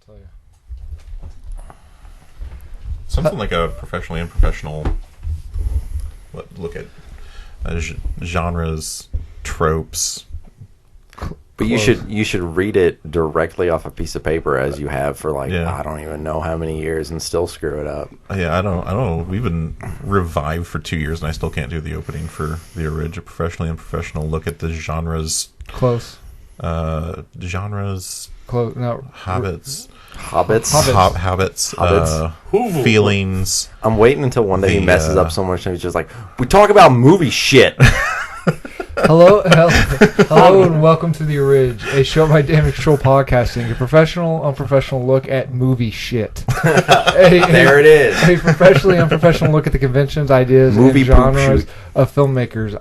tell you. Something like a professionally unprofessional look at genres, tropes. But you should read it directly off a piece of paper as you have for I don't even know how many years and still screw it up. Yeah, I don't know. We've been revived for 2 years and I still can't do the opening for the Orig. A professionally unprofessional look at the genres. Close. Genres. Close. No. Habits. Habits. Feelings. I'm waiting until one day he messes up so much and he's just like, we talk about movie shit. Hello, and welcome to the Orig, a show by Damage Control Podcasting, a professional, unprofessional look at movie shit. There it is. A professionally unprofessional look at the conventions, ideas, movie and genres of filmmakers.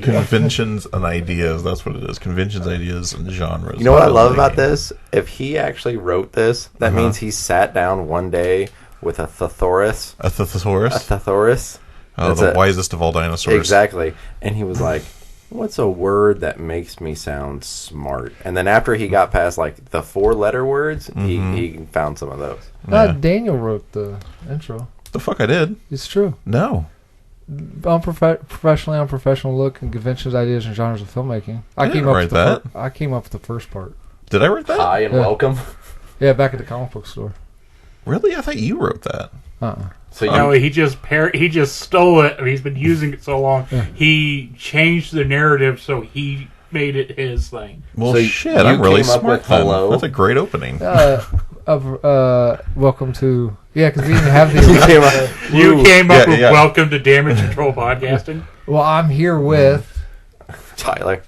Conventions and ideas. That's what it is. Conventions, ideas, and genres. You know what I love about this? If he actually wrote this, that means he sat down one day with a thesaurus. A thesaurus? A thesaurus. The wisest of all dinosaurs. Exactly. And he was like, what's a word that makes me sound smart? And then after he got past the 4-letter words, he found some of those. Daniel wrote the intro. The fuck I did? It's true. No. Professionally unprofessional look and conventions, ideas, and genres of filmmaking. I didn't write that. I came up with the first part. Did I write that? Hi and welcome. Yeah, back at the comic book store. Really? I thought you wrote that. So he just stole it, and he's been using it so long. Yeah. He changed the narrative, so he made it his thing. Well, so shit, I'm really smart. Hello. That's a great opening. Welcome to because we didn't have the. You came up with welcome to Damage Control Podcasting. Well, I'm here with Tyler,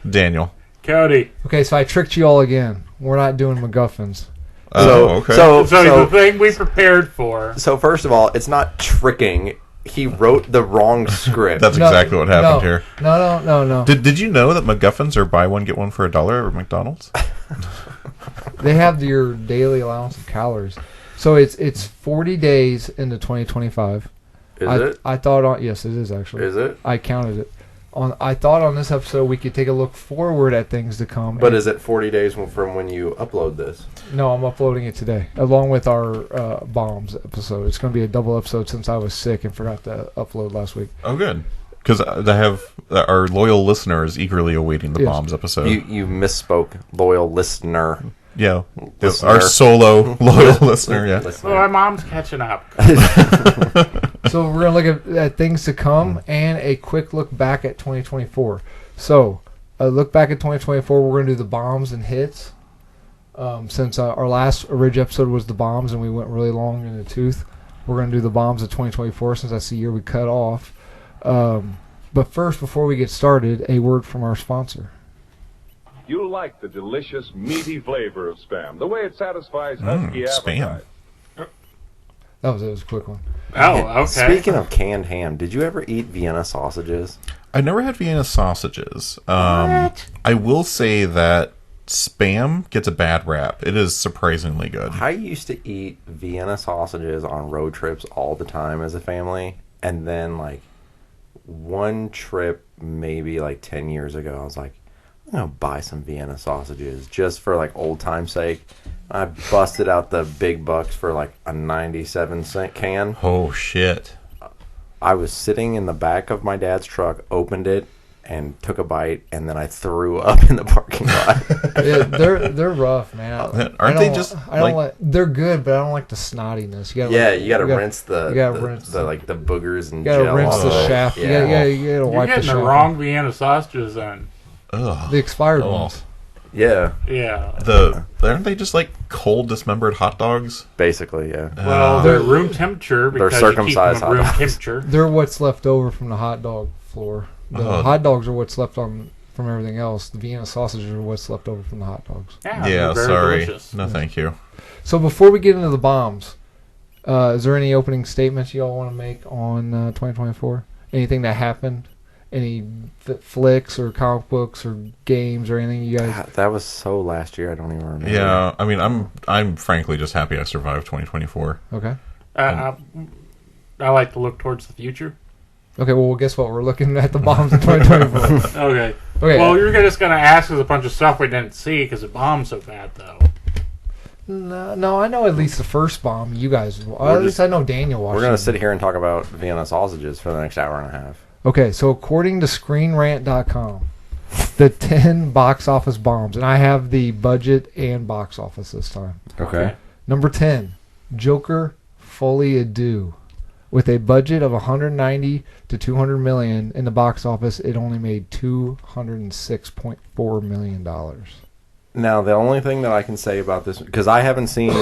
Daniel, Cody. Okay, so I tricked you all again. We're not doing MacGuffins. Okay. So the thing we prepared for. So first of all, it's not tricking. He wrote the wrong script. That's exactly what happened here. No. Did you know that MacGuffins are buy one get one for $1 at McDonald's? They have your daily allowance of calories. So it's 40 days into 2025. Is it? I thought yes, it is actually. Is it? I counted it. I thought on this episode we could take a look forward at things to come. But is it 40 days from when you upload this? No, I'm uploading it today, along with our bombs episode. It's going to be a double episode since I was sick and forgot to upload last week. Oh, good. Because I have our loyal listeners eagerly awaiting the bombs episode. You misspoke, loyal listener. Yeah, our solo loyal listener. Yeah. Well, our mom's catching up. So we're going to look at things to come and a quick look back at 2024. So, look back at 2024, we're going to do the bombs and hits. Since our last Orig episode was the bombs and we went really long in the tooth, we're going to do the bombs of 2024 since that's the year we cut off. But first, before we get started, a word from our sponsor. You'll like the delicious, meaty flavor of Spam, the way it satisfies husky appetite. That was a quick one. Oh, okay. Speaking of canned ham, did you ever eat Vienna sausages? I never had Vienna sausages. What? I will say that Spam gets a bad rap. It is surprisingly good. I used to eat Vienna sausages on road trips all the time as a family, and then one trip maybe 10 years ago, I was like, I'm going to buy some Vienna sausages just for old time's sake. I busted out the big bucks for a 97-cent can. Oh, shit. I was sitting in the back of my dad's truck, opened it, and took a bite, and then I threw up in the parking lot. Yeah, they're rough, man. Aren't they just they're good, but I don't like the snottiness. You gotta rinse the boogers and you gotta gel rinse off the shaft. Yeah. You gotta wipe the shaft. You're getting the wrong Vienna sausages then. Ugh. The expired ones. Yeah. Aren't they just cold dismembered hot dogs? Basically, yeah. Well, they're room temperature because they're circumcised you keep them at room temperature. They're what's left over from the hot dog floor. The hot dogs are what's left from everything else. The Vienna sausages are what's left over from the hot dogs. Yeah, sorry. Delicious. No, thank you. So before we get into the bombs, is there any opening statements you all want to make on 2024? Anything that happened? Any flicks or comic books or games or anything you guys? That was so last year. I don't even remember. Yeah, I mean, I'm frankly just happy I survived 2024. Okay. I like to look towards the future. Okay, well, guess what? We're looking at the bombs in 2024. Okay. Well, you're just going to ask us a bunch of stuff we didn't see because it bombed so bad, though. No, I know at least the first bomb. You guys, at least I know Daniel watched. We're gonna it. sit here and talk about Vienna sausages for the next hour and a half. Okay, so according to ScreenRant.com, the 10 box office bombs, and I have the budget and box office this time. Okay. Number 10, Joker Folie à Deux. With a budget of 190 to 200 million in the box office, it only made $206.4 million. Now, the only thing that I can say about this, because I haven't seen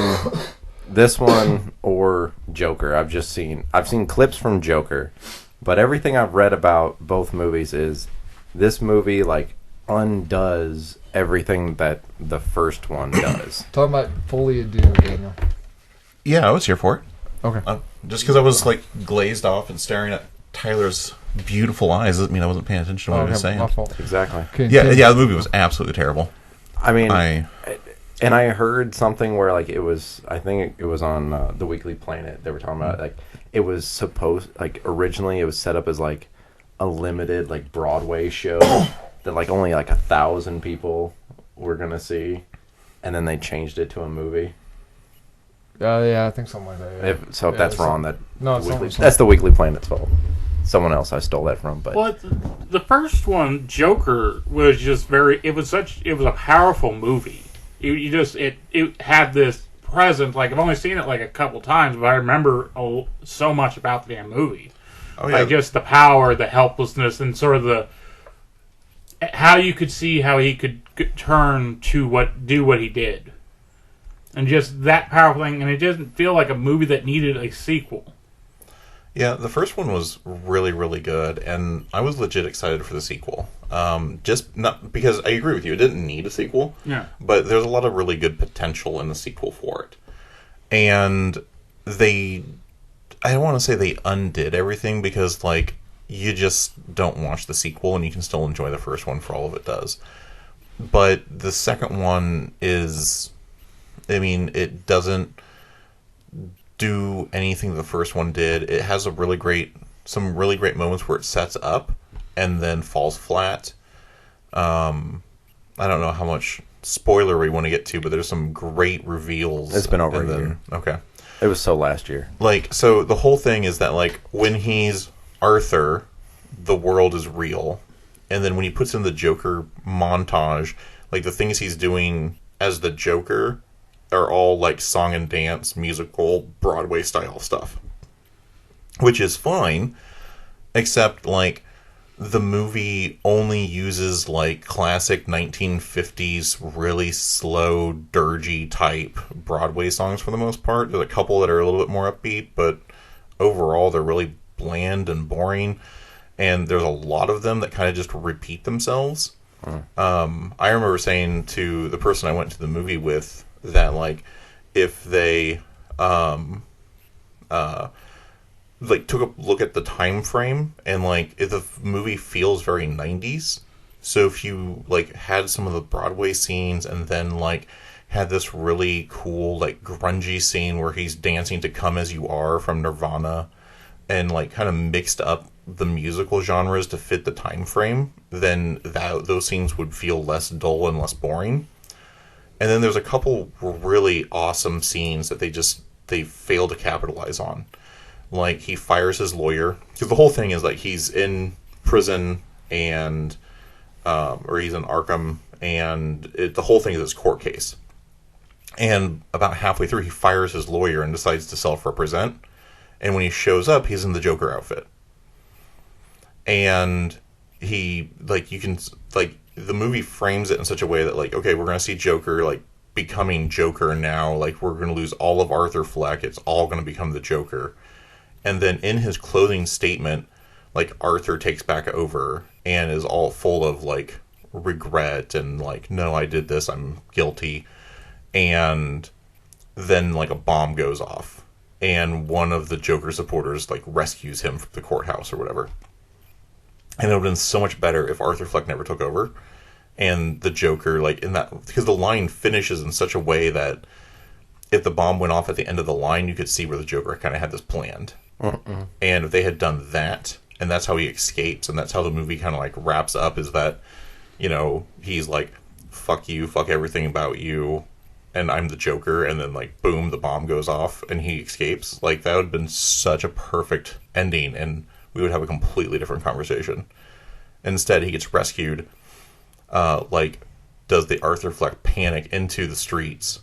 this one or Joker. I've seen clips from Joker, but everything I've read about both movies is this movie like undoes everything that the first one does. Talking about Folie à Deux, Daniel. Yeah, I was here for it. Okay. Just because I was like glazed off and staring at Tyler's beautiful eyes doesn't mean I wasn't paying attention to what he was saying. My fault. Exactly. Okay, Yeah, the movie was absolutely terrible. I mean, and I heard something where like it was, I think it was on the Weekly Planet. They were talking about like it was supposed, like originally it was set up as like a limited like Broadway show that like only like 1,000 people were gonna see, and then they changed it to a movie. Yeah, I think something like that. Yeah. If that's wrong, that's the Weekly Planet's fault. Someone else I stole that from, but Well, the first one, Joker, was just it was a powerful movie. It had this presence. Like I've only seen it like a couple times, but I remember so much about the damn movie. Oh yeah, Like just the power, the helplessness, and sort of how you could see how he could turn to do what he did, and just that powerful thing. And it doesn't feel like a movie that needed a sequel. Yeah, the first one was really, really good, and I was legit excited for the sequel. Just not because I agree with you, it didn't need a sequel. Yeah. But there's a lot of really good potential in the sequel for it. And I don't want to say they undid everything because, like, you just don't watch the sequel and you can still enjoy the first one for all of it does. But the second one is, I mean, it doesn't do anything the first one did. It has some really great moments where it sets up and then falls flat. I don't know how much spoiler we want to get to, but there's some great reveals. It's been over a year. Okay. it was so last year. Like, so the whole thing is that, like, when he's Arthur, the world is real. And then when he puts in the Joker montage, like, the things he's doing as the Joker are all, like, song and dance, musical, Broadway-style stuff. Which is fine, except, like, the movie only uses, like, classic 1950s, really slow, dirgy type Broadway songs for the most part. There's a couple that are a little bit more upbeat, but overall they're really bland and boring. And there's a lot of them that kind of just repeat themselves. I remember saying to the person I went to the movie with that, like, if they like took a look at the time frame and, like, if the movie feels very 90s, so if you, like, had some of the Broadway scenes and then, like, had this really cool, like, grungy scene where he's dancing to Come As You Are from Nirvana and, like, kind of mixed up the musical genres to fit the time frame, then those scenes would feel less dull and less boring. And then there's a couple really awesome scenes that they fail to capitalize on. Like, he fires his lawyer. Because the whole thing is, like, he's in prison and, or he's in Arkham, and the whole thing is his court case. And about halfway through, he fires his lawyer and decides to self-represent. And when he shows up, he's in the Joker outfit. And he, like, you can, like, the movie frames it in such a way that, like, okay, we're going to see Joker, like, becoming Joker now. Like, we're going to lose all of Arthur Fleck. It's all going to become the Joker. And then in his closing statement, like, Arthur takes back over and is all full of, like, regret and, like, no, I did this, I'm guilty. And then, like, a bomb goes off. And one of the Joker supporters, like, rescues him from the courthouse or whatever. And it would have been so much better if Arthur Fleck never took over. And the Joker, like, in that, because the line finishes in such a way that if the bomb went off at the end of the line, you could see where the Joker kind of had this planned. And if they had done that, and that's how he escapes, and that's how the movie kind of, like, wraps up, is that, you know, he's like, fuck you, fuck everything about you, and I'm the Joker, and then like boom, the bomb goes off and he escapes. Like that would have been such a perfect ending, and we would have a completely different conversation. Instead, he gets rescued. Like, does the Arthur Fleck panic into the streets?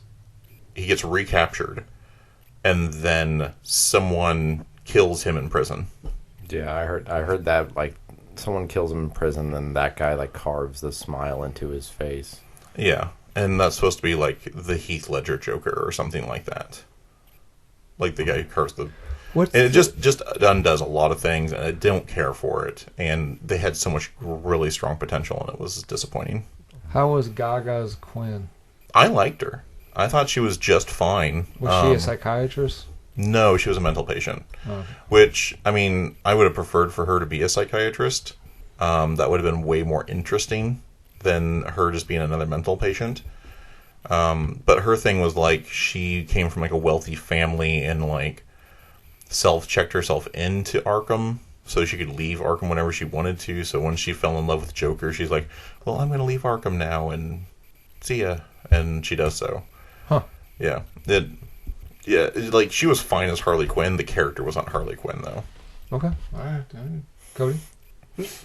He gets recaptured, and then someone kills him in prison. Yeah, I heard that, like, someone kills him in prison, and that guy, like, carves the smile into his face. Yeah, and that's supposed to be, like, the Heath Ledger Joker or something like that. Like, the guy who carves the... And it just undoes a lot of things, and I don't care for it. And they had so much really strong potential, and it was disappointing. How was Gaga's Quinn? I liked her. I thought she was just fine. Was she a psychiatrist? No, she was a mental patient. Oh. Which, I mean, I would have preferred for her to be a psychiatrist. That would have been way more interesting than her just being another mental patient. But her thing was, like, she came from, like, a wealthy family and, like, self-checked herself into Arkham so she could leave Arkham whenever she wanted to. So when she fell in love with Joker, she's like, well, I'm going to leave Arkham now and see ya. And she does so. Huh. Yeah. Like, she was fine as Harley Quinn. The character was not Harley Quinn, though. Okay. All right. Cody?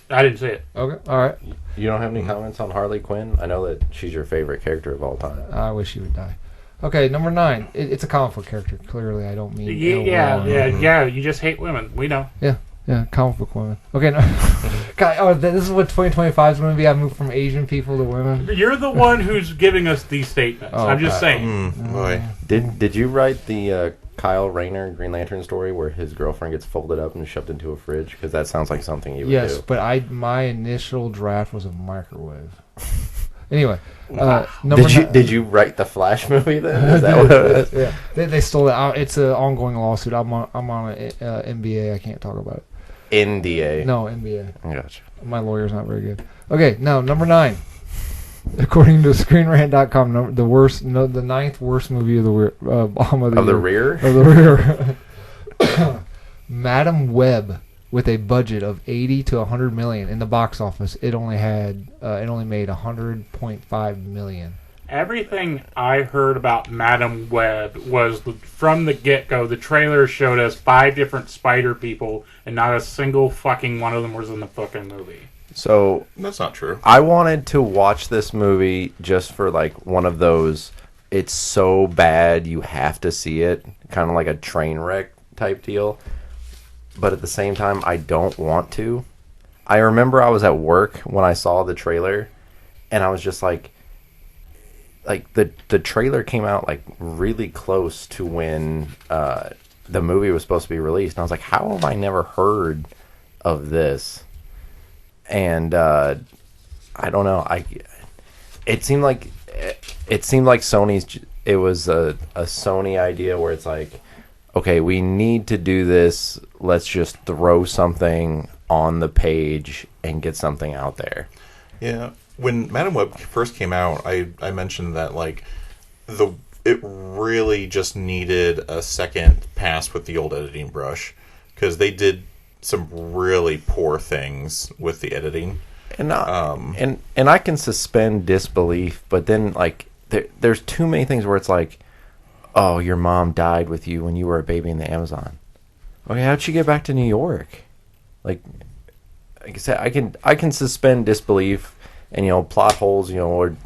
I didn't see it. Okay. All right. You don't have any comments on Harley Quinn? I know that she's your favorite character of all time. I wish she would die. Okay, number 9. It's a comic book character. Clearly, I don't mean... Yeah. You just hate women. We know. Yeah, comic book women. Okay, no. God, this is what 2025 is going to be. I moved from Asian people to women. You're the one who's giving us these statements. Oh, I'm just saying. Boy. Did you write the Kyle Rayner Green Lantern story where his girlfriend gets folded up and shoved into a fridge? Because that sounds like something you would do. Yes, but my initial draft was a microwave. Anyway, Did you write the Flash movie then? Is that what it is? Yeah, they stole it. It's an ongoing lawsuit. I'm on an NBA. I can't talk about it. NDA. No, NBA. Gotcha. My lawyer's not very good. Okay, now number 9. According to ScreenRant.com, the 9th worst movie of the year. Of the rear. Madam Web, with a budget of 80 to 100 million in the box office, it only made 100.5 million. Everything I heard about Madam Web was from the get-go. The trailer showed us 5 different spider people, and not a single fucking one of them was in the fucking movie. So That's not true. I wanted to watch this movie just for like one of those, it's so bad you have to see it, kind of like a train wreck type deal. But at the same time, I don't want to. I remember I was at work when I saw the trailer, and I was just like the trailer came out like really close to when the movie was supposed to be released, and I was like, how have I never heard of this? And I don't know. It seemed like Sony's. It was a Sony idea where it's like, okay, we need to do this. Let's just throw something on the page and get something out there. Yeah. When Madam Web first came out, I mentioned that like it really just needed a second pass with the old editing brush, because they did some really poor things with the editing. And I can suspend disbelief, but then like there's too many things where it's like, oh, your mom died with you when you were a baby in the Amazon. Okay, how'd she get back to New York? Like I said, I can suspend disbelief, and plot holes, or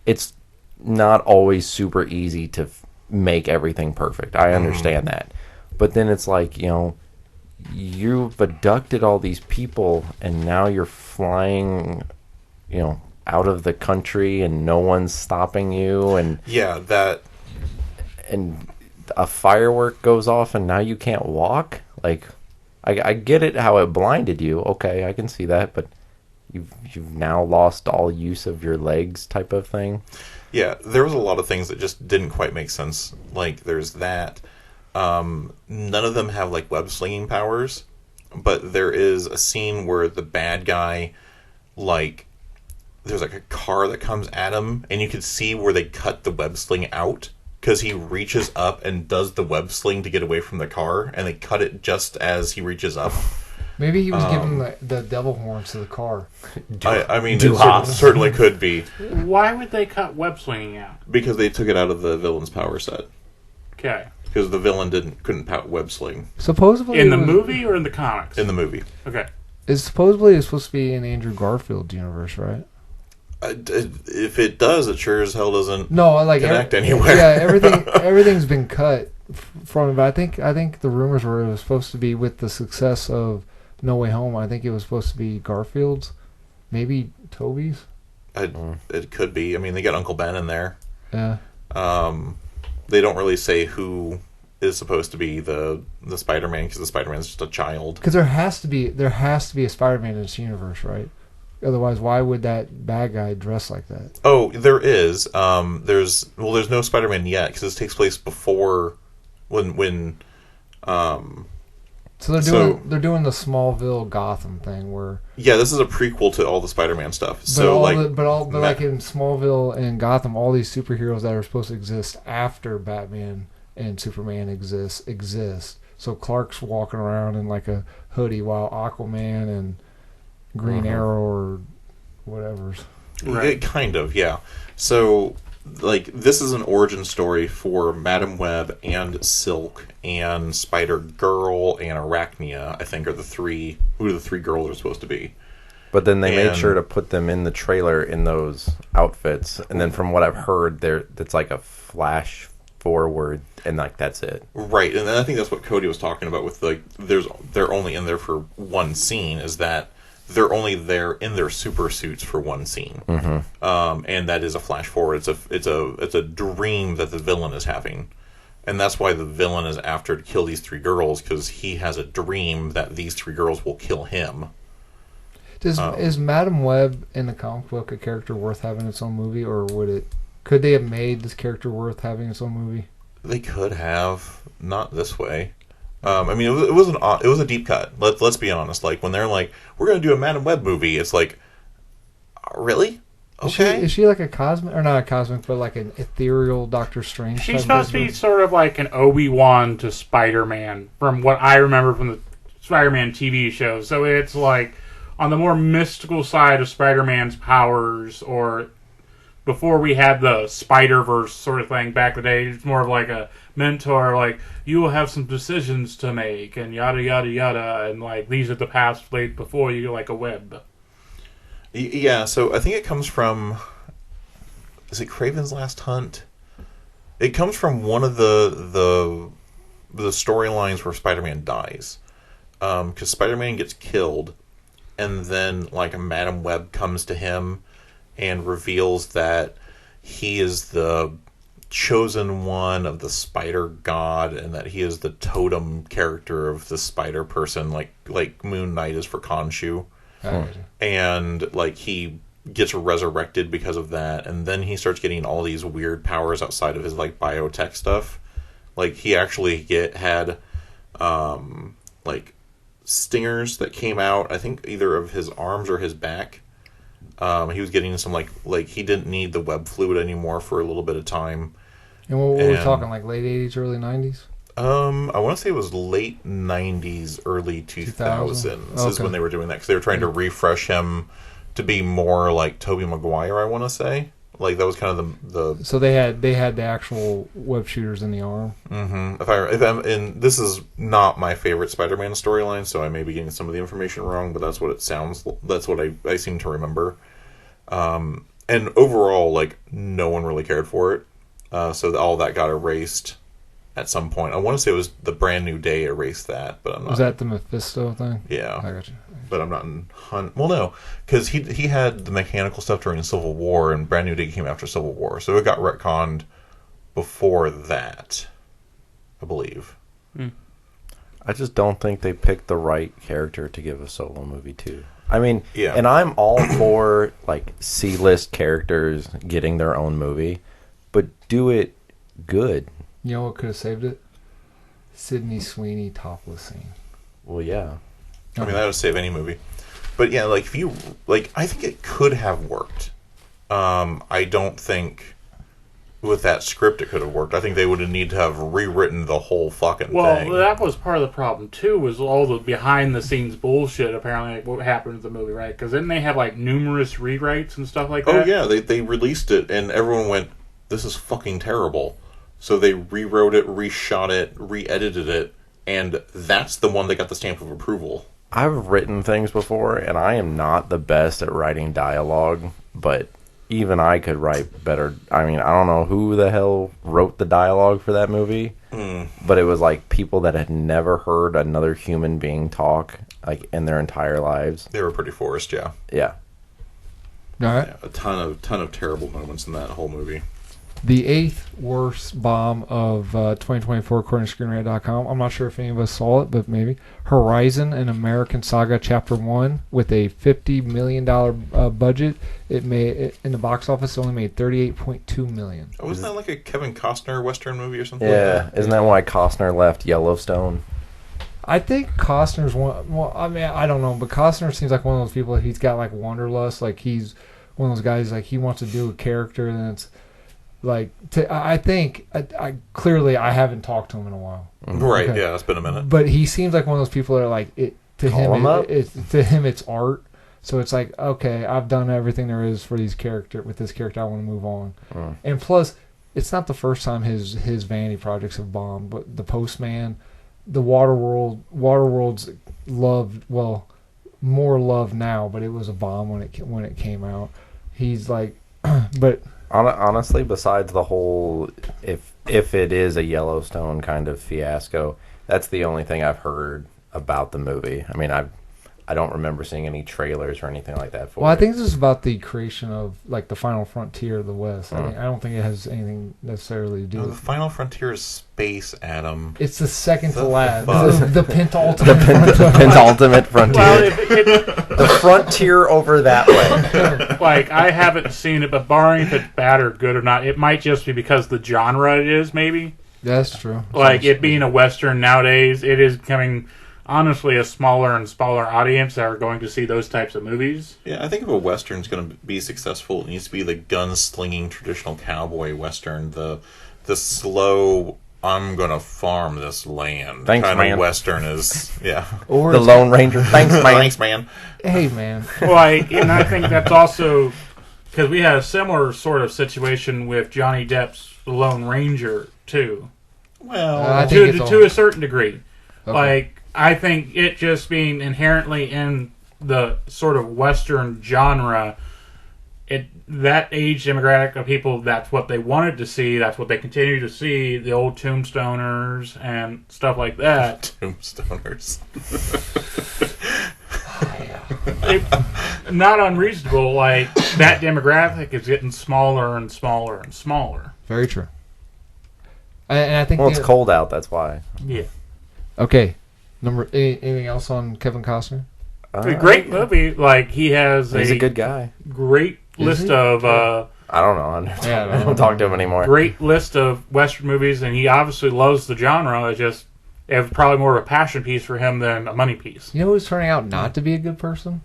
it's not always super easy to make everything perfect. I understand that, but then it's like you've abducted all these people, and now you're flying, out of the country, and no one's stopping you, and and a firework goes off, and now you can't walk. Like, I get it how it blinded you. Okay, I can see that, but you've now lost all use of your legs, type of thing. Yeah, there was a lot of things that just didn't quite make sense. Like, there's that. None of them have like web slinging powers, but there is a scene where the bad guy, like, there's like a car that comes at him, and you can see where they cut the web sling out, because he reaches up and does the web sling to get away from the car, and they cut it just as he reaches up. Maybe he was giving the devil horns to the car. I mean, Do it hops. certainly could be Why would they cut web slinging out? because they took it out of the villain's power set. Okay. Because the villain couldn't web sling Supposedly In the movie or in the comics? in the movie. Okay. It's supposedly supposed to be in Andrew Garfield's universe, right? If it does, it sure as hell doesn't No, like connect anywhere. Yeah, everything's been cut from it. But I think the rumors were it was supposed to be with the success of No Way Home. I think it was supposed to be Garfield's, maybe Toby's. It could be. I mean, they got Uncle Ben in there. Yeah. They don't really say who is supposed to be the Spider-Man because the Spider-Man's just a child. Because there has to be a Spider-Man in this universe, right? Otherwise, why would that bad guy dress like that? Oh, there is. There's no Spider-Man yet because this takes place before when. So they're doing the Smallville Gotham thing where. Yeah, this is a prequel to all the Spider-Man stuff. But So like in Smallville and Gotham, all these superheroes that are supposed to exist after Batman and Superman exist. So Clark's walking around in like a hoodie while Aquaman and Green Arrow or whatever's. Right. Kind of, yeah. So, like, this is an origin story for Madam Web and Silk and Spider-Girl and Arachnia, I think, are the three girls are supposed to be. But then they made sure to put them in the trailer in those outfits. And then from what I've heard, it's like a flash forward, and like that's it. Right, and I think that's what Cody was talking about with, like, they're only in there for one scene, is that they're only there in their super suits for one scene, and that is a flash forward. It's a dream that the villain is having, and that's why the villain is after to kill these three girls because he has a dream that these three girls will kill him. Is Madam Web in the comic book a character worth having its own movie, or could they have made this character worth having its own movie? They could have, not this way. I mean, it was a deep cut. Let's be honest. Like when they're like, "We're going to do a Madam Web movie," it's like, really? Okay. Is she like a cosmic, or not a cosmic, but like an ethereal Doctor Strange? She's supposed to be sort of like an Obi-Wan to Spider-Man, from what I remember from the Spider-Man TV show. So it's like on the more mystical side of Spider-Man's powers, or before we had the Spider-Verse sort of thing back in the day, it's more of like a mentor, like, you will have some decisions to make, and yada, yada, yada, and like, these are the paths laid before you, like a web. Yeah, so I think it comes from, is it Kraven's Last Hunt? It comes from one of the storylines where Spider-Man dies. Because Spider-Man gets killed, and then, like, a Madam Web comes to him and reveals that he is the chosen one of the Spider God, and that he is the totem character of the Spider person, like Moon Knight is for Khonshu. And like he gets resurrected because of that, and then he starts getting all these weird powers outside of his like biotech stuff. Like he actually had like stingers that came out, I think either of his arms or his back. He was getting some like he didn't need the web fluid anymore for a little bit of time. And what were we talking, like late 80s, early 90s? I want to say it was late 90s, early 2000s is when they were doing that, because they were trying to refresh him to be more like Tobey Maguire, I want to say. Like that was kind of the So they had the actual web shooters in the arm. Mm-hmm. And this is not my favorite Spider-Man storyline, so I may be getting some of the information wrong, but that's what it sounds. That's what I seem to remember. And overall, like no one really cared for it, so all that got erased at some point. I want to say it was the Brand New Day erased that, but I'm not. Was that the Mephisto thing? Yeah, I got you. But I'm not in Hunt. Well, no, because he had the mechanical stuff during Civil War, and Brand New Day came after Civil War, so it got retconned before that, I believe. I just don't think they picked the right character to give a solo movie to. I mean, yeah. And I'm all for like C-list characters getting their own movie, but do it good. You know what could have saved it? Sydney Sweeney topless scene. Well, yeah. I mean, that would save any movie. But yeah, like if you I think it could have worked. I don't think with that script, it could have worked. I think they would have need to have rewritten the whole fucking thing. Well, that was part of the problem too. Was all the behind the scenes bullshit. Apparently, like, what happened to the movie, right? Because then they have like numerous rewrites and stuff like that. Oh yeah, they released it, and everyone went, "This is fucking terrible." So they rewrote it, reshot it, re-edited it, and that's the one that got the stamp of approval. I've written things before, and I am not the best at writing dialogue, but even I could write better. I mean, I don't know who the hell wrote the dialogue for that movie, but it was like people that had never heard another human being talk like in their entire lives. They were pretty forced, yeah. Yeah. All right. Yeah, a ton of terrible moments in that whole movie. The 8th worst bomb of 2024, according to ScreenRant.com. I'm not sure if any of us saw it, but maybe. Horizon, an American Saga Chapter 1, with a $50 million budget. It made in the box office, it only made $38.2 million. Oh, wasn't that like a Kevin Costner Western movie or something? Yeah. Isn't that why Costner left Yellowstone? I think Costner's one. Well, I mean, I don't know, but Costner seems like one of those people. He's got like wanderlust. Like he's one of those guys. Like he wants to do a character, and it's like I think I clearly I haven't talked to him in a while. Right? Okay. Yeah, it's been a minute. But he seems like one of those people that are like it to Call him up. to him it's art. So it's like, okay, I've done everything there is for this character. I want to move on. And plus, it's not the first time his vanity projects have bombed. But the Postman, the Waterworld's loved, well, more loved now, but it was a bomb when it came out. He's like, but Honestly, besides the whole if it is a Yellowstone kind of fiasco, that's the only thing I've heard about the movie. I mean, I don't remember seeing any trailers or anything like that for well, it. I think this is about the creation of like the final frontier of the West. I don't think it has anything necessarily to do No, the with it. final frontier is space, Adam. It's the second to last. fuck? The penultimate. the penultimate frontier. Well, The frontier over that way. like I haven't seen it, but barring if it's bad or good or not, it might just be because the genre it is. Maybe That's true. like it being a Western nowadays, it is becoming honestly a smaller and smaller audience that are going to see those types of movies. Yeah, I think if a Western's going to be successful, it needs to be the gun-slinging traditional cowboy Western, the slow, I'm going to farm this land Thanks, kind man. of Western is, yeah. Or The Lone Ranger. Thanks, man. Thanks, man. hey man, Like, and I think that's also because we had a similar sort of situation with Johnny Depp's The Lone Ranger too, Well, I think it's to all- a certain degree. Okay. Like, I think it just being inherently in the sort of Western genre, that age demographic of people, that's what they wanted to see. That's what they continue to see. The old Tombstoners and stuff like that. Tombstoners. Not unreasonable. Like, that demographic is getting smaller and smaller and smaller. very true. And I think Well, it's cold out, that's why. Yeah. Okay, anything else on Kevin Costner? A great movie. Like, he has He's a good guy. great list he? of I don't know. Yeah, I don't talk to him anymore. great list of Western movies, and he obviously loves the genre. It's just it's probably more of a passion piece for him than a money piece. You know who's turning out not to be a good person?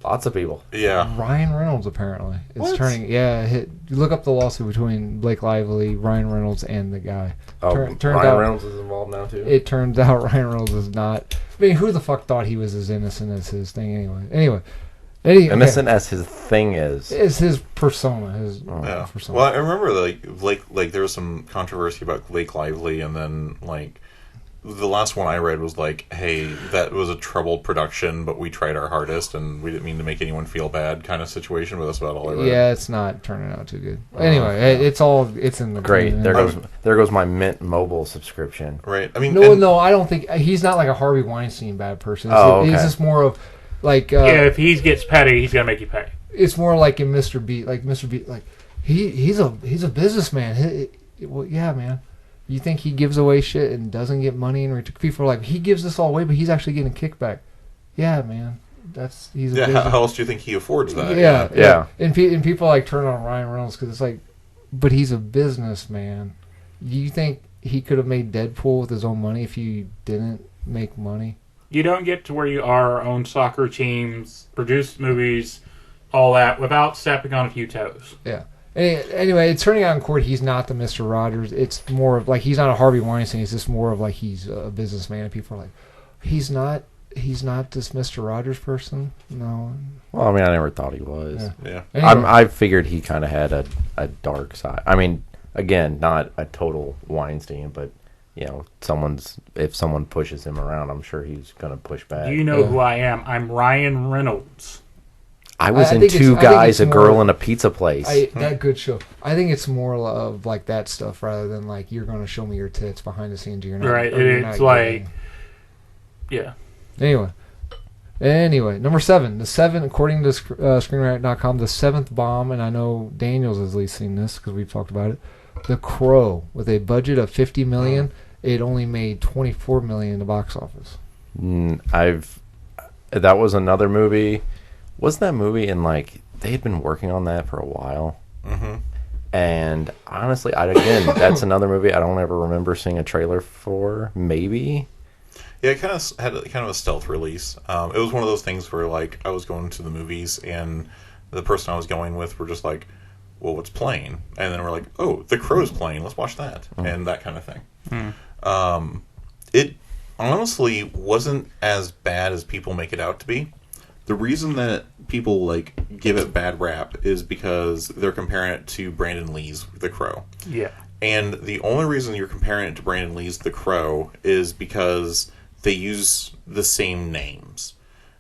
Lots of people. Yeah. Ryan Reynolds apparently is What? turning. Yeah, you look up the lawsuit between Blake Lively, Ryan Reynolds, and the guy. Oh, Turns Ryan out- Reynolds is involved now, too? It turns out Ryan Reynolds is not. I mean, who the fuck thought he was as innocent as his thing anyway? Innocent as his thing is. It's his persona. His Yeah. persona. Well, I remember like there was some controversy about Blake Lively, and then like the last one I read was like, "Hey, that was a troubled production, but we tried our hardest, and we didn't mean to make anyone feel bad." Kind of situation. But that's about all I read. Yeah, it's not turning out too good. Anyway, it's in the Great. There goes. goes my Mint Mobile subscription. Right. I mean, No, I don't think he's not like a Harvey Weinstein bad person. He's okay. just more of like Yeah, if he gets petty, he's gonna make you pay. it's more like in Mr. Beat. Like Mr. Beat, like he's a businessman. Well, yeah, man. You think he gives away shit and doesn't get money in return? People are like, he gives this all away, but he's actually getting kickback. Yeah, man. He's a yeah. business. How else do you think he affords that? Yeah. And people like turn on Ryan Reynolds because it's like, but he's a businessman. You think he could have made Deadpool with his own money if he didn't make money? You don't get to where you are, own soccer teams, produce movies, all that, without stepping on a few toes. Yeah. Anyway, it's turning out in court he's not the Mr. Rogers. It's more of like he's not a Harvey Weinstein. It's just more of like he's a businessman, and people are like, he's not this Mr. Rogers person. No. Well, I mean, I never thought he was. Yeah. Anyway. I figured he kind of had a dark side. I mean, again, not a total Weinstein, but if someone pushes him around, I'm sure he's going to push back. Do you know who I am? I'm Ryan Reynolds. I was I in think it's- Two I think Guys, it's a Girl, more- and a Pizza Place. That good show. I think it's more of like that stuff rather than like you're going to show me your tits behind the scenes. You're not Right, or you're it's not like- getting. Yeah. Anyway, number 7. The 7, according to screenwriter.com, the 7th bomb, and I know Daniels has at least seen this because we've talked about it. The Crow, with a budget of $50 million, it only made $24 million in the box office. That was another movie. Wasn't that movie in like they had been working on that for a while? Mm-hmm. And honestly, that's another movie I don't ever remember seeing a trailer for. Maybe. Yeah, it kind of had a stealth release. It was one of those things where like I was going to the movies and the person I was going with were just like, "Well, what's playing?" And then we're like, "Oh, The Crow's playing. Let's watch that," and that kind of thing. It honestly wasn't as bad as people make it out to be. The reason that people like give it bad rap is because they're comparing it to Brandon Lee's The Crow. Yeah. And the only reason you're comparing it to Brandon Lee's The Crow is because they use the same names.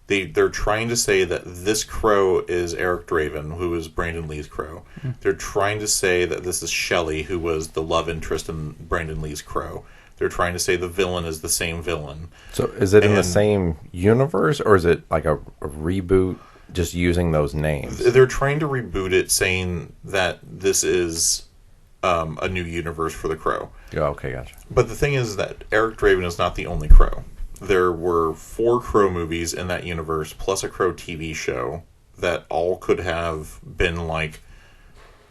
They're trying to say that this crow is Eric Draven, who is Brandon Lee's crow. They're trying to say that this is Shelley, who was the love interest in Brandon Lee's crow. They're trying to say the villain is the same villain. So is it in the same universe, or is it like a reboot just using those names? They're trying to reboot it, saying that this is a new universe for the Crow. Oh, okay, gotcha. But the thing is that Eric Draven is not the only Crow. There were 4 Crow movies in that universe, plus a Crow TV show, that all could have been, like,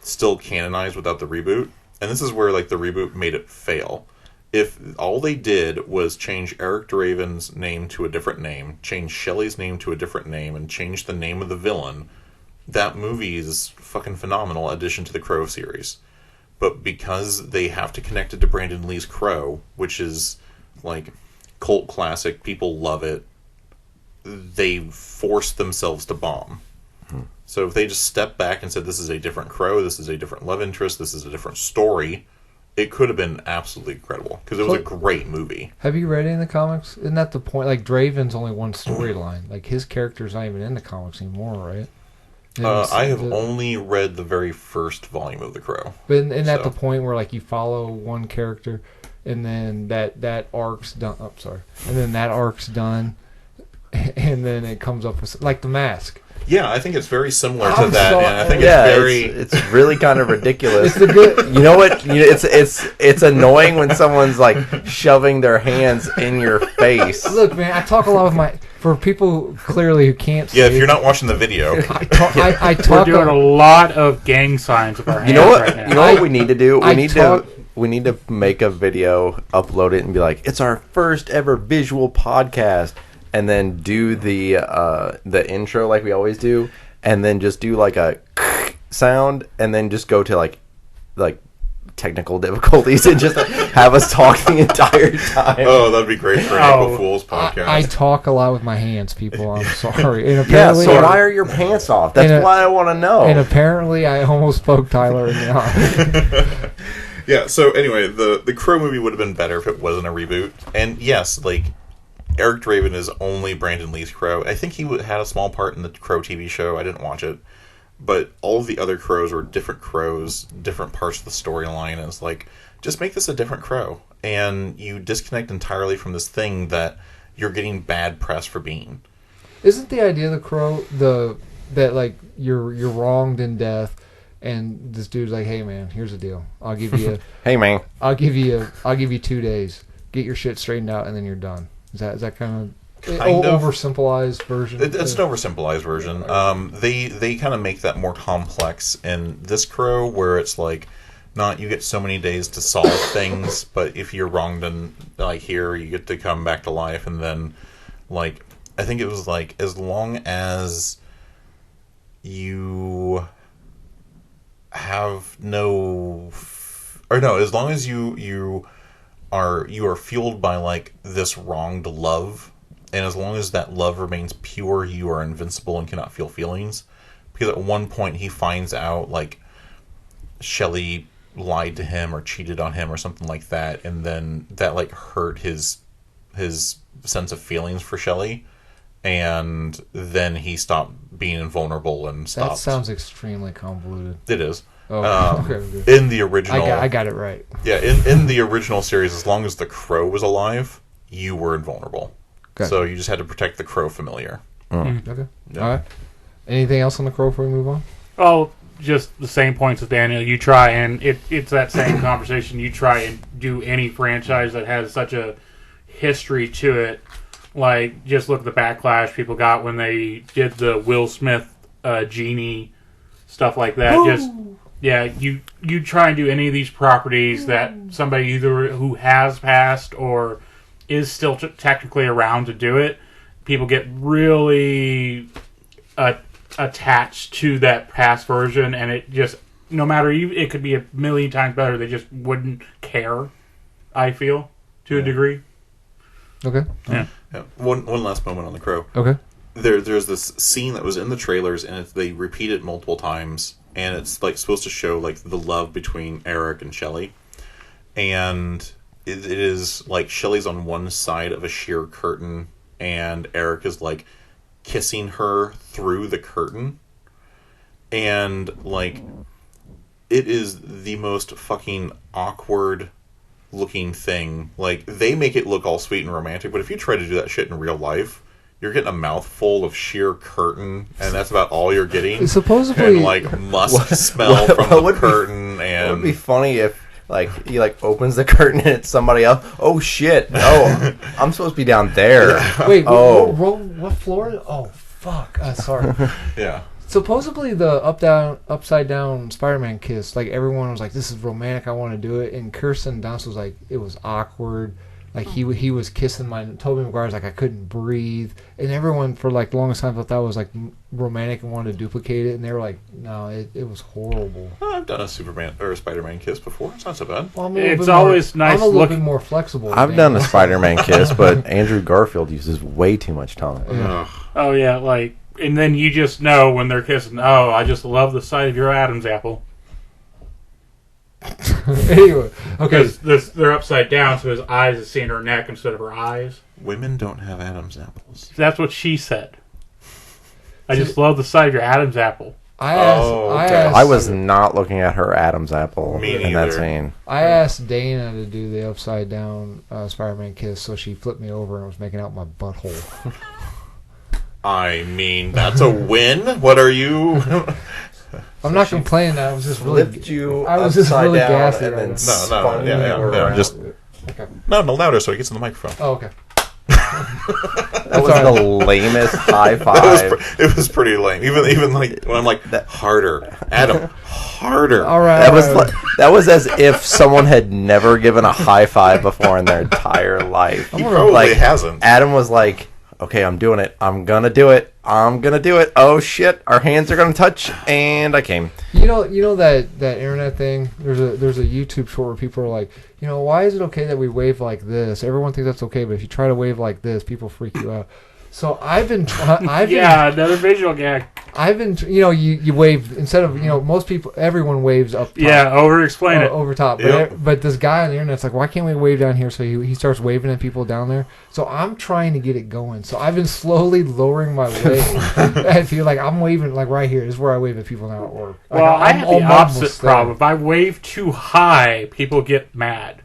still canonized without the reboot. And this is where, like, the reboot made it fail. If all they did was change Eric Draven's name to a different name, change Shelley's name to a different name, and change the name of the villain, that movie is fucking phenomenal addition to the Crow series. But because they have to connect it to Brandon Lee's Crow, which is, like, cult classic, people love it, they force themselves to bomb. So if they just stepped back and said, this is a different Crow, this is a different love interest, this is a different story, it could have been absolutely incredible. Because it was a great movie. Have you read any of the comics? Isn't that the point? Like, Draven's only one storyline. Like, his character's not even in the comics anymore, right? I have only read the very first volume of The Crow. But isn't that the point where, like, you follow one character, and then that arc's done... Oh, sorry. And then that arc's done, and then it comes up with... Like, The Mask. Yeah, I think it's very similar to I'm that, sorry. and I think Yeah, it's very... it's really kind of ridiculous. It's the good... You know what? It's annoying when someone's like shoving their hands in your face. Look, man, I talk a lot with my... For people clearly who can't see... Yeah, if you're not watching the video... I talk... We're doing a lot of gang signs with our hands You know what? right now. You know what we need to do? I We need to make a video, upload it, and be like, "It's our first ever visual podcast," and then do the intro like we always do, and then just do like a sound, and then just go to like technical difficulties and just have us talk the entire time. Oh, that'd be great for an April Fool's podcast. I talk a lot with my hands, people. I'm sorry. And Yeah, apparently, so why are your pants off? That's why I want to know. And apparently, I almost spoke Tyler in the eye. Yeah, so anyway, the Crow movie would have been better if it wasn't a reboot. And yes, like, Eric Draven is only Brandon Lee's Crow. I think he had a small part in the Crow TV show. I didn't watch it. But all of the other Crows were different Crows, different parts of the storyline. And it's like, just make this a different Crow. And you disconnect entirely from this thing that you're getting bad press for being. Isn't the idea of the Crow that like you're wronged in death, and this dude's like, "Hey man, here's the deal. I'll give you Hey man, I'll give you 2 days. Get your shit straightened out, and then you're done." Is that kind of oversimplified version? It's an oversimplified version. They kind of make that more complex in this Crow, where it's like, not you get so many days to solve things, but if you're wronged in like here, you get to come back to life, and then like I think it was like as long as you have no, or no, as long as you are fueled by like this wronged love, and as long as that love remains pure, you are invincible and cannot feel feelings. Because at one point he finds out like Shelley lied to him or cheated on him or something like that, and then that like hurt his sense of feelings for Shelley, and then he stopped being invulnerable and stopped. That sounds extremely convoluted. It is. Oh, okay. In the original, I got it right. Yeah, in the original series, as long as the crow was alive, you were invulnerable. Okay. So you just had to protect the crow familiar. Okay. Yeah. All right. Anything else on the crow before we move on? Oh, just the same points as Daniel. You try and it's that same conversation. You try and do any franchise that has such a history to it. Like, just look at the backlash people got when they did the Will Smith Genie stuff like that. Just you try and do any of these properties that somebody either who has passed or is still technically around to do it. People get really attached to that past version, and it just, no matter, it could be a million times better, they just wouldn't care, I feel, to a degree. Okay. Yeah. One last moment on the crow. Okay. There's this scene that was in the trailers, and they repeat it multiple times, and it's like supposed to show like the love between Eric and Shelley, and it is like Shelley's on one side of a sheer curtain, and Eric is like kissing her through the curtain, and like it is the most fucking awkward looking thing. Like, they make it look all sweet and romantic, but if you try to do that shit in real life, you're getting a mouthful of sheer curtain, and that's about all you're getting. Supposedly, and like musk smell from the curtain. And it would be funny if like he like opens the curtain and it's somebody else. Oh shit! Oh, I'm supposed to be down there. Wait, Oh. what floor? Oh, fuck. Sorry. yeah. Supposedly the upside down Spider-Man kiss, like everyone was like, "This is romantic. I want to do it." And Kirsten Dunst was like, "It was awkward." Like he was kissing my Tobey Maguire's like I couldn't breathe, and everyone for like the longest time thought that was like romantic and wanted to duplicate it, and they were like, "No, it was horrible." I've done a Superman or a Spider-Man kiss before. It's not so bad. Well, It's always nice I'm a little looking. bit more flexible. I've than done a Daniel. Spider-Man kiss, but Andrew Garfield uses way too much tongue. Yeah. Oh yeah, like, and then you just know when they're kissing. Oh, I just love the sight of your Adam's apple. Anyway, okay. Because they're upside down, so his eyes is seeing her neck instead of her eyes. Women don't have Adam's apples. That's what she said. I just love the sight of your Adam's apple. I was not looking at her Adam's apple Me in that neither. scene. I asked Dana to do the upside down Spider-Man kiss, so she flipped me over and was making out my butthole. I mean, that's a win. What are you? I'm not complaining. I was just really. Lift you I was just upside really down gassy and right then now. spun you yeah, around. just Okay. no louder so he gets in the microphone. Oh, okay. That was the lamest high five. It was pretty lame. Even like when I'm like harder, Adam, harder. All right. That was as if someone had never given a high five before in their entire life. He probably Like, hasn't. Adam was like, "Okay, I'm doing it. I'm gonna do it. I'm gonna do it. Oh shit, our hands are gonna touch," and I came. You know that internet thing. There's a YouTube short where people are like, why is it okay that we wave like this? Everyone thinks that's okay, but if you try to wave like this, people freak you out. So I've been Yeah, another visual gag. I've been you wave instead of most people, everyone waves up top. Yeah, over-explain it. Over top. Yep. But this guy on the internet's like, why can't we wave down here? So he starts waving at people down there. So I'm trying to get it going. So I've been slowly lowering my wave. I feel like I'm waving like right here. This is where I wave at people now at work. Like, Well, I I'm have the almost opposite there. problem. If I wave too high, people get mad.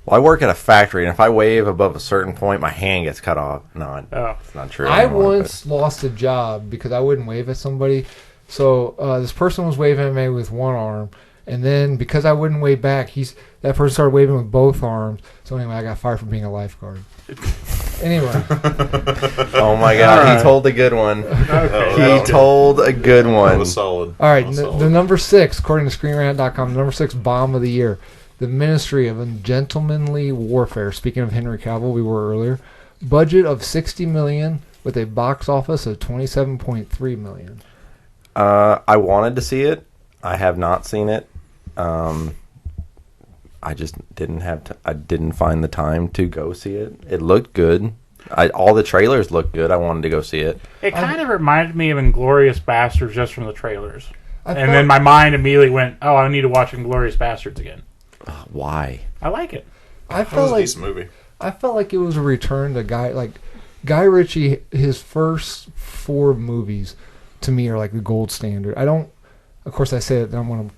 Well, I work at a factory, and if I wave above a certain point, my hand gets cut off. No, Oh. it's not true. I anymore, once lost a job because I wouldn't wave at somebody. So this person was waving at me with one arm, and then because I wouldn't wave back, that person started waving with both arms. So anyway, I got fired for being a lifeguard. Anyway, but- Oh my god, Alright. he told a good one. Oh, He told a good That one. was solid. all right. That was The solid. number 6, according to ScreenRant.com, the number 6 bomb of the year, the Ministry of Ungentlemanly Warfare. Speaking of Henry Cavill, we were earlier. Budget of $60 million with a box office of $27.3 million. I wanted to see it. I have not seen it. I just didn't I didn't find the time to go see it. It looked good. All the trailers looked good. I wanted to go see it. It kind of reminded me of Inglourious Bastards just from the trailers. I And then my mind immediately went, oh, I need to watch Inglourious Bastards again. Why? I like it. I It was felt a like decent movie. I felt like it was a return to Guy Ritchie. His first 4 movies to me are like the gold standard. Of course I say it, then I'm going to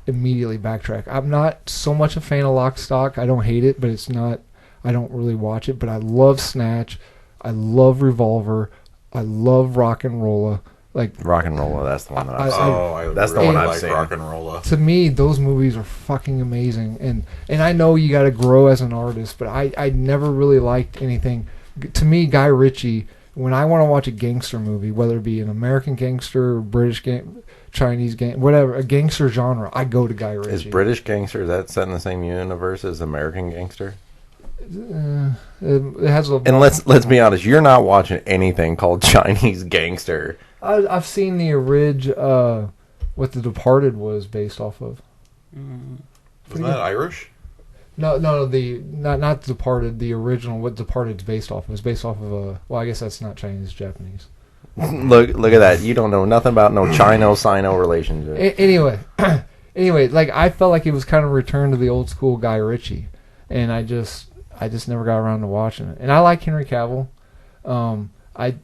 immediately backtrack. I'm not so much a fan of Lock, Stock. I don't hate it, but it's not. I don't really watch it, but I love Snatch. I love Revolver. I love Rock and Rolla. Like Rock and Rolla, that's the one that I've seen. I That's the really one I've like seen. Rock and Rolla. to me, those movies are fucking amazing. And I know you got to grow as an artist, but I never really liked anything. To me, Guy Ritchie, when I want to watch a gangster movie, whether it be an American gangster, British Chinese gang, whatever, a gangster genre, I go to Guy Ritchie. Is British Gangster, is that set in the same universe as American Gangster? It has a. And let's be honest, you're not watching anything called Chinese Gangster. I've seen the what The Departed was based off of. Wasn't that Irish? No, not The Departed. The original, what Departed's based off of, is based off of a. Well, I guess that's not Chinese, Japanese. Look at that. You don't know nothing about no Chino-Sino relationship. Anyway, like I felt like it was kind of a return to the old school Guy Ritchie, and I just never got around to watching it. And I like Henry Cavill. I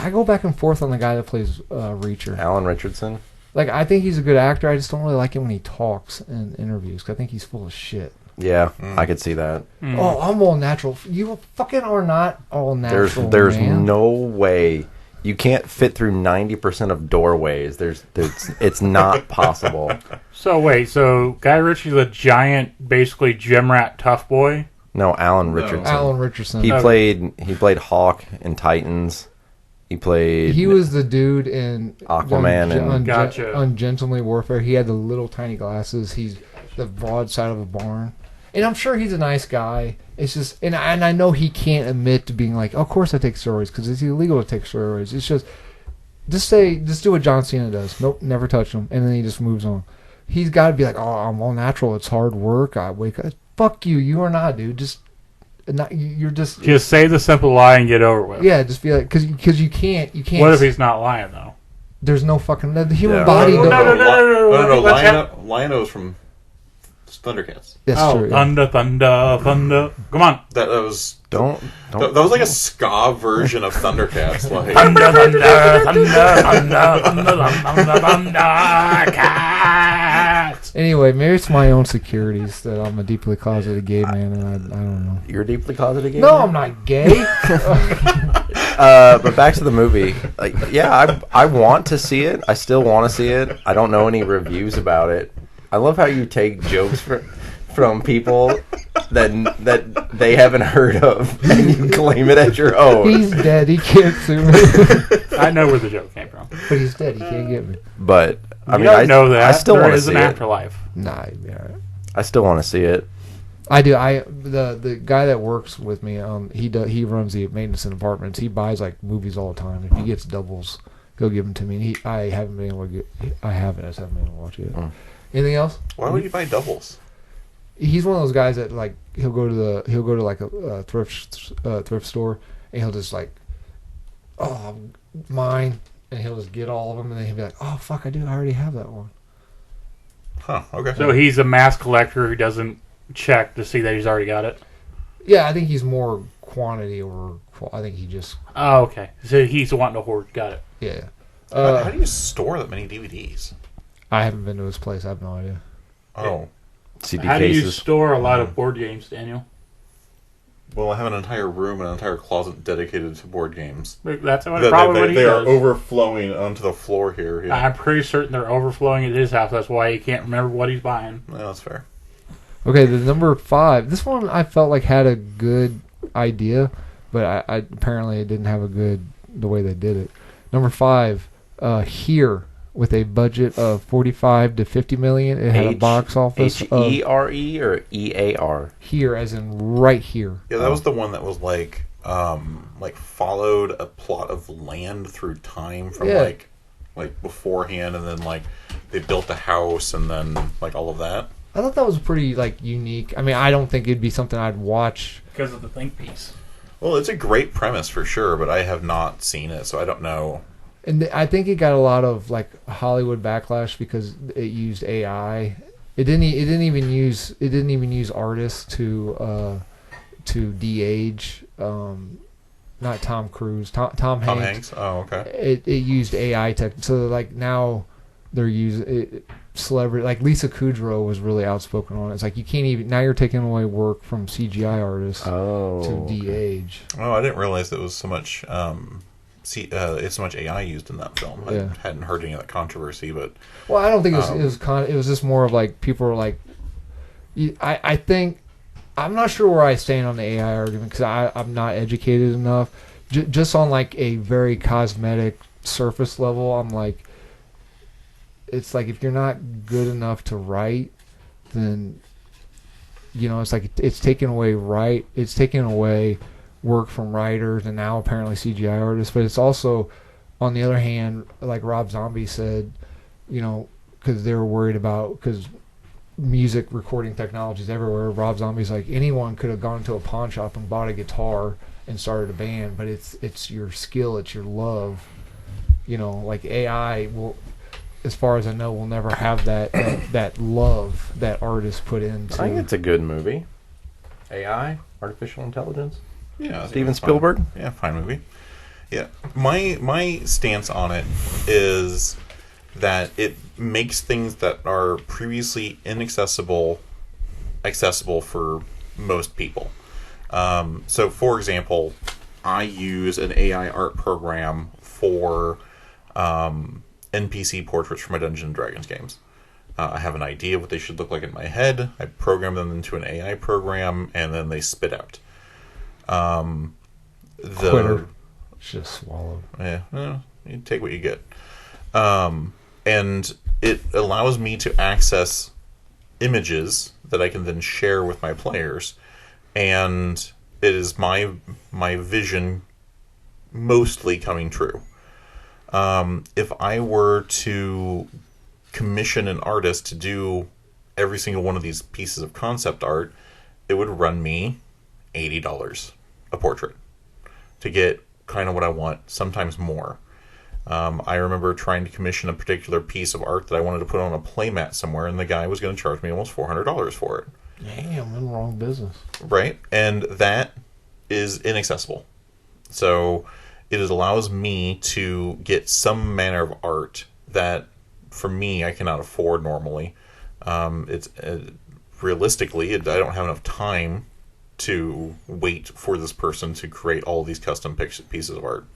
go back and forth on the guy that plays Reacher. Alan Richardson. Like I think he's a good actor. I just don't really like him when he talks in interviews. 'Cause I think he's full of shit. Yeah, I could see that. Oh, I'm all natural. You fucking are not all natural. There's man. no way. You can't fit through 90% of doorways. It's not possible. So wait, so Guy Ritchie's a giant, basically gym rat tough boy? No, Alan Richardson. Alan Richardson. He played Hawk in Titans. He was the dude in Aquaman and Gotcha. Ungentlemanly Warfare. He had the little tiny glasses. He's the broad side of a barn. And I'm sure he's a nice guy. It's just, and I know he can't admit to being like, of course I take steroids because it's illegal to take steroids. It's just do what John Cena does. Nope, never touch him, and then he just moves on. He's got to be like, oh, I'm all natural. It's hard work. I wake up. Fuck you. You are not, dude. You're just. Just say the simple lie and get over with. Yeah, just be like, because you can't. What if he's not lying though? There's no fucking the human Yeah. body. No. Lion-O's from Thundercats. That's true. Yeah. Thunder. Come on. That was Don't. that was like a ska version of Thundercats. Like Thundercats. Anyway, maybe it's my own securities that I'm a deeply closeted gay man, and I don't know. You're deeply closeted gay? No, man? I'm not gay. But back to the movie. Like, yeah, I want to see it. I still want to see it. I don't know any reviews about it. I love how you take jokes from people that they haven't heard of, and you claim it as your own. He's dead. He can't sue me. I know where the joke came from. But he's dead. He can't get me. But I You mean, don't know that. I still There want to is see an it. afterlife. Nah, he'd be all right. I still want to see it. I do. The guy that works with me, he runs the maintenance in apartments. He buys like movies all the time. If he gets doubles, he'll give them to me. And I haven't been able to get. I just haven't been able to watch it. Anything else? why would you buy doubles? He's one of those guys that like he'll go to like a thrift store and he'll just like, oh, mine, and he'll just get all of them, and then he'll be like, oh fuck, I already have that one. Huh? Okay. So he's a mass collector who doesn't check to see that he's already got it. Yeah, I think he's more quantity or I think he just Oh, okay. So he's wanting to hoard. Got it. yeah. How do you store that many DVDs? I haven't been to his place. I have no idea. Oh, CD How do you cases. store a lot of board games, Daniel? well, I have an entire room and an entire closet dedicated to board games. That's probably what he They are does. overflowing onto the floor here. Yeah, I'm pretty certain they're overflowing at his house. That's why he can't remember what he's buying. no, that's fair. Okay, the number 5. This one I felt like had a good idea, but I apparently it didn't have the way they did it. Number 5, Here, with a budget of 45 to 50 million. It had a box office of H-E-R-E or E-A-R? Here, as in right here. Yeah, that was the one that was like followed a plot of land through time from Yeah. like like beforehand, and then like they built the house, and then like all of that. I thought that was pretty like unique. I mean, I don't think it'd be something I'd watch. Because of the think piece. Well, it's a great premise for sure, but I have not seen it, so I don't know. And I think it got a lot of like Hollywood backlash because it used AI. It didn't even use artists to de-age. Not Tom Cruise. Tom Hanks. Oh, okay. It used AI tech. So like now they're using celebrity like Lisa Kudrow was really outspoken on it. It's like you can't even now you're taking away work from CGI artists to de-age. Oh, I didn't realize there was so much. It's so much AI used in that film. Yeah. I hadn't heard any of that controversy, but Well, I don't think it was just more of like people were like, I think I'm not sure where I stand on the AI argument because I'm not educated enough. Just on like a very cosmetic surface level, I'm like, it's like if you're not good enough to write, then it's like it's taking away work from writers and now apparently CGI artists. But it's also, on the other hand, like Rob Zombie said, because they were worried about because music recording technologies everywhere. Rob Zombie's like anyone could have gone to a pawn shop and bought a guitar and started a band, but it's your skill, it's your love. Like AI will, as far as I know, will never have that love that artists put into. I think it's a good movie. AI, artificial intelligence. yeah, Steven Spielberg. Yeah, fine movie. Yeah, my stance on it is that it makes things that are previously inaccessible accessible for most people. So, for example, I use an AI art program for NPC portraits for my Dungeons and Dragons games. I have an idea of what they should look like in my head. I program them into an AI program, and then they spit out. Quitter. Just swallowed. Yeah, well, you take what you get. And it allows me to access images that I can then share with my players, and it is my vision mostly coming true. If I were to commission an artist to do every single one of these pieces of concept art, it would run me $80 a portrait to get kind of what I want, sometimes more. I remember trying to commission a particular piece of art that I wanted to put on a playmat somewhere, and the guy was going to charge me almost $400 for it. Damn, I'm in the wrong business. Right? And that is inaccessible. So it allows me to get some manner of art that, for me, I cannot afford normally. Realistically, I don't have enough time to wait for this person to create all of these custom pieces of art.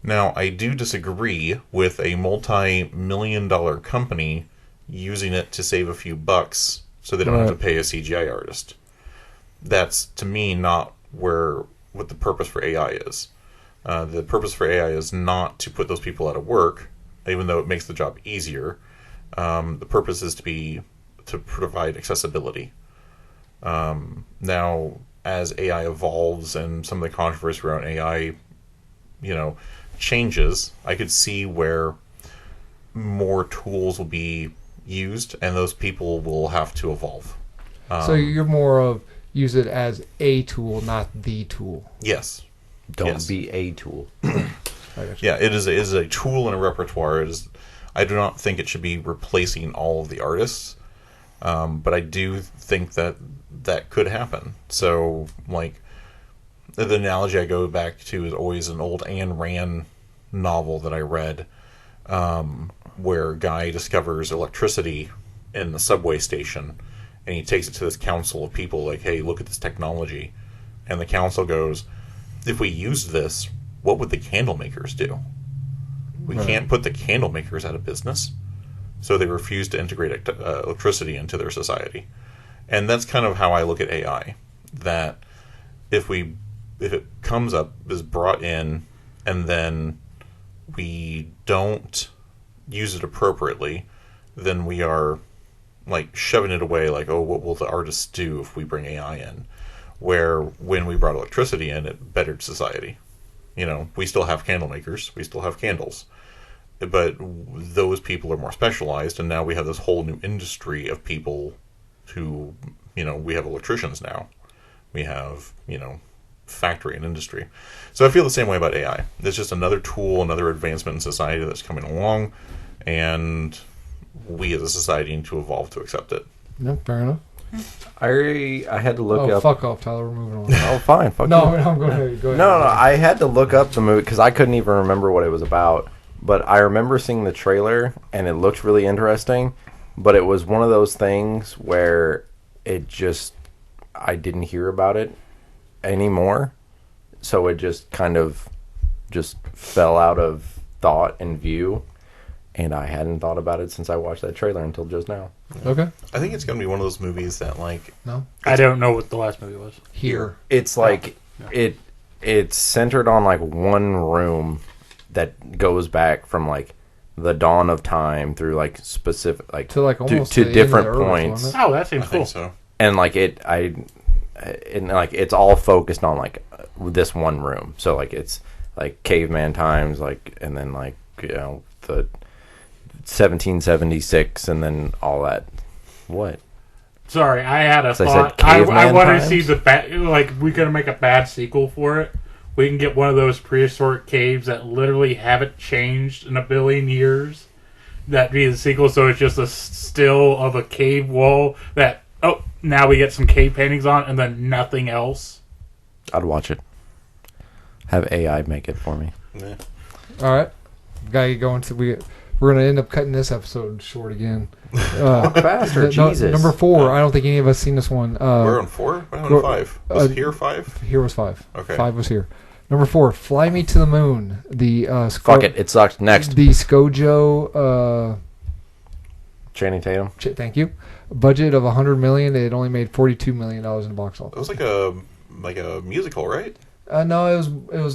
Now, I do disagree with a multi-million-dollar company using it to save a few bucks so they don't have to pay a CGI artist. That's, to me, not what the purpose for AI is. The purpose for AI is not to put those people out of work, even though it makes the job easier. The purpose is to provide accessibility. Now, as AI evolves and some of the controversy around AI, changes, I could see where more tools will be used and those people will have to evolve. So you're more of use it as a tool, not the tool. Yes. Don't be a tool. Yeah, it is a tool in a repertoire. I do not think it should be replacing all of the artists, but I do think that could happen. So, like, the analogy I go back to is always an old Ayn Rand novel that I read, where a guy discovers electricity in the subway station, and he takes it to this council of people, like, hey, look at this technology. And the council goes, if we used this, what would the candle makers do? We can't put the candle makers out of business. So they refuse to integrate electricity into their society. And that's kind of how I look at AI. That if it comes up, is brought in, and then we don't use it appropriately, then we are like shoving it away, like, oh, what will the artists do if we bring AI in? Where when we brought electricity in, it bettered society. We still have candle makers, we still have candles. but those people are more specialized, and now we have this whole new industry of people who, we have electricians now. We have, factory and industry. So I feel the same way about AI. It's just another tool, another advancement in society that's coming along, and we as a society need to evolve to accept it. No, fair enough. I had to look up. Fuck off, Tyler. We're moving on. Oh, fine. Fuck No, you. no, go ahead. Go ahead. No. I had to look up the movie because I couldn't even remember what it was about. But I remember seeing the trailer, and it looked really interesting. But it was one of those things where I didn't hear about it anymore. So it just kind of just fell out of thought and view. And I hadn't thought about it since I watched that trailer until just now. Okay. I think it's going to be one of those movies that, No. I don't know what the last movie was. Here. It's like it's centered on like one room that goes back from like the dawn of time through like specific like To like almost to the end of the different Earth, points. wasn't Oh, that seems I cool. think so. And like it's all focused on like this one room. So like it's like caveman times, like, and then like the 1776, and then all that. What? Sorry, I had a I said thought. I caveman want to times? see we could make a bad sequel for it. We can get one of those prehistoric caves that literally haven't changed in a billion years. That'd be the sequel, so it's just a still of a cave wall that, now we get some cave paintings on, and then nothing else. I'd watch it. Have AI make it for me. Yeah. All right. Gotta get going. We're going to end up cutting this episode short again. Faster, Jesus. Number 4. I don't think any of us seen this one. We're on 4? We're on 5. Was here 5? Here was 5. Okay. 5 was here. Number 4, Fly Me to the Moon. The Fuck it. It sucks. Next. The ScoJo. Channing Tatum. Thank you. Budget of $100 million. It only made $42 million in the box office. It was like a musical, right? No, it was it was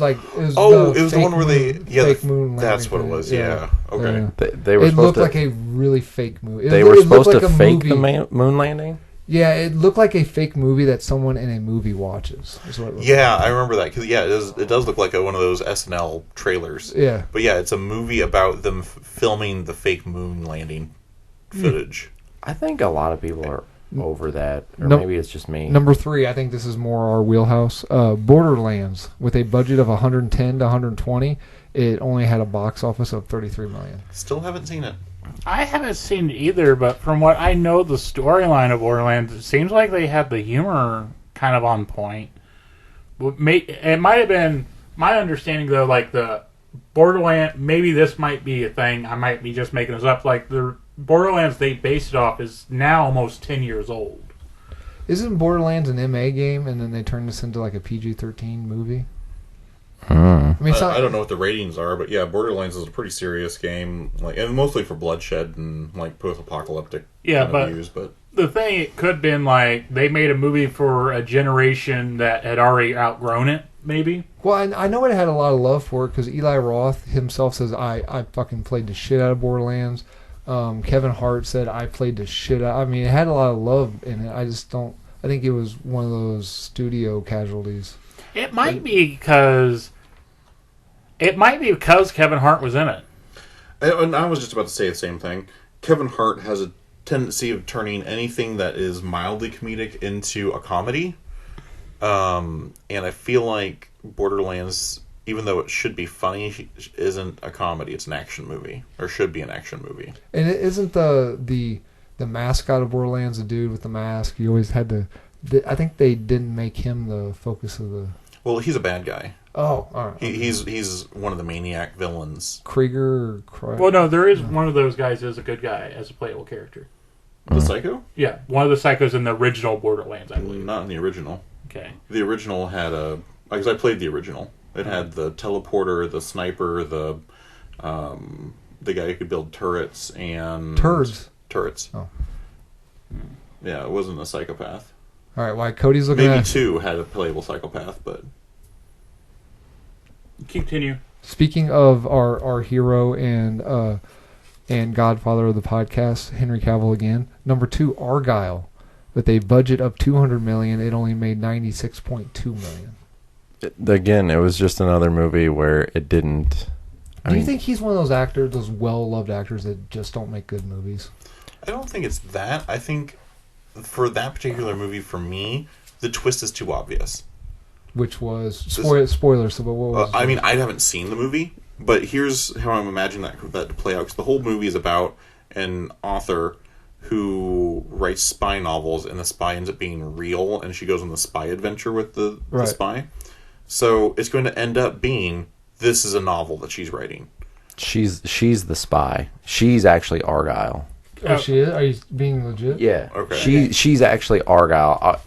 the one where fake moon. that's landing what it thing. was. Yeah. Okay. Yeah. They were It supposed looked to. like a really fake movie. They were It supposed looked to like a fake movie. the moon landing. Yeah, it looked like a fake movie that someone in a movie watches. Is what it looked Yeah, I remember that because it does look like one of those SNL trailers. like. Yeah. But yeah, it's a movie about them filming the fake moon landing footage. I think a lot of people are over that, or No- maybe it's just me. Number 3, I think this is more our wheelhouse. Borderlands, with a budget of 110 to 120, it only had a box office of 33 million. Still haven't seen it. I haven't seen it either, but from what I know, the storyline of Borderlands, it seems like they had the humor kind of on point. It might have been my understanding, though, like the Borderlands, maybe this might be a thing, I might be just making this up, like the Borderlands they based it off is now almost 10 years old. Isn't Borderlands an MA game, and then they turned this into like a PG-13 movie? Hmm. I mean, it's not, I don't know what the ratings are, but yeah, Borderlands is a pretty serious game, and mostly for bloodshed and post-apocalyptic kind of views. But the thing, it could have been like they made a movie for a generation that had already outgrown it, maybe. Well, I know it had a lot of love for it because Eli Roth himself says, I fucking played the shit out of Borderlands. Kevin Hart said, I played the shit out. I mean, it had a lot of love in it. I think it was one of those studio casualties. It might be because Kevin Hart was in it. And I was just about to say the same thing. Kevin Hart has a tendency of turning anything that is mildly comedic into a comedy. And I feel like Borderlands, even though it should be funny, isn't a comedy. It's an action movie, or should be an action movie. And it isn't the mascot of Borderlands, the dude with the mask. You always had to. I think they didn't make him the focus of the. Well, he's a bad guy. Oh, all right. He's one of the maniac villains. Krieger. Well, no, there is one of those guys as a good guy, as a playable character. The Psycho? Yeah, one of the psychos in the original Borderlands, I believe. Not in the original. Okay. The original had because I played the original. It had the teleporter, the sniper, the guy who could build turrets and turrets. Oh. Yeah, it wasn't a psychopath. All right. While Cody's looking Maybe at. 2 had a playable psychopath, but Continue. Speaking of our hero and godfather of the podcast, Henry Cavill again. Number 2, Argyle, with a budget of $200 million, it only made $96.2 million. Again, it was just another movie where it didn't Do you think he's one of those actors, those well-loved actors that just don't make good movies? I don't think it's that. I think for that particular movie, for me, the twist is too obvious. Which was spoilers. So, but what was? I mean, I haven't seen the movie, but here's how I'm imagining that to play out. Because the whole movie is about an author who writes spy novels, and the spy ends up being real, and she goes on the spy adventure with the spy. So it's going to end up being, this is a novel that she's writing. She's the spy. She's actually Argyle. Oh, she is? Are you being legit? Yeah. Okay. She's actually Argyle.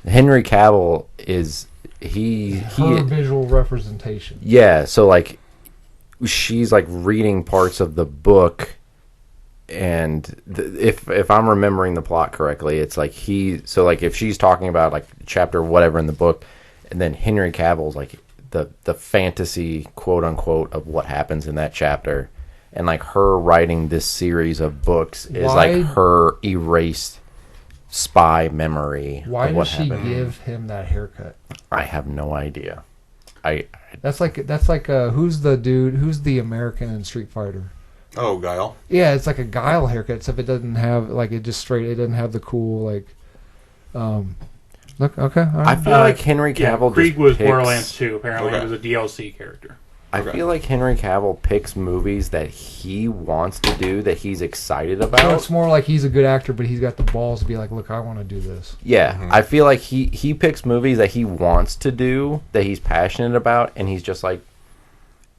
Henry Cavill is Her visual representation. Yeah, so like she's like reading parts of the book, and if I'm remembering the plot correctly, it's like if she's talking about like chapter whatever in the book, and then Henry Cavill's like the fantasy quote unquote of what happens in that chapter, and like her writing this series of books is like her erased spy memory. Why does she give him that haircut? I have no idea. That's like who's the dude? Who's the American in Street Fighter? Oh, Guile. Yeah, it's like a Guile haircut, except it doesn't have like it just straight. It doesn't have the cool like. Look, okay. All right. I feel like Henry Cavill. Krieg just was picks, Borderlands 2. Apparently, he was a DLC character. I feel like Henry Cavill picks movies that he wants to do, that he's excited about. So it's more like he's a good actor, but he's got the balls to be like, look, I want to do this. Yeah, I feel like he picks movies that he wants to do, that he's passionate about, and he's just like,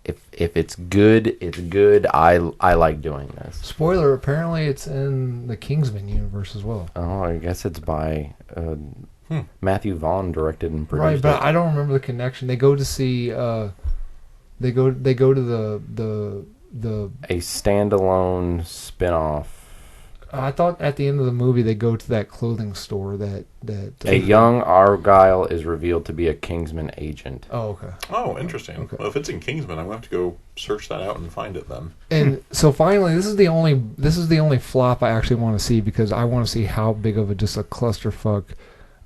if it's good, it's good. I like doing this. Spoiler, apparently it's in the Kingsman universe as well. Oh, I guess it's by Matthew Vaughn directed and produced. Right, but I don't remember the connection. They go to see they go to the a standalone spin-off. I thought at the end of the movie they go to that clothing store that a young Argyle is revealed to be a Kingsman agent. Oh, okay. Oh, interesting. Okay. Well, if it's in Kingsman, I'm going to have to go search that out and find it then. And so finally, this is the only flop I actually want to see, because I want to see how big of just a clusterfuck.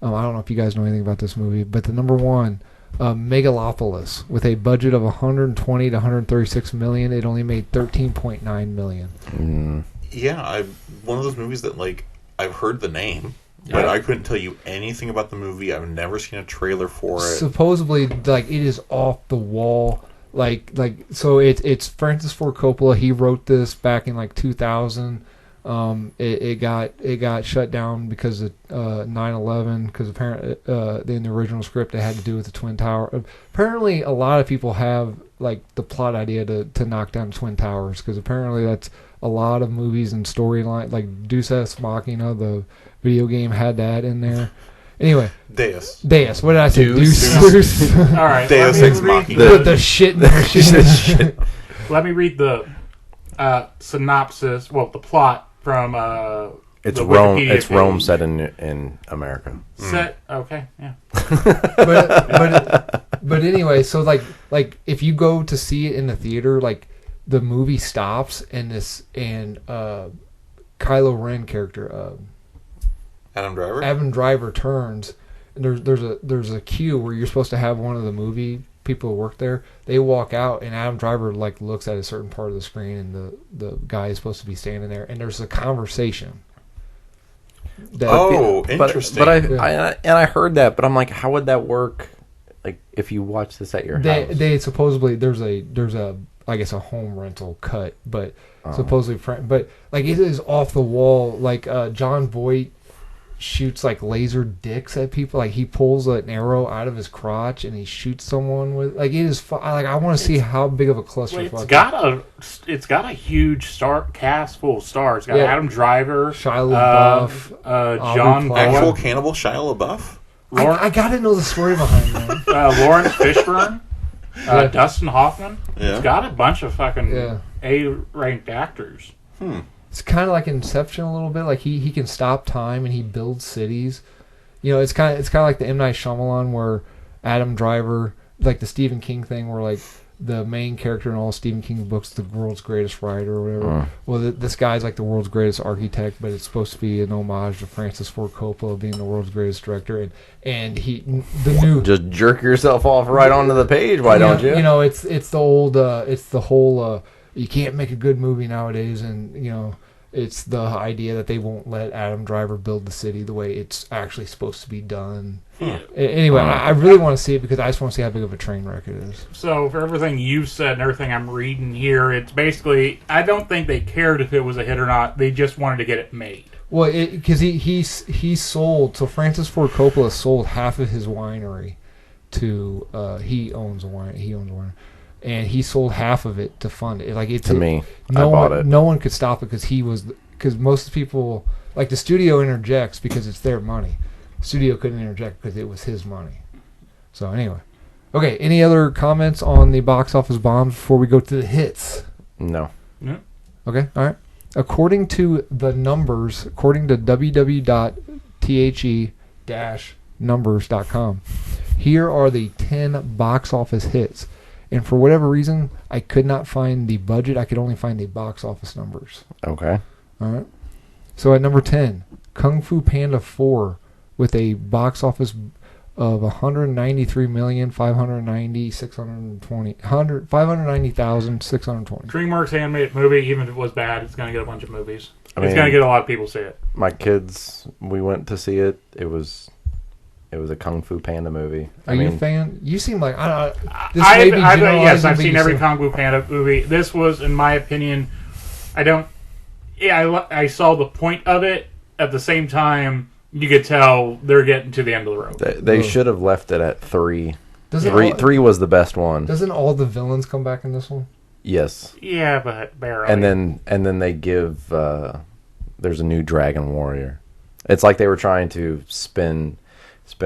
I don't know if you guys know anything about this movie, but the number one, Megalopolis, with a budget of 120 to 136 million, it only made 13.9 million. Yeah, one of those movies that like I've heard the name, but I couldn't tell you anything about the movie. I've never seen a trailer for it. Supposedly, like, it is off the wall. So it's Francis Ford Coppola. He wrote this back in like 2000. It got shut down because of 9/11. Because apparently, in the original script, it had to do with the Twin Tower. Apparently, a lot of people have like the plot idea to knock down Twin Towers, because apparently that's a lot of movies and storyline, like Deus Ex Machina, the video game, had that in there. Anyway, Deus. What did I say? Deus. All right. Deus Ex Machina. The shit. Let me read the synopsis. Well, the plot from It's the Rome. Wikipedia It's Rome page. set in America. Okay, yeah. but anyway, so like if you go to see it in the theater, like the movie stops and Kylo Ren character, Adam Driver turns, and there's a queue where you're supposed to have one of the movie people who work there. They walk out, and Adam Driver like looks at a certain part of the screen, and the guy is supposed to be standing there, and there's a conversation. Interesting. But I heard that, but I'm like, how would that work? Like if you watch this at your house? They supposedly there's a I guess a home rental cut, but supposedly, but like it is off the wall. Like John Voight shoots like laser dicks at people. Like he pulls an arrow out of his crotch and he shoots someone with. Like it is. Like I want to see how big of a clusterfuck. It's got a huge cast full of stars. It's got Adam Driver, Shia LaBeouf, John actual cannibal Shia LaBeouf. I gotta know the story behind that. Lawrence Fishburne, Dustin Hoffman. Yeah. It's got a bunch of fucking A-ranked actors. It's kind of like Inception a little bit. Like he can stop time and he builds cities. You know, it's kind of like the M. Night Shyamalan, where Adam Driver, like the Stephen King thing, where like the main character in all Stephen King books, the world's greatest writer or whatever. Well, this guy's like the world's greatest architect, but it's supposed to be an homage to Francis Ford Coppola being the world's greatest director. And just jerk yourself off right onto the page. Why don't you? You know, it's the whole you can't make a good movie nowadays, and you know. It's the idea that they won't let Adam Driver build the city the way it's actually supposed to be done. Anyway, I really want to see it because I just want to see how big of a train wreck it is. So, for everything you've said and everything I'm reading here, it's basically, I don't think they cared if it was a hit or not. They just wanted to get it made. Well, because he sold, so Francis Ford Coppola sold half of his winery to, he owns a winery. And he sold half of it to fund it. Like I bought it. No one could stop it because most people, like the studio interjects because it's their money. The studio couldn't interject because it was his money. So anyway, okay. Any other comments on the box office bombs before we go to the hits? No. Okay, all right. According to the numbers, according to www.the-numbers.com, here are the 10 box office hits. And for whatever reason, I could not find the budget. I could only find the box office numbers. Okay. All right. So at number 10, Kung Fu Panda 4 with a box office of 590,620. DreamWorks animated movie, even if it was bad, it's going to get a bunch of movies. I mean, it's going to get a lot of people to see it. My kids, we went to see it. It was a Kung Fu Panda movie. Are you a fan? You seem like yes, I've seen every Kung Fu Panda movie. This was, in my opinion, I saw the point of it. At the same time, you could tell they're getting to the end of the road. They should have left it at 3. Three was the best one. Doesn't all the villains come back in this one? Yes. Yeah, but barely. And then they give there's a new Dragon Warrior. It's like they were trying to spin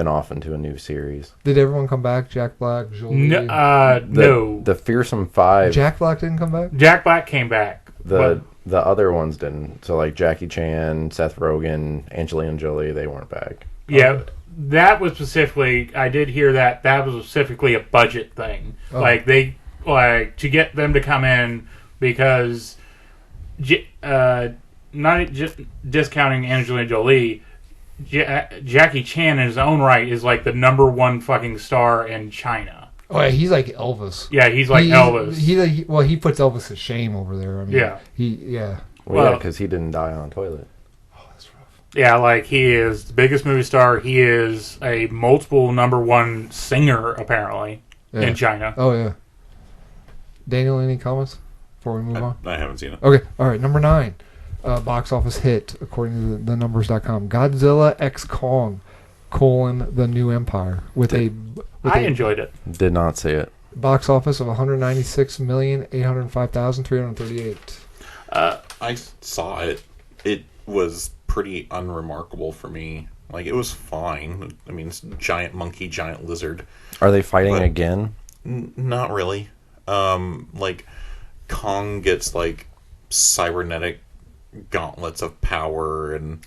off into a new series. Did everyone come back? Jack Black, Jolie? No. The Fearsome Five. Jack Black didn't come back? Jack Black came back. The other ones didn't. So like Jackie Chan, Seth Rogen, Angelina Jolie, they weren't back. Yeah, that was specifically, I did hear that was specifically a budget thing. Oh. Like to get them to come in because not just discounting Angelina Jolie, Jackie Chan in his own right is like the number one fucking star in China. Oh, yeah, he's like Elvis. Yeah, he's like Elvis. He puts Elvis to shame over there. I mean, yeah. Well, because he didn't die on a toilet. Oh, that's rough. Yeah, like he is the biggest movie star. He is a multiple number one singer apparently in China. Oh yeah. Daniel, any comments before we move on? I haven't seen it. Okay, all right. Number 9. Box office hit according to the numbers.com. Godzilla X Kong: The New Empire I enjoyed it. Did not see it. Box office of 196,805,338. I saw it. It was pretty unremarkable for me. Like, it was fine. I mean, it's giant monkey, giant lizard. Are they fighting again? Not really. Like, Kong gets like cybernetic gauntlets of power, and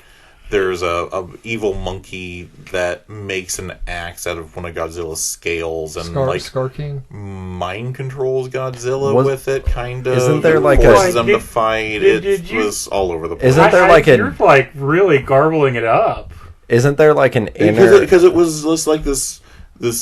there's a evil monkey that makes an axe out of one of Godzilla's scales, and Scar King mind controls Godzilla with it, kind of. Isn't there like forces them to fight? It was all over the place. Isn't there like you're like really garbling it up? Isn't there like an inner? Because it was just like this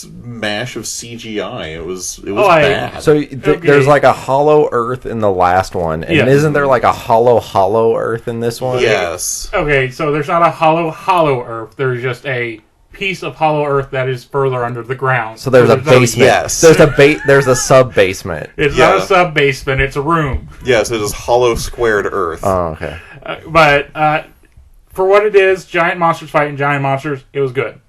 mash of CGI. It was bad. So there's like a hollow Earth in the last one, and isn't there like a hollow Earth in this one? Yes. Okay, so there's not a hollow Earth. There's just a piece of hollow Earth that is further under the ground. So there's a basement. Yes. There's a sub basement. It's not a sub basement. It's a room. Yes, it is hollow squared Earth. Oh, okay. But for what it is, giant monsters fighting giant monsters. It was good.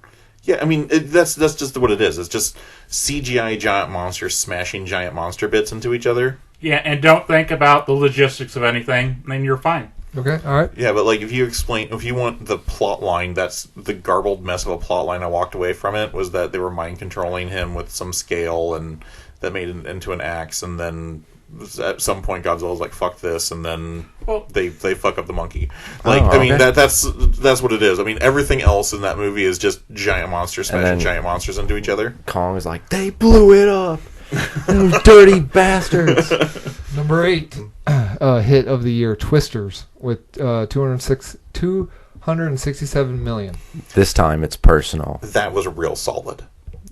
Yeah, I mean, that's just what it is. It's just CGI giant monsters smashing giant monster bits into each other. Yeah, and don't think about the logistics of anything, then you're fine. Okay, all right. Yeah, but like if you want the plot line, that's the garbled mess of a plot line I walked away from it, was that they were mind controlling him with some scale, and that made it into an axe, and then at some point Godzilla's like, fuck this, and then they fuck up the monkey. Like, I mean, that's what it is. I mean, everything else in that movie is just giant monsters smashing giant monsters into each other. Kong is like, they blew it up. Those dirty bastards. Number 8 hit of the year, Twisters, with 267 million. This time it's personal. That was real solid.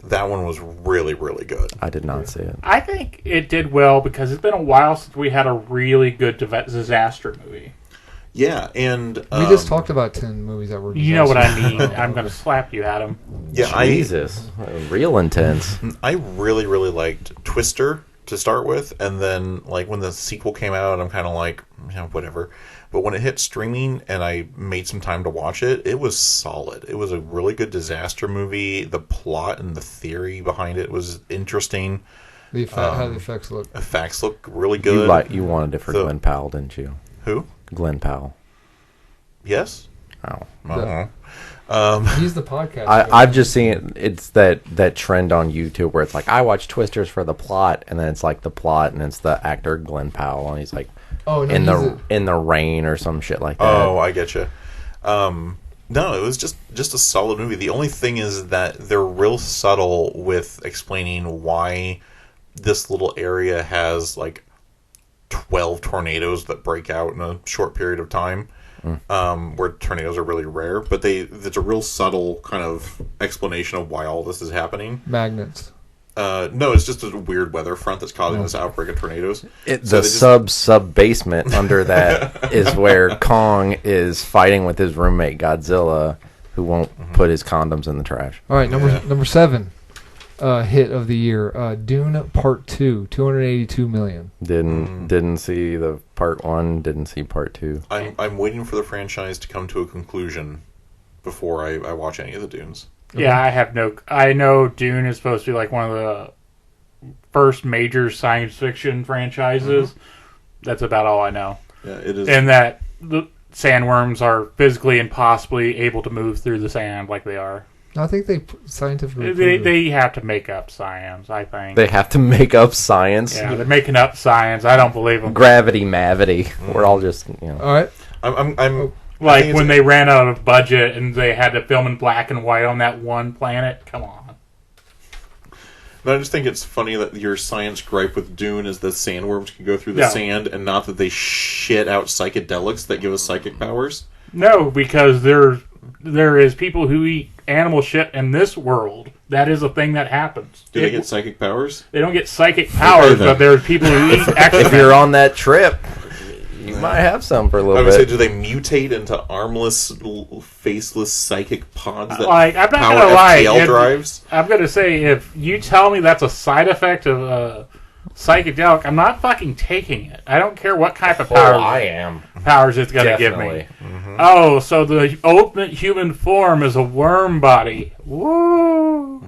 That one was really, really good. I did not see it. I think it did well because it's been a while since we had a really good disaster movie. Yeah, and We just talked about 10 movies that were. You know what I mean. I'm going to slap you, Adam. yeah, Jesus. Real intense. I really, really liked Twister to start with, and then like when the sequel came out, I'm kind of like, whatever. But when it hit streaming and I made some time to watch it, it was solid. It was a really good disaster movie. The plot and the theory behind it was interesting. How the effects look. Effects look really good. You wanted it for Glenn Powell, didn't you? Who? Glenn Powell. Yes. Oh. I don't know. He's the podcast. I've just seen it. It's that trend on YouTube where it's like, I watch Twisters for the plot, and then it's like the plot, and it's the actor Glenn Powell, and he's like, Oh, no, in the rain or some shit like that. Oh, I get you. No, it was just a solid movie. The only thing is that they're real subtle with explaining why this little area has like 12 tornadoes that break out in a short period of time, where tornadoes are really rare. But it's a real subtle kind of explanation of why all this is happening. Magnets. No, it's just a weird weather front that's causing this outbreak of tornadoes. The sub basement under that is where Kong is fighting with his roommate Godzilla, who won't put his condoms in the trash. All right, number 7 hit of the year, Dune Part 2, 282 million. Didn't see the part 1. Didn't see part 2. I'm waiting for the franchise to come to a conclusion before I watch any of the Dunes. Yeah, I know Dune is supposed to be like one of the first major science fiction franchises. That's about all I know. Yeah, it is. And that the sandworms are physically and possibly able to move through the sand like they are. I think they scientifically. They have to make up science, I think. They have to make up science. Yeah, they're making up science. I don't believe them. Gravity, mavity. We're all just, All right. I'm like when they ran out of budget and they had to film in black and white on that one planet. Come on. But I just think it's funny that your science gripe with Dune is that sandworms can go through the sand, and not that they shit out psychedelics that give us psychic powers. No, because there is people who eat animal shit in this world. That is a thing that happens. Do they get psychic powers? They don't get psychic powers, but there's people who eat actually. if you're on that trip, you might have some for a I little would say, bit. do they mutate into armless, faceless psychic pods that Like, I'm not power gonna lie. FTL drives? I'm gonna say, if you tell me that's a side effect of psychedelic, I'm not fucking taking it. I don't care what type of powers it's gonna give me. Oh, so the ultimate human form is a worm body. Woo!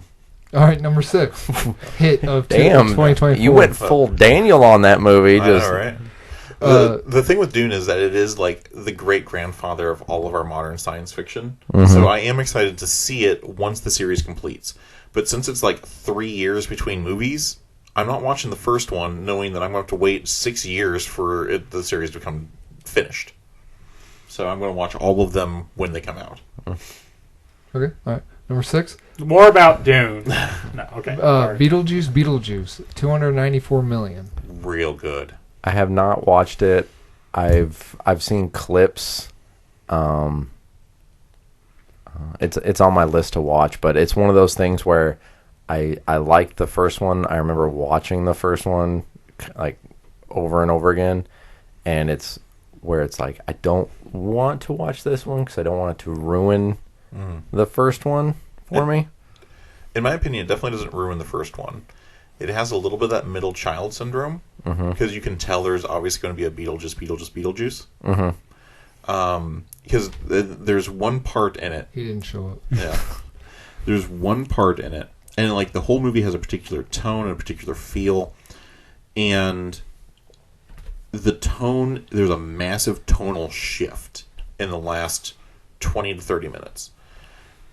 All right, number 6 hit of Damn, 2024. you went full Daniel on that movie. Just I know, right? The thing with Dune is that it is like the great grandfather of all of our modern science fiction. So I am excited to see it once the series completes. But since it's like 3 years between movies, I'm not watching the first one knowing that I'm going to have to wait 6 years for the series to become finished. So I'm going to watch all of them when they come out. Okay, all right. Number 6. More about Dune. No, okay. sorry. Beetlejuice, 294 million. Real good. I have not watched it. I've seen clips. It's on my list to watch, but it's one of those things where I liked the first one. I remember watching the first one like over and over again, and it's where it's like I don't want to watch this one because I don't want it to ruin the first one for me. In my opinion, it definitely doesn't ruin the first one. It has a little bit of that middle child syndrome because you can tell there's obviously going to be a Beetlejuice. Because there's one part in it. He didn't show up. Yeah, there's one part in it, and like the whole movie has a particular tone and a particular feel, and the tone, there's a massive tonal shift in the last 20 to 30 minutes,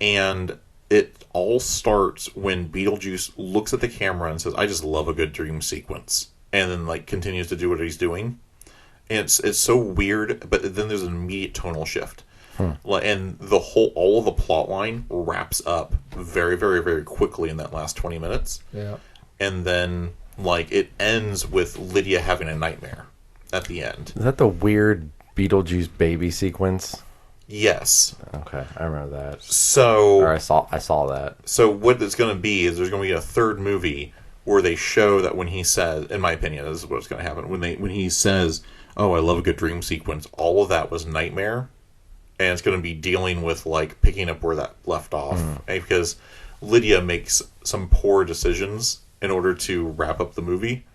and it all starts when Beetlejuice looks at the camera and says, "I just love a good dream sequence," and then like continues to do what he's doing. And it's so weird, but then there's an immediate tonal shift, and all of the plot line wraps up very, very, very quickly in that last 20 minutes. Yeah. And then like it ends with Lydia having a nightmare at the end. Is that the weird Beetlejuice baby sequence? Yes. Okay, I remember that. So Or I saw that. So what it's going to be is there's going to be a third movie where they show that when he says, in my opinion, this is what's going to happen. When he says, "Oh, I love a good dream sequence," all of that was nightmare, and it's going to be dealing with like picking up where that left off, because Lydia makes some poor decisions in order to wrap up the movie,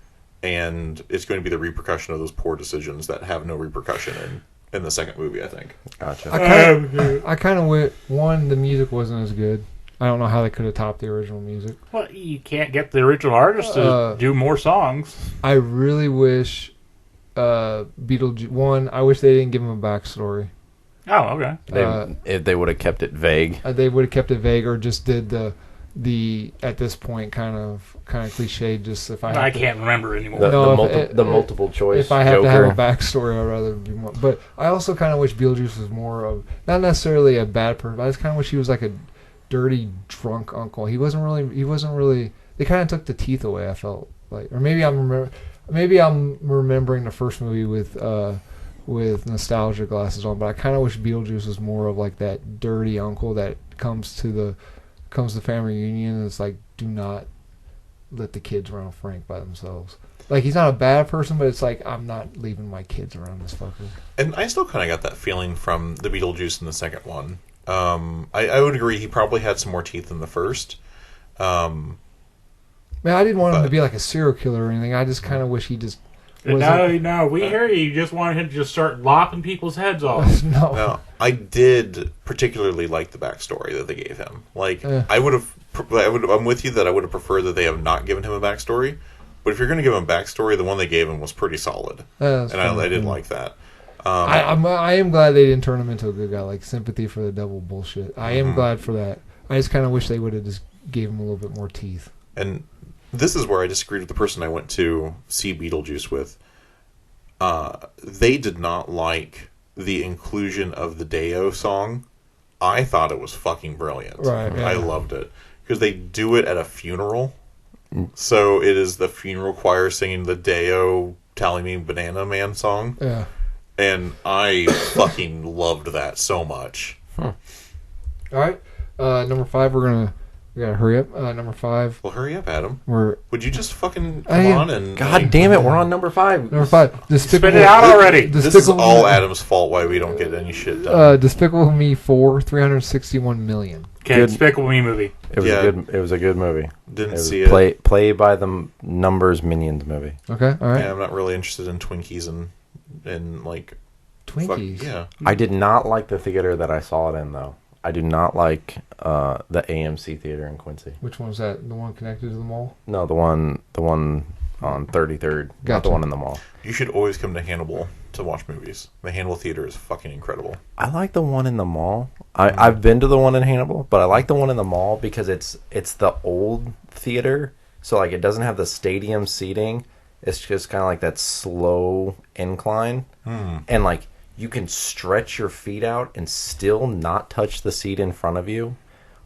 and it's going to be the repercussion of those poor decisions that have no repercussion in the second movie, I think. Gotcha. I kind of went, one, the music wasn't as good. I don't know how they could have topped the original music. Well, you can't get the original artist to do more songs. I really wish Beetlejuice, one, I wish they didn't give him a backstory. Oh, okay. If they would have kept it vague. They would have kept it vague, or just did the at this point kind of cliched. Just if I can't remember anymore. The multiple choice. If I have Joker. to have a backstory, I'd rather be more. But I also kind of wish Beetlejuice was more of, not necessarily a bad person, but I just kind of wish he was like a dirty drunk uncle. He wasn't really. They kind of took the teeth away. I felt like, or maybe I'm remembering the first movie with nostalgia glasses on, but I kind of wish Beetlejuice was more of like that dirty uncle that comes to the family reunion and it's like, do not let the kids around Frank by themselves. Like, he's not a bad person, but it's like, I'm not leaving my kids around this fucker. And I still kind of got that feeling from the Beetlejuice in the second one. I would agree he probably had some more teeth than the first. Man, I didn't want him to be like a serial killer or anything. I just kind of wish he just... No, we hear you. You just wanted him to just start lopping people's heads off. No, I did particularly like the backstory that they gave him. Like, I'm with you that I would have preferred that they have not given him a backstory. But if you're going to give him a backstory, the one they gave him was pretty solid, and I did like that. I am glad they didn't turn him into a good guy, like sympathy for the devil bullshit. I am glad for that. I just kind of wish they would have just gave him a little bit more teeth. And this is where I disagreed with the person I went to see Beetlejuice with. They did not like the inclusion of the Deo song. I thought it was fucking brilliant. Right, yeah. I loved it. Because they do it at a funeral. So it is the funeral choir singing the Deo Tally Me Banana Man song. Yeah. And I fucking loved that so much. All right. Number 5, we gotta hurry up. Number 5. Well, hurry up, Adam. Would you just fucking come on and... God damn it, we're on number 5. Number 5. Spit it out already. This is all Adam's fault why we don't get any shit done. Despicable Me 4, $361 million. Okay, Despicable Me movie. It was a good movie. Didn't see it. Play by the numbers Minions movie. Okay, all right. Yeah, I'm not really interested in Twinkies and like... Twinkies? Yeah. I did not like the theater that I saw it in, though. I do not like the AMC theater in Quincy. Which one was that? The one connected to the mall? No, the one on 33rd. Gotcha. Not the one in the mall. You should always come to Hannibal to watch movies. The Hannibal theater is fucking incredible. I like the one in the mall. I've been to the one in Hannibal, but I like the one in the mall because it's the old theater, so like it doesn't have the stadium seating. It's just kind of like that slow incline, and like you can stretch your feet out and still not touch the seat in front of you.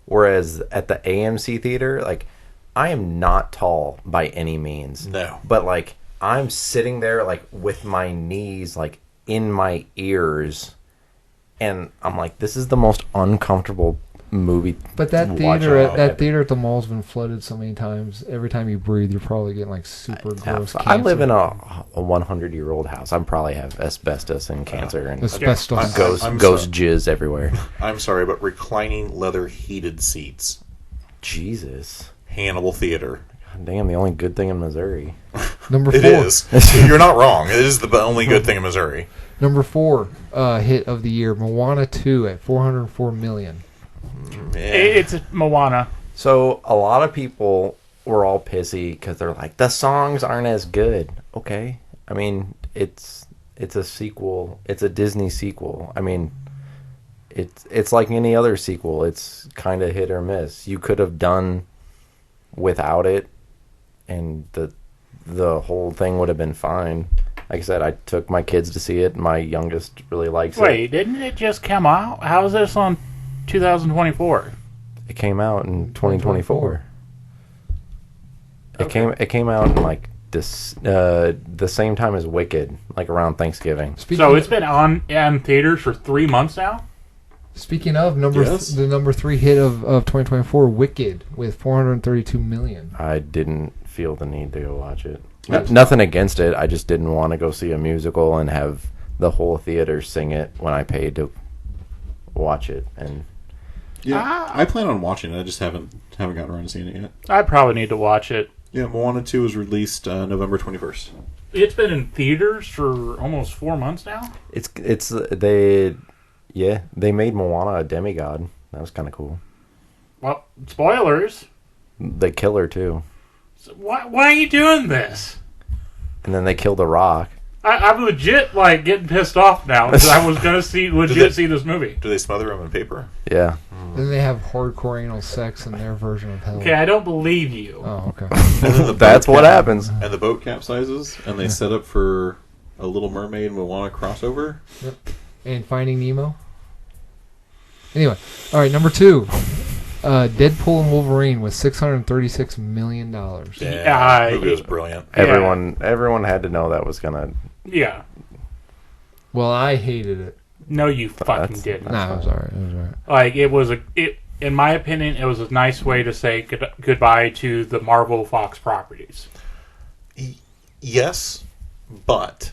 Whereas at the AMC theater, like, I am not tall by any means. No. But, like, I'm sitting there, like, with my knees, like, in my ears. And I'm like, this is the most uncomfortable movie. But that theater at the mall's been flooded so many times. Every time you breathe, you're probably getting like super gross cancer. I live in a 100-year-old house. I probably have asbestos and cancer and asbestos. Ghost jizz everywhere. I'm sorry, but reclining leather heated seats. Jesus. Hannibal Theater. God damn, the only good thing in Missouri. Number 4. It is. You're not wrong. It is the only good thing in Missouri. Number 4 hit of the year, Moana 2 at $404 million. It's Moana. So a lot of people were all pissy because they're like, the songs aren't as good. Okay, I mean it's a sequel. It's a Disney sequel. I mean, it's like any other sequel. It's kind of hit or miss. You could have done without it, and the whole thing would have been fine. Like I said, I took my kids to see it. My youngest really likes it. Wait, didn't it just come out? How is this on 2024? It came out in 2024. Okay. It came out in like the same time as Wicked, like around Thanksgiving. So it's been on in theaters for 3 months now? Speaking of the number 3 hit of 2024, Wicked, with 432 million. I didn't feel the need to go watch it. Nothing against it. I just didn't want to go see a musical and have the whole theater sing it when I paid to watch it. And yeah, I plan on watching it. I just haven't gotten around to seeing it yet. I probably need to watch it. Yeah, Moana 2 was released November 21st. It's been in theaters for almost 4 months now. They made Moana a demigod. That was kind of cool. Well, spoilers. They kill her too, So why are you doing this? and then they kill the Rock. I'm legit like getting pissed off now because I was gonna see this movie. Do they smother him in paper? Yeah, Then they have hardcore anal sex in their version of hell. Okay, I don't believe you. Oh, okay. And then the that's boat what happens. And the boat capsizes, and they set up for a Little Mermaid Moana crossover. And Finding Nemo. Anyway, all right, number 2. Deadpool and Wolverine with $636 million. Yeah, the movie was brilliant. Everyone had to know that was gonna. Yeah. Well, I hated it. No, you fucking didn't. No, it was all right. Like in my opinion, it was a nice way to say goodbye to the Marvel Fox properties. Yes, but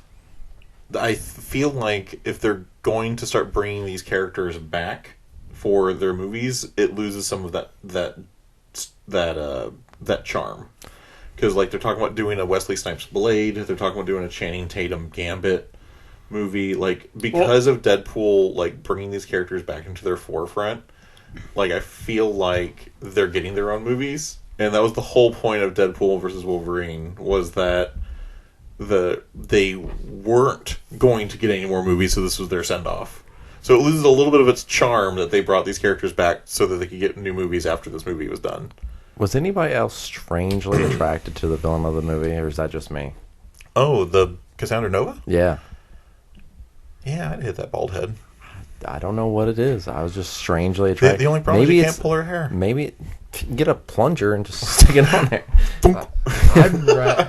I feel like if they're going to start bringing these characters back for their movies, it loses some of that charm. Because like they're talking about doing a Wesley Snipes Blade, they're talking about doing a Channing Tatum Gambit movie, like because of Deadpool, like bringing these characters back into their forefront. Like I feel like they're getting their own movies, and that was the whole point of Deadpool versus Wolverine, was that they weren't going to get any more movies, so this was their send off. So it loses a little bit of its charm that they brought these characters back so that they could get new movies after this movie was done. Was anybody else strangely attracted to the villain of the movie, or is that just me? Oh, the Cassandra Nova? Yeah. Yeah, I'd hit that bald head. I don't know what it is. I was just strangely attracted. The only problem is you can't pull her hair. Maybe get a plunger and just stick it on there.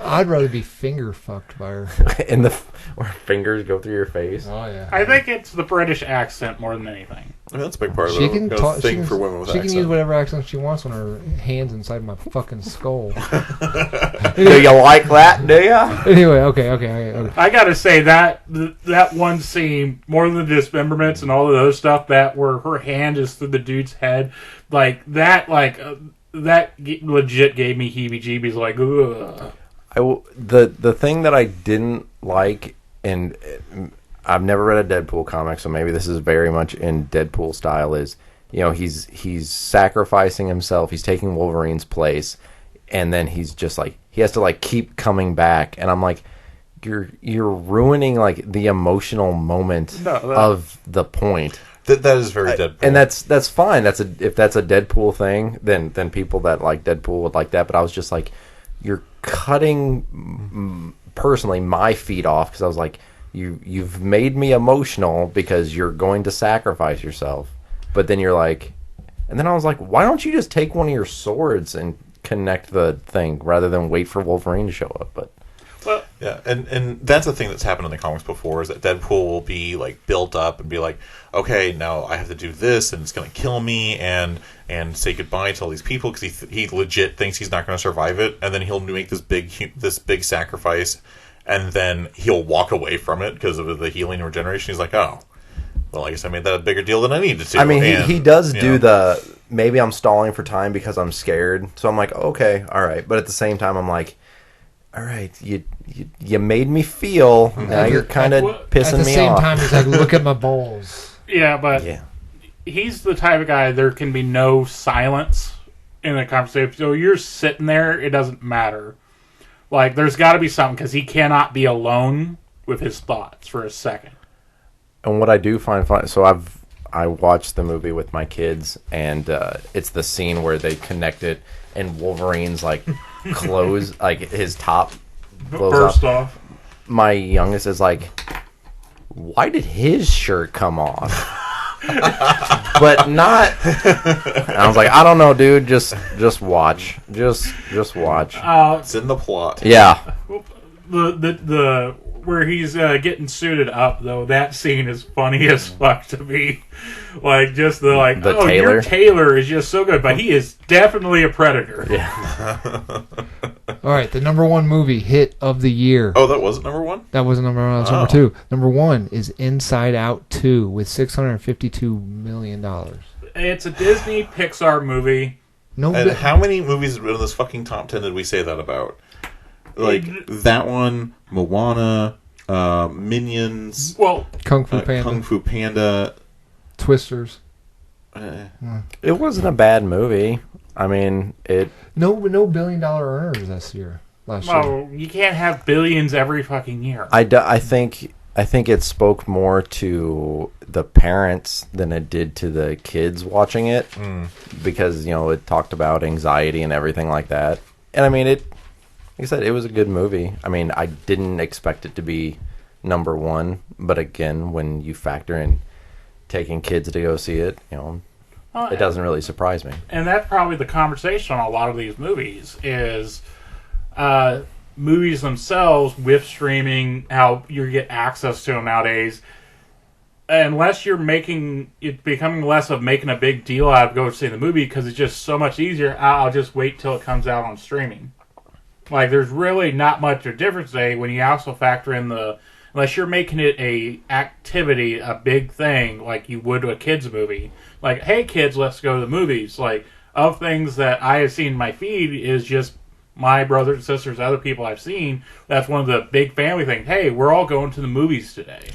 I'd rather be finger fucked by her. And where fingers go through your face. Oh yeah. I think it's the British accent more than anything. I mean, that's a big part of She the can talk. thing for women with She accent. can use whatever accent she wants when her hand's inside my fucking skull. Do you like that? Do you? Anyway, okay. I gotta say that one scene, more than the dismemberments and all of those stuff, that where her hand is through the dude's head, that legit gave me heebie-jeebies. Like, ugh. The thing that I didn't like, and I've never read a Deadpool comic, so maybe this is very much in Deadpool style, is, you know, he's sacrificing himself, he's taking Wolverine's place, and then he's just like, he has to like keep coming back, and I'm like, you're ruining like the emotional moment of the point. That is very Deadpool, and that's fine. If that's a Deadpool thing, then people that like Deadpool would like that. But I was just like, you're cutting personally my feet off, because I was like, you've made me emotional because you're going to sacrifice yourself. But then you're like, and then I was like, why don't you just take one of your swords and connect the thing rather than wait for Wolverine to show up? But well, yeah, and that's the thing that's happened in the comics before, is that Deadpool will be like built up and be like, okay, now I have to do this, and it's going to kill me, and say goodbye to all these people, because he legit thinks he's not going to survive it, and then he'll make this big sacrifice, and then he'll walk away from it because of the healing and regeneration. He's like, oh, well, I guess I made that a bigger deal than I needed to. I mean, he does do maybe I'm stalling for time because I'm scared, so I'm like, okay, all right, but at the same time, I'm like, all right, you made me feel. Now you're kind of pissing me off. At the same time, he's like, look at my balls. Yeah, but he's the type of guy, there can be no silence in a conversation. So you're sitting there, it doesn't matter. Like, there's got to be something, because he cannot be alone with his thoughts for a second. And what I do find fun, so I watched the movie with my kids, and it's the scene where they connect it, and Wolverine's like clothes, like his top burst off. My youngest is like, why did his shirt come off? but not. And I was like, I don't know, dude. Just watch. Just watch. It's in the plot. Yeah. The where he's getting suited up though, that scene is funny as fuck to me. Like just the Taylor. Your Taylor is just so good, but he is definitely a predator. Yeah. All right, the number one movie hit of the year. Oh, that wasn't number one? That wasn't number one. That was number two. Number one is Inside Out 2 with $652 million. It's a Disney Pixar movie. No, And how many movies in this fucking top 10 did we say that about? Like, that one, Moana, Minions, Well, Kung Fu Panda, Kung Fu Panda. Twisters. It wasn't a bad movie. I mean, it. No billion-dollar earners this year. Last year. well, you can't have billions every fucking year. I think it spoke more to the parents than it did to the kids watching it, because it talked about anxiety and everything like that. And I mean, like I said, it was a good movie. I mean, I didn't expect it to be number one, but again, when you factor in taking kids to go see it, it doesn't really surprise me. And that's probably the conversation on a lot of these movies is movies themselves with streaming, how you get access to them nowadays. Unless you're it's becoming less of making a big deal out of going to see the movie because it's just so much easier. I'll just wait till it comes out on streaming. Like, there's really not much of a difference today when you also factor in unless you're making it a activity, a big thing, like you would to a kid's movie. Like, hey kids, let's go to the movies. Like, of things that I have seen in my feed is just my brothers and sisters, other people I've seen. That's one of the big family things. Hey, we're all going to the movies today.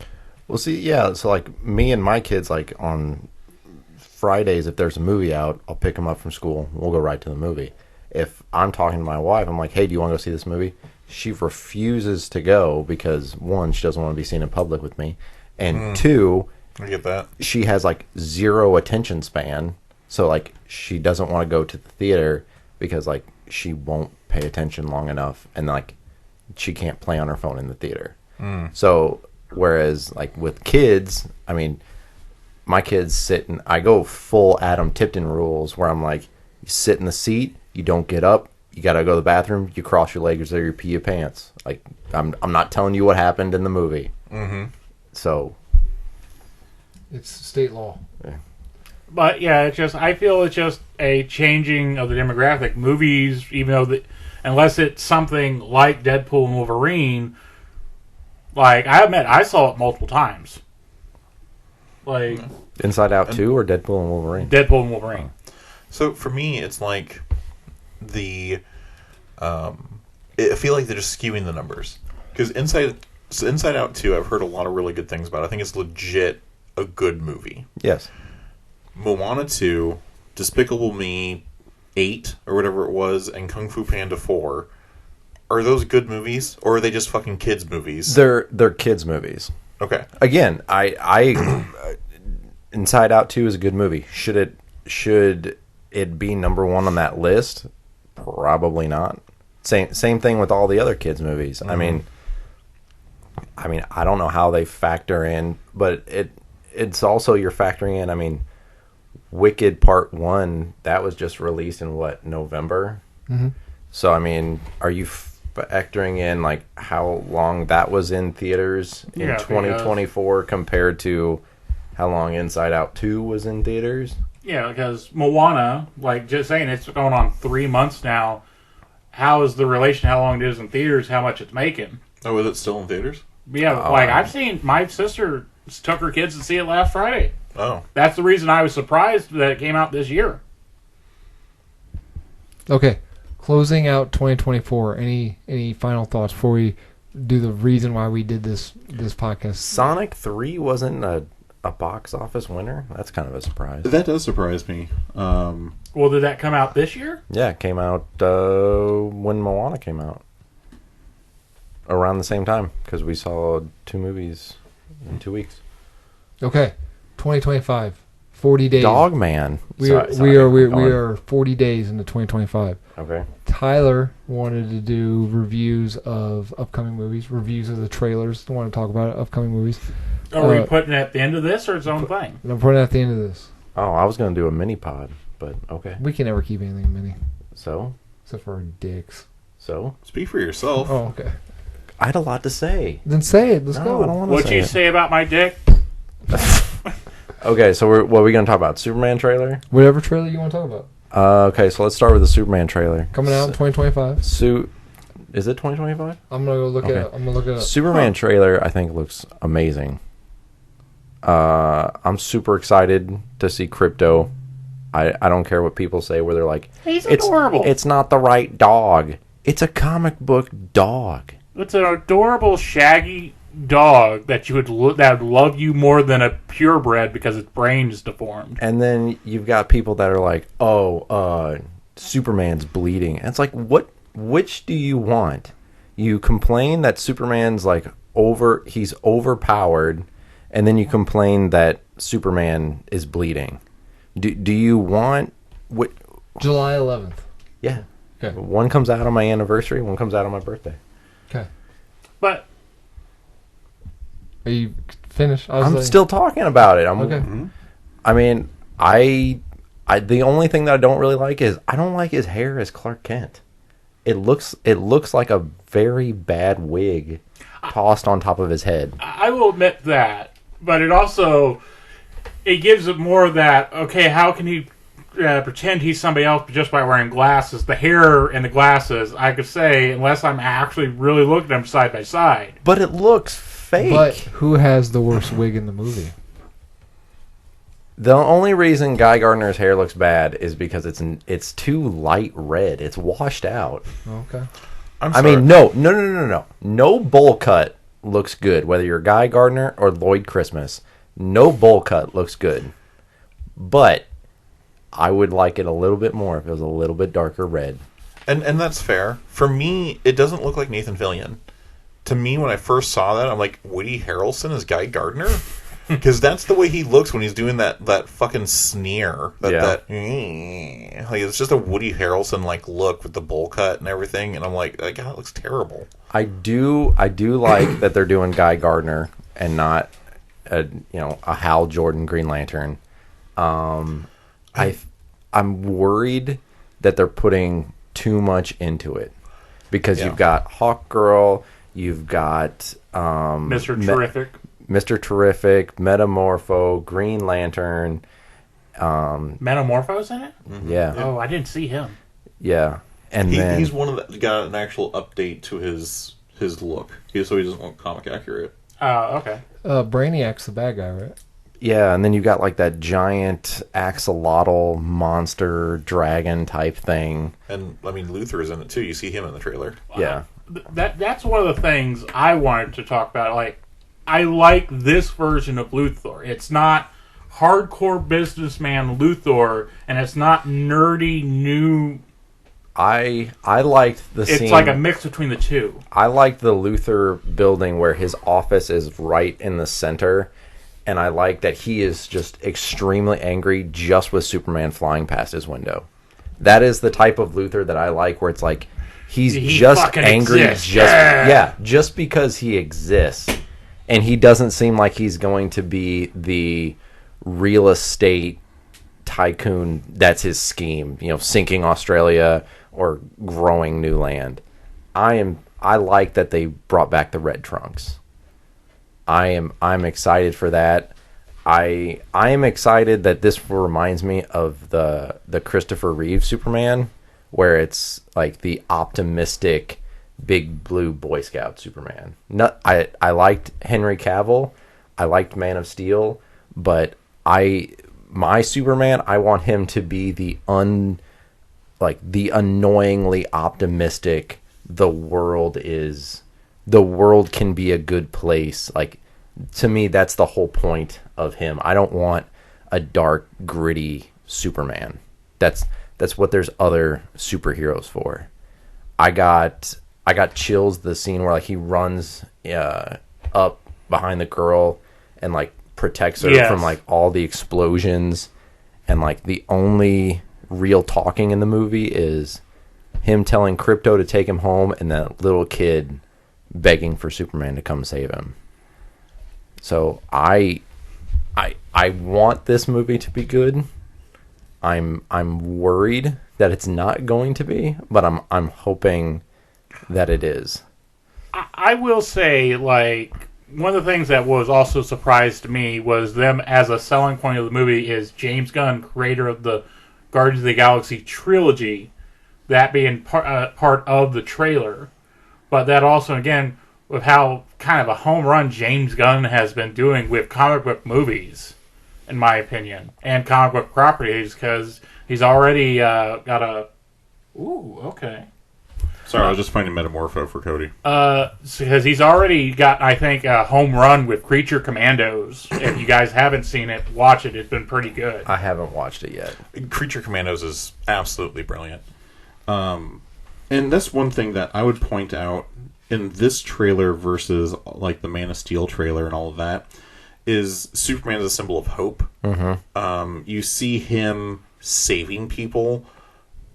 Well, see, yeah, so like me and my kids, like on Fridays, if there's a movie out, I'll pick them up from school. We'll go right to the movie. If I'm talking to my wife, I'm like, hey, do you want to go see this movie? She refuses to go because, one, she doesn't want to be seen in public with me. And two, I get that. She has like zero attention span. So like she doesn't want to go to the theater because like she won't pay attention long enough. And like she can't play on her phone in the theater. So whereas like with kids, I mean, my kids sit and I go full Adam Tipton rules where I'm like, you sit in the seat, you don't get up, you gotta go to the bathroom, you cross your legs or you pee your pants. Like I'm not telling you what happened in the movie. So It's state law. yeah. But yeah, I feel it's just a changing of the demographic. Movies, even though unless it's something like Deadpool and Wolverine, like I admit I saw it multiple times. Like Inside Out 2 or Deadpool and Wolverine? Deadpool and Wolverine. So for me, it's like I feel like they're just skewing the numbers. Because Inside Out 2, I've heard a lot of really good things about. I think it's legit a good movie. Yes. Moana 2, Despicable Me 8, or whatever it was, and Kung Fu Panda 4. Are those good movies, or are they just fucking kids' movies? They're kids' movies. Okay. Again, I Inside Out 2 is a good movie. Should it be number one on that list? Probably not. Same thing with all the other kids' movies. I mean, I don't know how they factor in, but it's also you're factoring in. I mean, Wicked Part 1 that was just released in November. So I mean, are you factoring in like how long that was in theaters in 2024 compared to how long Inside Out 2 was in theaters? Yeah, because Moana, like just saying, it's going on 3 months now. How is the relation? How long it is in theaters? How much it's making? Oh, is it still in theaters? Yeah, like I've seen my sister took her kids to see it last Friday. Oh, That's the reason I was surprised that it came out this year. Okay, closing out 2024. Any final thoughts before we do the reason why we did this podcast? Sonic 3 wasn't a box office winner. That's kind of a surprise. That does surprise me. Well, did that come out this year? Yeah, it came out when Moana came out. Around the same time, because we saw 2 movies in 2 weeks. Okay, 2025, 40 days. Dogman. We are 40 days into 2025. Okay. Tyler wanted to do reviews of upcoming movies, reviews of the trailers. Want to talk about upcoming movies. Are we putting it at the end of this or its own thing? I'm putting it at the end of this. Oh, I was going to do a mini pod, but okay. We can never keep anything mini. So? Except for our dicks. So? Speak for yourself. Oh, okay. I had a lot to say. Then say it. Let's go. I don't want to What'd say you it. say about my dick? Okay, so what are we going to talk about? Superman trailer? Whatever trailer you want to talk about. Okay, so let's start with the Superman trailer. Coming out in 2025. Is it 2025? I'm gonna go look Okay. at it. I'm gonna look it up. Superman trailer, I think, looks amazing. I'm super excited to see Crypto. I don't care what people say where they're like, He's adorable. It's not the right dog. It's a comic book dog. It's an adorable, shaggy dog that that would love you more than a purebred because its brain is deformed. And then you've got people that are like, Superman's bleeding. And it's like, which do you want? You complain that Superman's like he's overpowered, and then you complain that Superman is bleeding. Do you want what? July 11th. Yeah. Okay. One comes out on my anniversary, one comes out on my birthday. Okay. But Are you finished? I'm still talking about it. Okay. I mean, I the only thing that I don't really like is I don't like his hair as Clark Kent. It looks like a very bad wig tossed on top of his head. I will admit that. But it gives it more of that, okay, how can he pretend he's somebody else just by wearing glasses? The hair and the glasses, I could say, unless I'm actually really looking at them side by side. But it looks fake. But who has the worst wig in the movie? The only reason Guy Gardner's hair looks bad is because it's too light red. It's washed out. Okay. I mean, no. No bowl cut looks good, whether you're Guy Gardner or Lloyd Christmas. No bowl cut looks good. But I would like it a little bit more if it was a little bit darker red. And that's fair. For me, it doesn't look like Nathan Fillion. To me, when I first saw that, I'm like, Woody Harrelson is Guy Gardner? Because that's the way he looks when he's doing that fucking sneer. Like, it's just a Woody Harrelson like look with the bowl cut and everything, and I'm like, God, it looks terrible. I do like that they're doing Guy Gardner and not a Hal Jordan Green Lantern. I'm worried that they're putting too much into it because you've got Hawkgirl, you've got Mr. Terrific. Mr. Terrific, Metamorpho, Green Lantern. Metamorpho's in it? Mm-hmm. Yeah. Oh, I didn't see him. Yeah. And then he's one of the got an actual update to his look, so he doesn't look comic accurate. Okay. Brainiac's the bad guy, right? yeah, and then you got like that giant axolotl monster dragon type thing. And I mean, Luther is in it too. You see him in the trailer. Yeah. That's one of the things I wanted to talk about. Like, I like this version of Luthor. It's not hardcore businessman Luthor, and it's not nerdy new. I liked the scene. It's like a mix between the two. I liked the Luthor building where his office is right in the center, and I like that he is just extremely angry just with Superman flying past his window. That is the type of Luthor that I like, where it's like he just angry, exists. just because he exists, and he doesn't seem like he's going to be the real estate tycoon. That's his scheme, sinking Australia or growing new land. I like that they brought back the red trunks. I'm excited for that. I am excited that this reminds me of the Christopher Reeve Superman, where it's like the optimistic big blue Boy Scout Superman. I liked Henry Cavill, I liked Man of Steel, but my Superman, I want him to be the annoyingly optimistic. The world can be a good place. Like, to me, that's the whole point of him. I don't want a dark, gritty Superman. That's what there's other superheroes for. I got chills the scene where like he runs up behind the girl and like protects her from like all the explosions, and like the only real talking in the movie is him telling Krypto to take him home and that little kid begging for Superman to come save him. So I want this movie to be good. I'm worried that it's not going to be, but I'm hoping that it is. I will say, like, one of the things that was also a surprise to me was them as a selling point of the movie is James Gunn, creator of the Guardians of the Galaxy trilogy, that being part of the trailer. But that also, again, with how kind of a home run James Gunn has been doing with comic book movies, in my opinion, and comic book properties, because he's already got a... Ooh, okay. Sorry, I was just finding Metamorpho for Cody. Because he's already got, I think, a home run with Creature Commandos. If you guys haven't seen it, watch it. It's been pretty good. I haven't watched it yet. Creature Commandos is absolutely brilliant. And that's one thing that I would point out in this trailer versus like the Man of Steel trailer and all of that is Superman is a symbol of hope. Mm-hmm. You see him saving people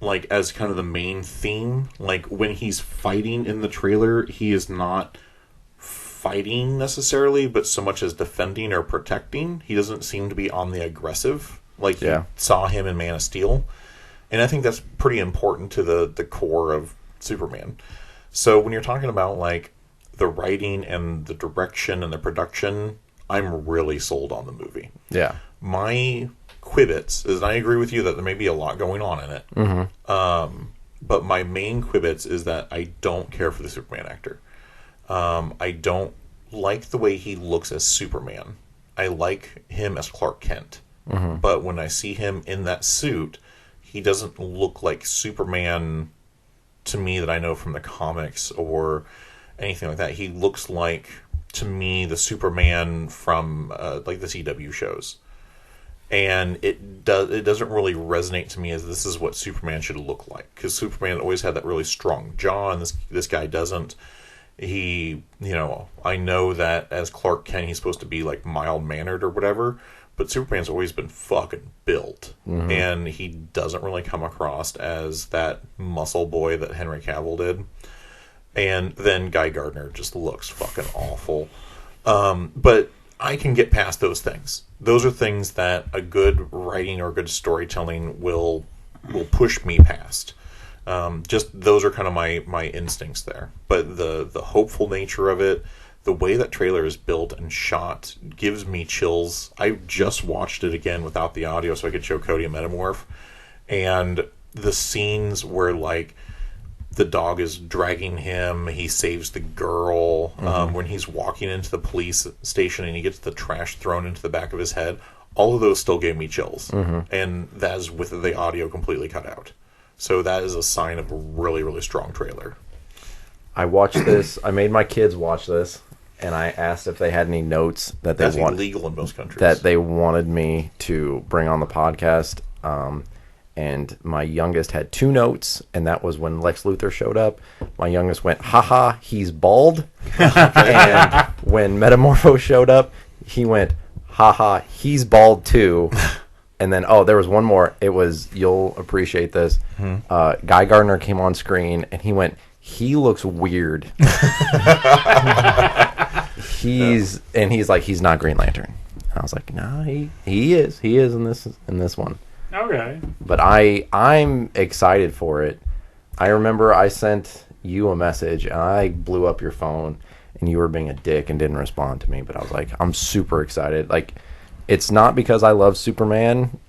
like as kind of the main theme. Like when he's fighting in the trailer, he is not fighting necessarily, but so much as defending or protecting. He doesn't seem to be on the aggressive like you saw him in Man of Steel. And I think that's pretty important to the core of Superman. So when you're talking about like the writing and the direction and the production, I'm really sold on the movie. Yeah. My quibbles is, and I agree with you that there may be a lot going on in it. Mm-hmm. But my main quibbles is that I don't care for the Superman actor. I don't like the way he looks as Superman. I like him as Clark Kent. Mm-hmm. But when I see him in that suit, he doesn't look like Superman to me that I know from the comics or anything like that. He looks like, to me, the Superman from like the CW shows. And it doesn't really resonate to me as this is what Superman should look like. Because Superman always had that really strong jaw, and this guy doesn't. He, I know that as Clark Kent, he's supposed to be like mild-mannered or whatever, but Superman's always been fucking built. Mm-hmm. And he doesn't really come across as that muscle boy that Henry Cavill did. And then Guy Gardner just looks fucking awful. But I can get past those things. Those are things that a good writing or good storytelling will push me past. Just those are kind of my instincts there. But the hopeful nature of it, the way that trailer is built and shot gives me chills. I just watched it again without the audio so I could show Cody a Metamorph. And the scenes where like the dog is dragging him, he saves the girl, when he's walking into the police station and he gets the trash thrown into the back of his head, all of those still gave me chills. And that is with the audio completely cut out. So that is a sign of a really, really strong trailer. I watched this. I made my kids watch this, and I asked if they had any notes that they That's illegal in most countries. that they wanted me to bring on the podcast. And my youngest had 2 notes, and that was when Lex Luthor showed up. My youngest went, haha, he's bald. And when Metamorpho showed up, he went, haha, he's bald too. And then, there was one more. It was, you'll appreciate this. Guy Gardner came on screen, and he went, he looks weird. He's like, he's not Green Lantern. And I was like, no, he is. He is in this one. Okay. But I'm excited for it. I remember I sent you a message, and I blew up your phone, and you were being a dick and didn't respond to me. But I was like, I'm super excited. Like, it's not because I love Superman.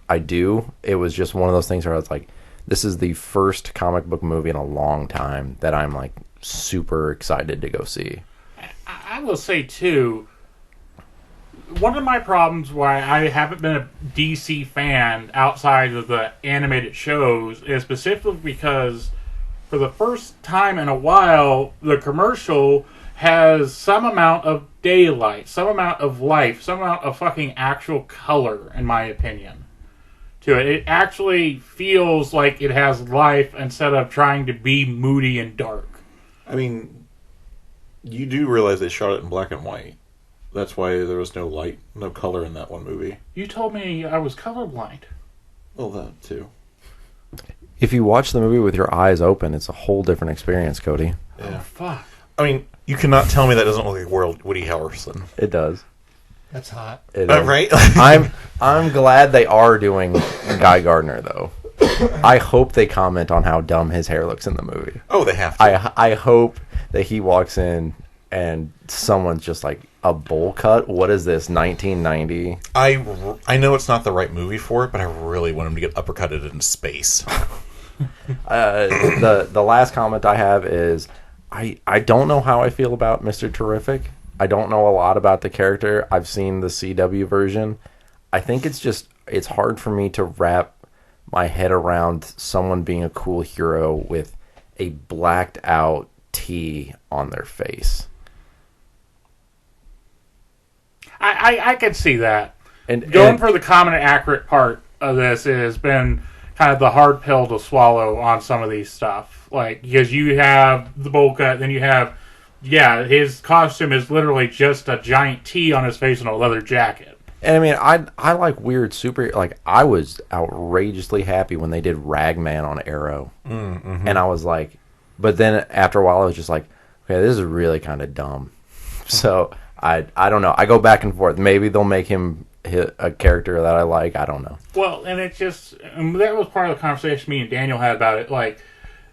I do. It was just one of those things where I was like, this is the first comic book movie in a long time that I'm like super excited to go see. I will say, too, one of my problems why I haven't been a DC fan outside of the animated shows is specifically because for the first time in a while, the commercial has some amount of daylight, some amount of life, some amount of fucking actual color, in my opinion, to it. It actually feels like it has life instead of trying to be moody and dark. I mean, you do realize they shot it in black and white. That's why there was no light, no color in that one movie. You told me I was colorblind. Well, that too. If you watch the movie with your eyes open, it's a whole different experience, Cody. Yeah. Oh, fuck. I mean, You cannot tell me that doesn't look like Woody Harrelson. It does. That's hot. It is. Right? I'm glad they are doing Guy Gardner though. I hope they comment on how dumb his hair looks in the movie. Oh, they have to. I hope that he walks in and someone's just like, a bowl cut? What is this, 1990? I know it's not the right movie for it, but I really want him to get uppercutted into space. The last comment I have is I don't know how I feel about Mr. Terrific. I don't know a lot about the character. I've seen the CW version. I think it's hard for me to wrap my head around someone being a cool hero with a blacked out T on their face. I can see that. And Going for the common and accurate part of this has been kind of the hard pill to swallow on some of these stuff. Like, because you have the bowl cut, then you have, his costume is literally just a giant T on his face and a leather jacket. And I mean, I like weird super, like, I was outrageously happy when they did Ragman on Arrow. Mm-hmm. And I was like, but then after a while I was just like, okay, this is really kind of dumb. So I don't know. I go back and forth. Maybe they'll make him a character that I like. I don't know. Well, and that was part of the conversation me and Daniel had about it. Like,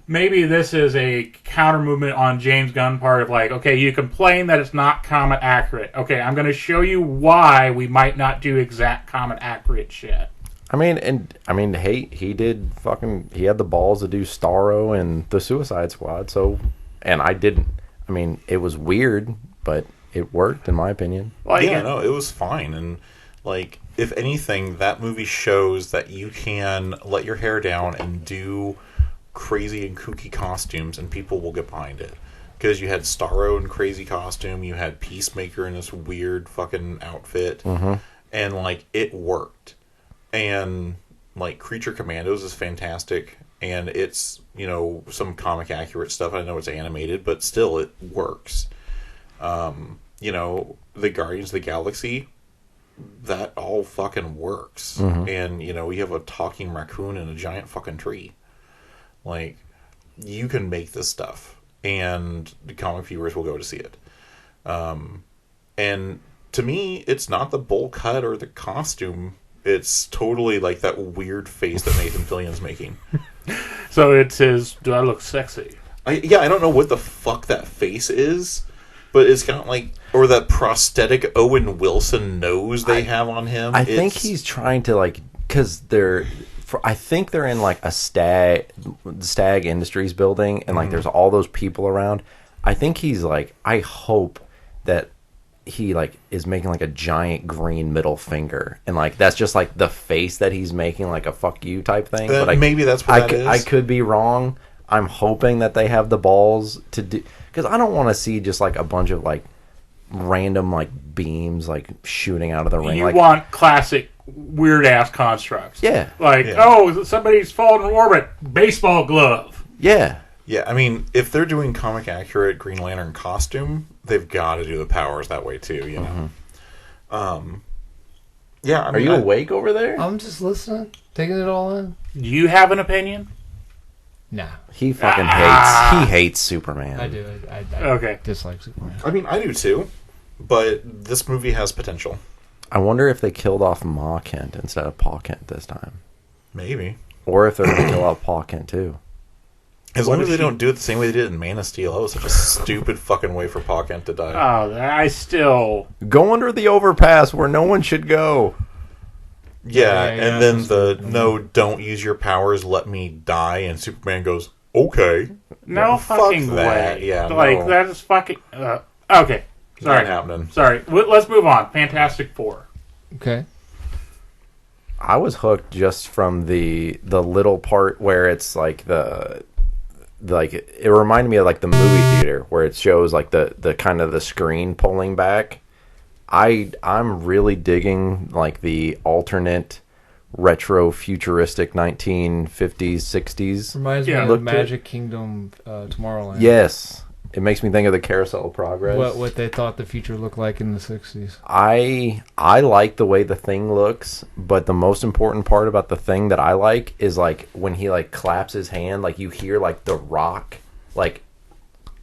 maybe this is a counter movement on James Gunn's part of like, okay, you complain that it's not comic accurate. Okay, I'm going to show you why we might not do exact comic accurate shit. Hey, he had the balls to do Starro and the Suicide Squad. So, and I didn't. I mean, it was weird, but it worked in my opinion. Well, no, it was fine. And like, if anything, that movie shows that you can let your hair down and do crazy and kooky costumes and people will get behind it. Because you had Starro in crazy costume, you had Peacemaker in this weird fucking outfit, and like, it worked. And like, Creature Commandos is fantastic, and it's, some comic accurate stuff. I know it's animated, but still it works. The Guardians of the Galaxy, that all fucking works. And, we have a talking raccoon in a giant fucking tree. Like, you can make this stuff, and the comic viewers will go to see it. And to me, it's not the bowl cut or the costume. It's totally like that weird face that Nathan Fillion's making. So it's his, do I look sexy? I don't know what the fuck that face is, but it's kind of like, or that prosthetic Owen Wilson nose they have on him. I think he's trying to, like, because I think they're in like a Stag Industries building, and like there's all those people around. I think he's like, I hope that he like is making like a giant green middle finger, and like that's just like the face that he's making, like a fuck you type thing. But maybe that's what that is. I could be wrong. I'm hoping that they have the balls to do, because I don't want to see just like a bunch of like random like beams like shooting out of the ring. You like, want classic weird ass constructs. Yeah. Like, somebody's fallen from orbit. Baseball glove. Yeah. Yeah, I mean, if they're doing comic accurate Green Lantern costume, they've got to do the powers that way too, Yeah, Are you awake over there? I'm just listening, taking it all in. Do you have an opinion? Nah. He fucking hates Superman. I do. I Okay. dislike Superman. I mean, I do too, but this movie has potential. I wonder if they killed off Ma Kent instead of Pa Kent this time. Maybe. Or if they're going to kill off Pa Kent too. As long as they don't do it the same way they did in Man of Steel. That was such a stupid fucking way for Pa Kent to die. Oh, I still... Go under the overpass where no one should go. Yeah, and then no, don't use your powers, let me die, and Superman goes, okay. No fucking that. way. Yeah, like, that is fucking... okay. Sorry. Not happening. Sorry. Let's move on. Fantastic Four. Okay. I was hooked just from the little part where it's like it reminded me of like the movie theater where it shows like the kind of the screen pulling back. I'm really digging like the alternate retro futuristic 1950s 60s. Reminds me of Magic Kingdom Tomorrowland. Yes. It makes me think of the Carousel of Progress. What they thought the future looked like in the 60s. I like the way the Thing looks, but the most important part about the Thing that I like is like when he like claps his hand, like you hear like the rock like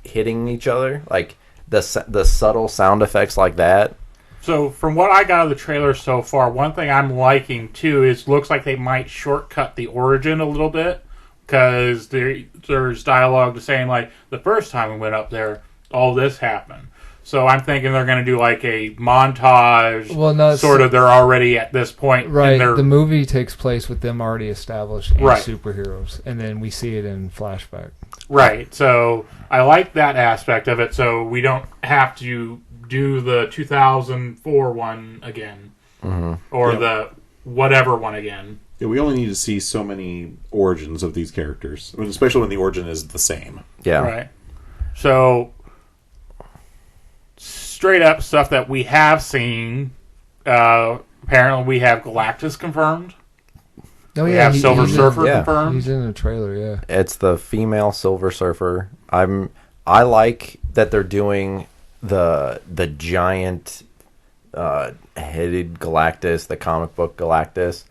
hitting each other. Like the subtle sound effects like that. So from what I got of the trailer so far, one thing I'm liking too is looks like they might shortcut the origin a little bit, because there's dialogue saying like the first time we went up there, all this happened. So I'm thinking they're going to do like a montage. Well, no, sort of. They're already at this point. Right. The movie takes place with them already established as right. superheroes, and then we see it in flashback. Right. So I like that aspect of it. So we don't have to do the 2004 one again, or the whatever one again. Yeah, we only need to see so many origins of these characters, I mean, especially when the origin is the same. Yeah. Right. So straight up stuff that we have seen. Apparently, we have Galactus confirmed. Oh, we yeah, have Silver Surfer yeah. confirmed. He's in the trailer, yeah. It's the female Silver Surfer. I like that they're doing the giant headed Galactus, the comic book Galactus.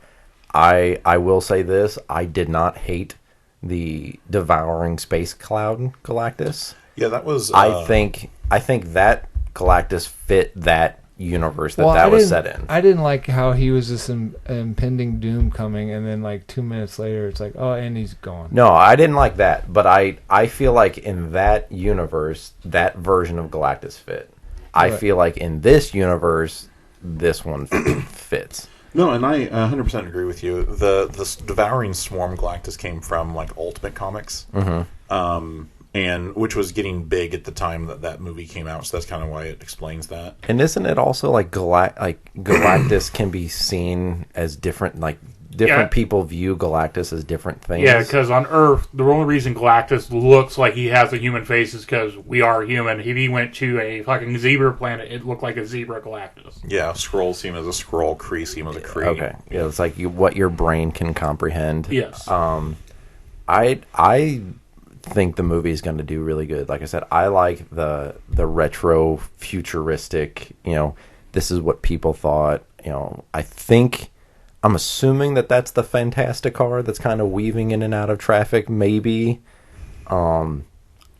I will say this: I did not hate the devouring space cloud Galactus. Yeah, that was. I think that Galactus fit that universe that was set in. I didn't like how he was this impending doom coming, and then like 2 minutes later, it's like, oh, and he's gone. No, I didn't like that, but I feel like in that universe, that version of Galactus fit. I feel like in this universe, this one fits. No, and I 100% agree with you. The Devouring Swarm Galactus came from like Ultimate Comics, and which was getting big at the time that movie came out. So that's kind of why it explains that. And isn't it also like Galactus can be seen as different, like different people view Galactus as different things? Yeah, because on Earth, the only reason Galactus looks like he has a human face is because we are human. If he went to a fucking zebra planet, it looked like a zebra Galactus. Yeah, Skrull see him as a Skrull, Kree see him as a Kree. Okay, yeah, it's like what your brain can comprehend. Yes. I think the movie is going to do really good. Like I said, I like the retro futuristic, this is what people thought, I'm assuming that that's the Fantastic car that's kind of weaving in and out of traffic, maybe. It kind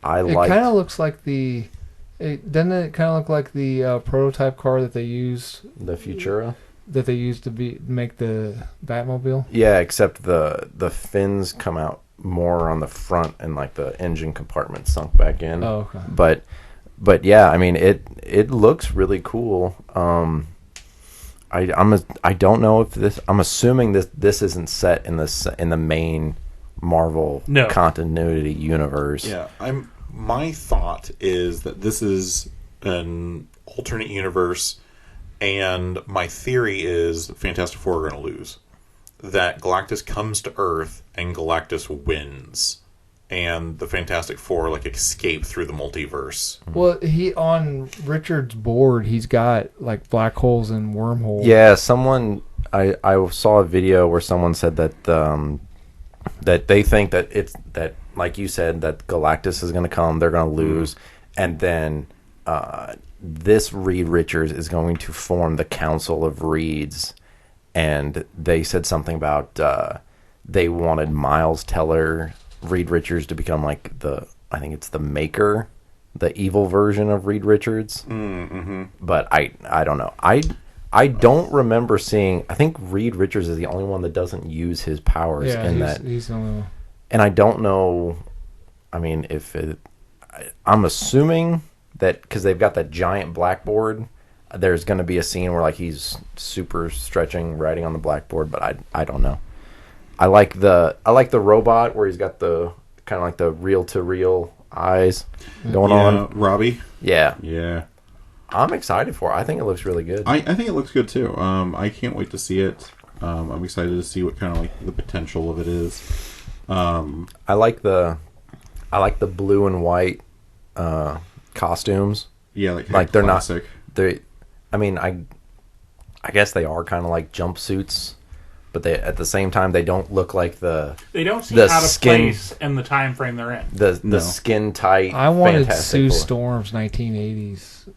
of looks like doesn't it kind of look like the prototype car that they used? The Futura? That they used to make the Batmobile? Yeah, except the fins come out more on the front and like the engine compartment sunk back in. Oh, okay. But yeah, I mean it looks really cool. I don't know if this. I'm assuming this isn't set in the main Marvel continuity universe. Yeah, my thought is that this is an alternate universe, and my theory is Fantastic Four are going to lose. That Galactus comes to Earth and Galactus wins, and the Fantastic Four escape through the multiverse. Well, on Richard's board, he's got like black holes and wormholes. Yeah, I saw a video where someone said that that they think that like you said, that Galactus is going to come, they're going to lose, and then this Reed Richards is going to form the Council of Reeds. And they said something about they wanted Miles Teller, Reed Richards, to become like I think it's the Maker, the evil version of Reed Richards. Mm-hmm. But I don't know. I don't remember seeing. I think Reed Richards is the only one that doesn't use his powers in that. He's the only one. And I don't know. I mean, I'm assuming that because they've got that giant blackboard. There's going to be a scene where he's super stretching, writing on the blackboard, but I don't know. I like the robot where he's got the kind of like the reel to reel eyes going on. Robbie. Yeah. I'm excited for it. I think it looks really good. I think it looks good too. I can't wait to see it. I'm excited to see what kind of the potential of it is. I like the blue and white costumes. Yeah, they're classic. Not. I mean, I guess they are kind of like jumpsuits, but they at the same time they don't look like they don't seem out of place in the time frame they're in. The skin tight. I wanted Sue Storm's 1980s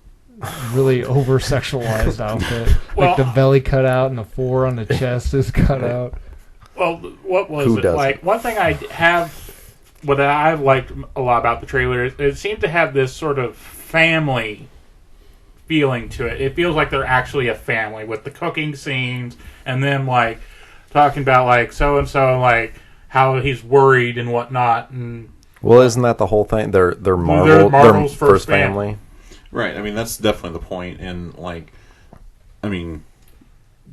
really over sexualized outfit, like the belly cut out and the floor on the chest is cut out. Well, what was it? One thing I have what I've liked a lot about the trailer is it seemed to have this sort of family feeling to it. It feels like they're actually a family with the cooking scenes and them like talking about like so and so like how he's worried and whatnot. And well, isn't that the whole thing? They're Marvel's first family. Right. I mean, that's definitely the point. And like, I mean,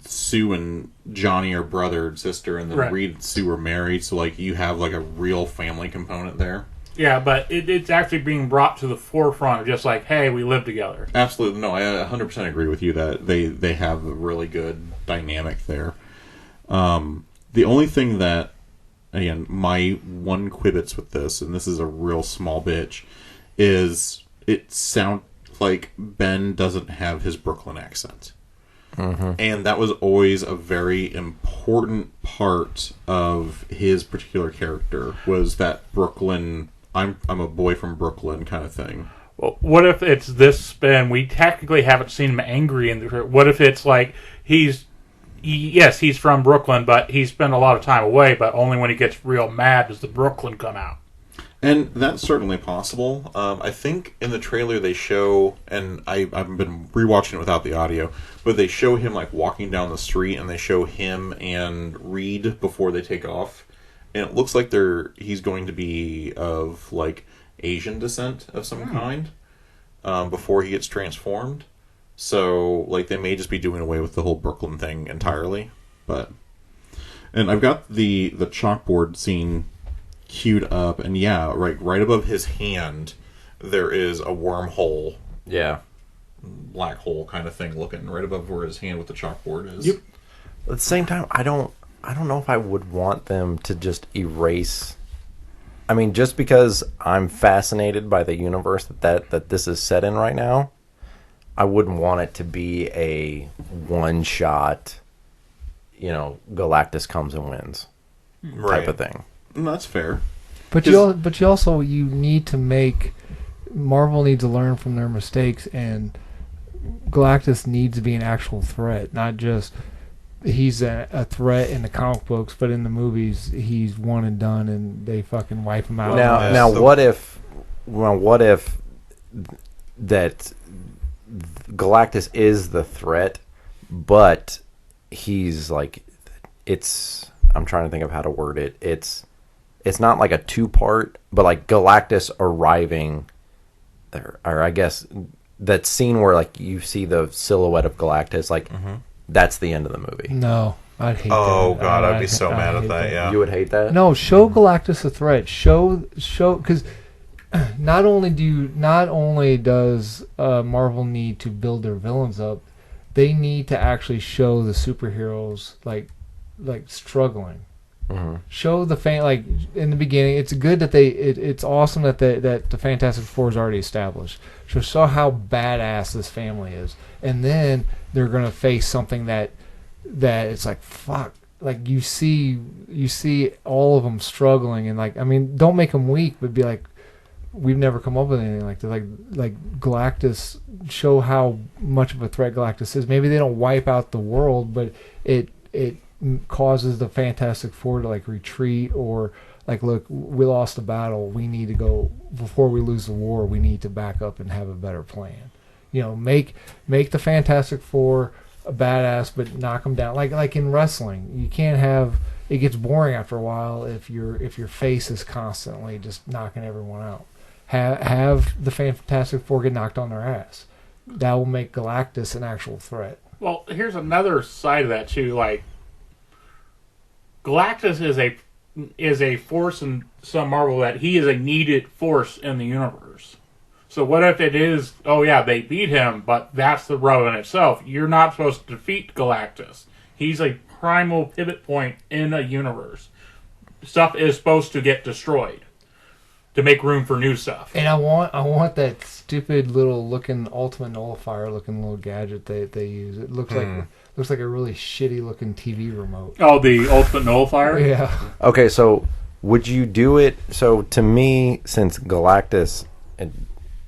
Sue and Johnny are brother and sister, and then Right. Reed and Sue are married. So like, you have like a real family component there. yeah, but it's actually being brought to the forefront of just like, hey, we live together. Absolutely. No, I 100% agree with you that they have a really good dynamic there. The only thing that, again, my one quibits with this, and this is a real small bitch, is it sounds like Ben doesn't have his Brooklyn accent. Mm-hmm. And that was always a very important part of his particular character, was that Brooklyn, I'm a boy from Brooklyn kind of thing. Well, what if it's this spin? We technically haven't seen him angry in the. What if it's like he's from Brooklyn, but he spent a lot of time away. But only when he gets real mad does the Brooklyn come out. And that's certainly possible. I think in the trailer they show, and I've been rewatching it without the audio, but they show him like walking down the street, and they show him and Reed before they take off, and it looks like he's going to be of like Asian descent of some kind before he gets transformed. So like they may just be doing away with the whole Brooklyn thing entirely. And I've got the chalkboard scene queued up, and yeah, right above his hand there is a wormhole, black hole kind of thing looking right above where his hand with the chalkboard is. Yep. At the same time, I don't know if I would want them to just erase. I mean, just because I'm fascinated by the universe that this is set in right now, I wouldn't want it to be a one-shot, Galactus comes and wins type of thing. That's fair. But you need to make Marvel needs to learn from their mistakes, and Galactus needs to be an actual threat, not just he's a threat in the comic books, but in the movies he's one and done, and they fucking wipe him out. What if that Galactus is the threat, but he's like, I'm trying to think of how to word it. It's not like a two-part, but like Galactus arriving, or I guess that scene where like you see the silhouette of Galactus, like that's the end of the movie. No, I'd hate that. Oh god, I'd be so mad at that. Yeah, you would hate that. No, show Galactus a threat. Show because not only does Marvel need to build their villains up, they need to actually show the superheroes like struggling. Mm-hmm. Show the like in the beginning. It's good that it's awesome that the Fantastic Four is already established. So show how badass this family is, and then they're gonna face something that it's like fuck. Like you see all of them struggling, and like I mean, don't make them weak, but be like, we've never come up with anything like that. Like Galactus, show how much of a threat Galactus is. Maybe they don't wipe out the world, but it causes the Fantastic Four to like retreat, or like, look, we lost the battle, we need to go, before we lose the war, we need to back up and have a better plan. Make the Fantastic Four a badass, but knock them down. Like in wrestling, you can't have, it gets boring after a while if your face is constantly just knocking everyone out. Have the Fantastic Four get knocked on their ass. That will make Galactus an actual threat. Well, here's another side of that too. Like, Galactus is a force in some Marvel, that he is a needed force in the universe. So what if it is, oh yeah, they beat him, but that's the rub in itself. You're not supposed to defeat Galactus. He's a primal pivot point in a universe. Stuff is supposed to get destroyed to make room for new stuff. And I want that stupid little looking Ultimate Nullifier looking little gadget they use. It looks like a really shitty looking TV remote. Oh, the Ultimate Nullifier? Yeah. Okay, so would you do it? So to me, since Galactus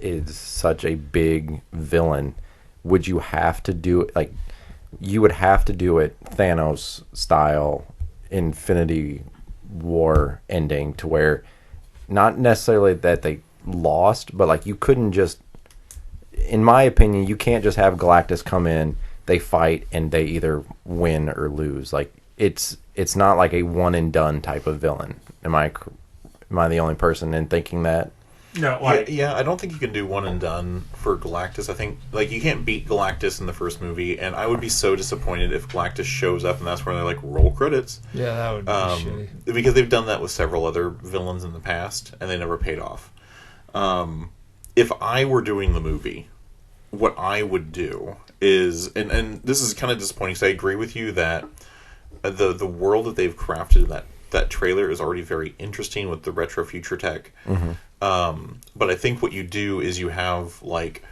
is such a big villain, would you have to do it like you would have to do it Thanos style, Infinity War ending, to where not necessarily that they lost, but like you couldn't just, in my opinion, you can't just have Galactus come in, they fight, and they either win or lose. Like it's not like a one and done type of villain. Am I the only person in thinking that? No, like Yeah, I don't think you can do one and done for Galactus. I think like you can't beat Galactus in the first movie, and I would be so disappointed if Galactus shows up and that's where they're like roll credits. Yeah, that would be shitty. Because they've done that with several other villains in the past, and they never paid off. If I were doing the movie, what I would do is, and this is kind of disappointing because I agree with you that the world that they've crafted in that trailer is already very interesting with the retro future tech. But I think what you do is you have like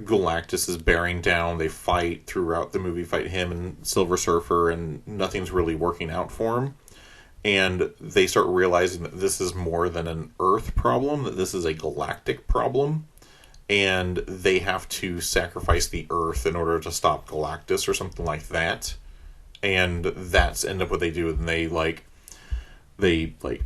Galactus is bearing down. They fight throughout the movie, fight him and Silver Surfer, and nothing's really working out for him. And they start realizing that this is more than an Earth problem, that this is a galactic problem. And they have to sacrifice the Earth in order to stop Galactus or something like that. And that's end up what they do. And they I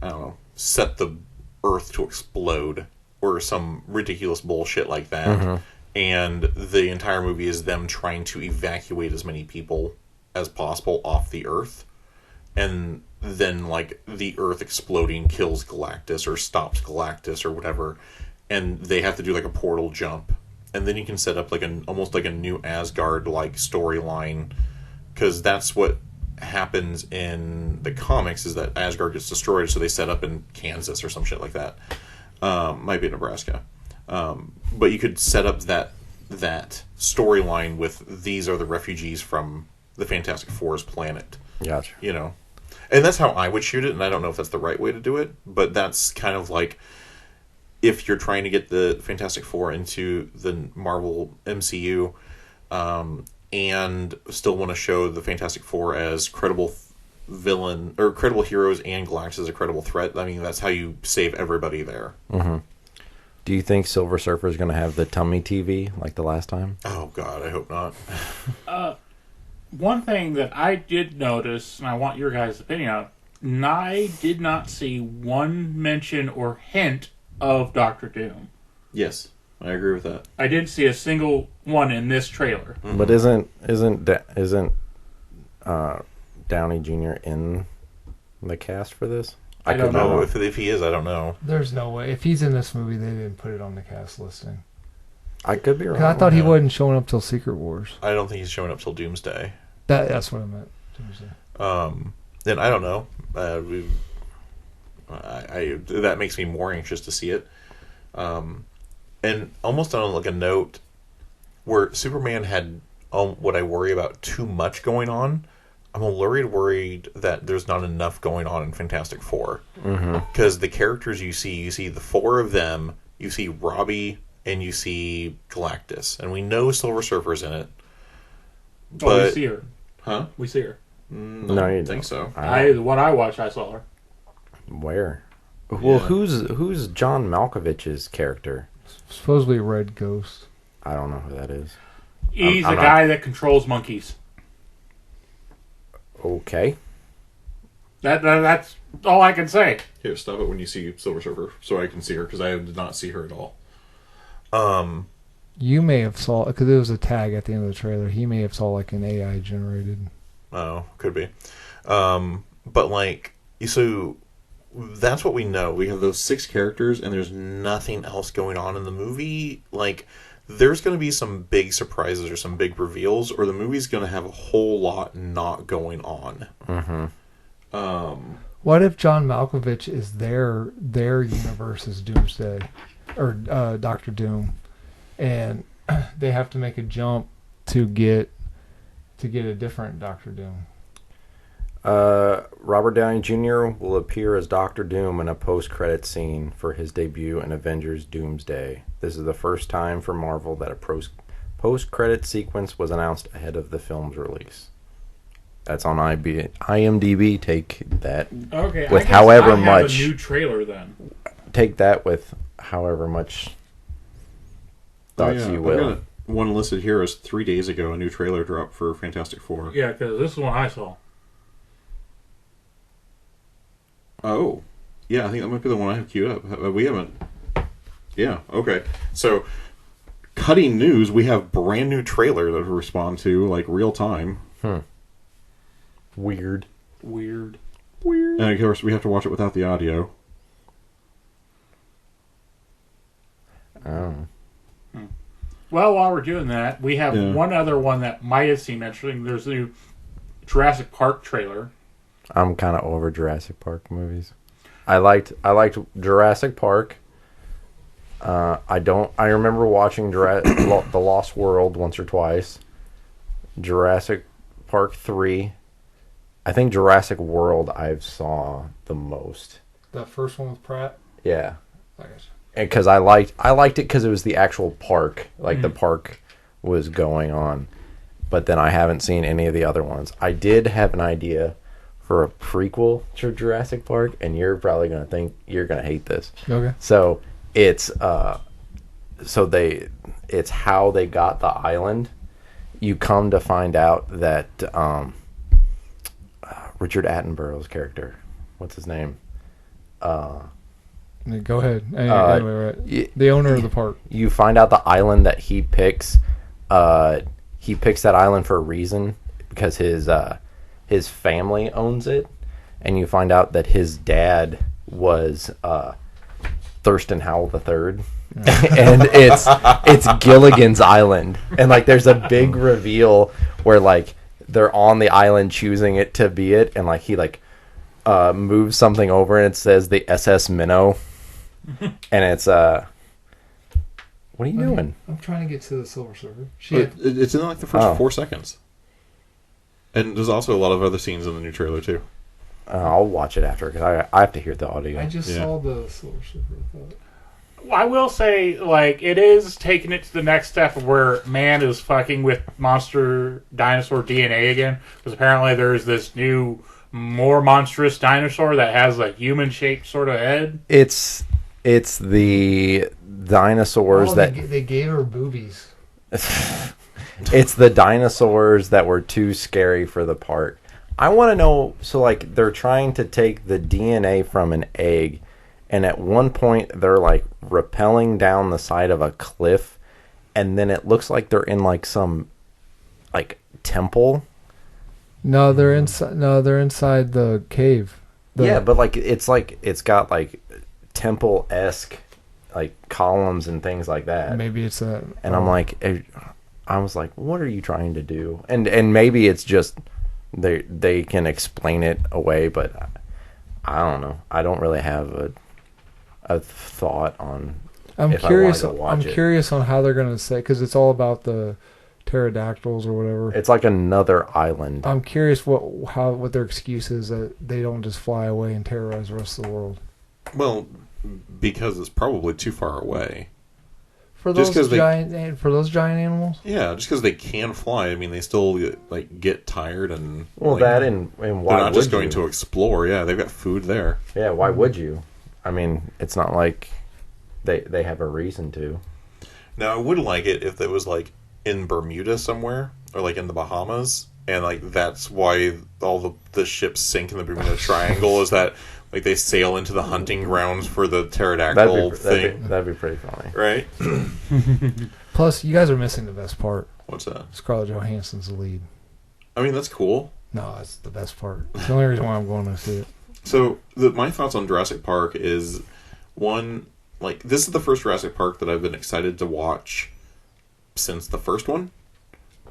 don't know, set the Earth to explode or some ridiculous bullshit like that. And the entire movie is them trying to evacuate as many people as possible off the Earth. And then like the Earth exploding kills Galactus or stops Galactus or whatever. And they have to do like a portal jump. And then you can set up like almost like a new Asgard like storyline, because that's what happens in the comics is that Asgard gets destroyed, so they set up in Kansas or some shit like that. Might be Nebraska. But you could set up that storyline with these are the refugees from the Fantastic Four's planet. Gotcha. You know? And that's how I would shoot it, and I don't know if that's the right way to do it, but that's kind of like if you're trying to get the Fantastic Four into the Marvel MCU, and still want to show the Fantastic Four as credible villain or credible heroes and Galactus as a credible threat. I mean, that's how you save everybody there. Do you think Silver Surfer is going to have the tummy TV like the last time? Oh God, I hope not. one thing that I did notice, and I want your guys' opinion on, I did not see one mention or hint of Doctor Doom. Yes, I agree with that. I didn't see a single one in this trailer. But isn't Downey Jr. in the cast for this? I don't No, know. if he is, I don't know. There's no way. If he's in this movie, they didn't put it on the cast listing. I could be wrong. 'Cause I thought he wasn't showing up till Secret Wars. I don't think he's showing up till Doomsday. That's what I meant. Doomsday. Then I don't know. That makes me more anxious to see it. And almost on like a note where Superman had what I worry about too much going on, I'm a little worried that there's not enough going on in Fantastic Four. Because the characters you see the four of them, you see Robbie, and you see Galactus. And we know Silver Surfer's in it. But, we see her. Huh? We see her. No, you I think so. What I watched, I saw her. Where? Well, Yeah. who's John Malkovich's character? Supposedly Red Ghost. I don't know who that is. He's I'm a not- guy that controls monkeys. Okay. That's all I can say. Here, stop it when you see Silver Surfer so I can see her, because I did not see her at all. You may have saw, because there was a tag at the end of the trailer, he may have saw like an AI generated. Oh, could be. But like, so that's what we know. We have those 6 characters, and there's nothing else going on in the movie. Like, there's going to be some big surprises or some big reveals, or the movie's going to have a whole lot not going on. What if John Malkovich is their universe's Doomsday or Doctor Doom, and they have to make a jump to get a different Doctor Doom? Robert Downey Jr. will appear as Doctor Doom in a post-credit scene for his debut in Avengers Doomsday. This is the first time for Marvel that a post-credit sequence was announced ahead of the film's release. That's on IMDb. Take that Okay, with I guess however I have much. a new trailer then. Take that with however much thoughts you will. One listed here is 3 days ago, a new trailer dropped for Fantastic Four. Yeah, because this is one I saw. Oh. Yeah, I think that might be the one I have queued up. We haven't. Yeah, okay. So, cutting news, we have brand new trailer that we respond to, like, real time. Weird. Weird. And of course, we have to watch it without the audio. Oh. Well, while we're doing that, we have one other one that might have seemed interesting. There's a new Jurassic Park trailer. I'm kind of over Jurassic Park movies. I liked Jurassic Park. I remember watching The Lost World once or twice. Jurassic Park 3. I think Jurassic World I've saw the most. That first one with Pratt. Yeah. I guess. Because I liked it because it was the actual park, like the park was going on. But then I haven't seen any of the other ones. I did have an idea for a prequel to Jurassic Park, and you're probably gonna think you're gonna hate this. Okay. So it's it's how they got the island. You come to find out that Richard Attenborough's character, what's his name? Go ahead. Anyway, right. The owner of the park. You find out the island that he picks. He picks that island for a reason because his family owns it, and you find out that his dad was Thurston Howell III, and it's Gilligan's Island, and like there's a big reveal where like they're on the island choosing it to be it, and like he like moves something over and it says the SS Minnow. And it's what are you doing? I'm trying to get to the Silver Surfer. It's in like the first 4 seconds. And there's also a lot of other scenes in the new trailer too. I'll watch it after because I have to hear the audio. I just saw the Silver Surfer. I will say, like, it is taking it to the next step of where man is fucking with monster dinosaur DNA again. Because apparently there's this new, more monstrous dinosaur that has a human-shaped sort of head. It's the dinosaurs that they gave her boobies. It's the dinosaurs that were too scary for the park. I want to know. So like they're trying to take the DNA from an egg, and at one point they're like rappelling down the side of a cliff, and then it looks like they're in like some like temple. No, they're inside. No, they're inside the cave. Yeah, but like it's got like temple-esque like columns and things like that. Maybe it's that. And I was like, what are you trying to do? And maybe it's just they can explain it away, but I don't know. I don't really have a thought on. I'm if curious. I wanted to watch it. Curious on how they're going to say, because it's all about the pterodactyls or whatever. It's like another island. I'm curious what their excuse is that they don't just fly away and terrorize the rest of the world. Well, because it's probably too far away. For those giant animals? Yeah, just because they can fly, I mean, they still like get tired and. Well, like, that and why they're not just going you? to explore. Yeah, they've got food there. Yeah, why would you? I mean, it's not like they have a reason to. Now, I would like it if it was like in Bermuda somewhere or like in the Bahamas, and like that's why all the ships sink in the Bermuda Triangle is that. Like, they sail into the hunting grounds for the pterodactyl thing. That'd be pretty funny. Right? Plus, you guys are missing the best part. What's that? Scarlett Johansson's the lead. I mean, that's cool. No, that's the best part. It's the only reason why I'm going to see it. So, my thoughts on Jurassic Park is, one, like, this is the first Jurassic Park that I've been excited to watch since the first one.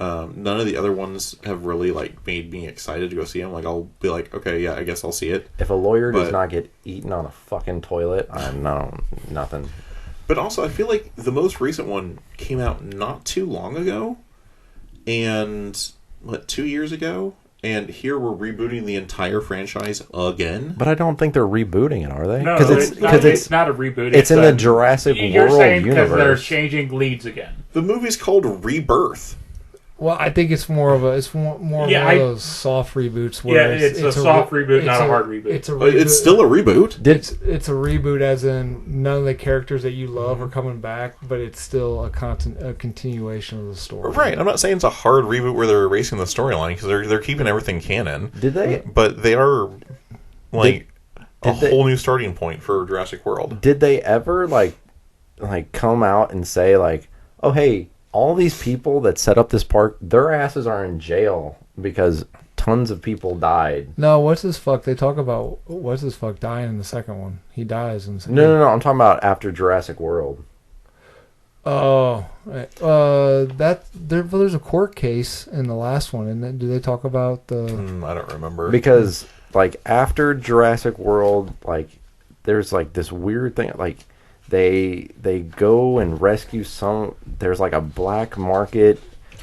None of the other ones have really like made me excited to go see them. Like I'll be like, okay, yeah, I guess I'll see it. If a lawyer does not get eaten on a fucking toilet, nothing. But also, I feel like the most recent one came out not too long ago, and 2 years ago, and here we're rebooting the entire franchise again. But I don't think they're rebooting it, are they? No, it's not a reboot. It's in the Jurassic World universe. You're saying because they're changing leads again. The movie's called Rebirth. Well, I think it's more of one of those soft reboots. Where it's a soft reboot, not a hard reboot. It's a reboot. It's still a reboot. It's a reboot, as in none of the characters that you love are coming back, but it's still a continuation of the story. Right. I'm not saying it's a hard reboot where they're erasing the storyline because they're keeping everything canon. Did they? But they are like whole new starting point for Jurassic World. Did they ever like come out and say like, oh hey, all these people that set up this park, their asses are in jail because tons of people died? No, what's his fuck? They talk about what's his fuck dying in the second one. He dies in the second No. I'm talking about after Jurassic World. Oh, right. There's a court case in the last one, and then do they talk about the? I don't remember. Because like after Jurassic World, like there's like this weird thing, like they go and rescue some. There's like a black market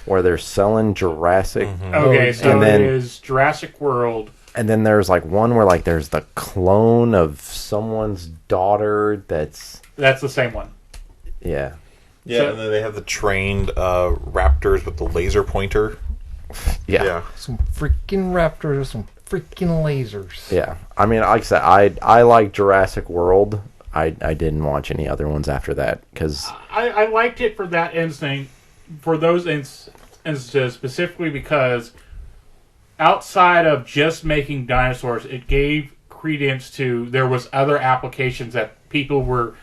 where they're selling Jurassic. Okay, so and then, it is Jurassic World. And then there's like one where like there's the clone of someone's daughter. That's the same one. Yeah. Yeah, So- and then they have the trained raptors with the laser pointer. Yeah. Some freaking raptors, some freaking lasers. Yeah. I mean, like I said, I like Jurassic World. I didn't watch any other ones after that because I liked it for that instinct, for those instances specifically because outside of just making dinosaurs, it gave credence to there was other applications that people were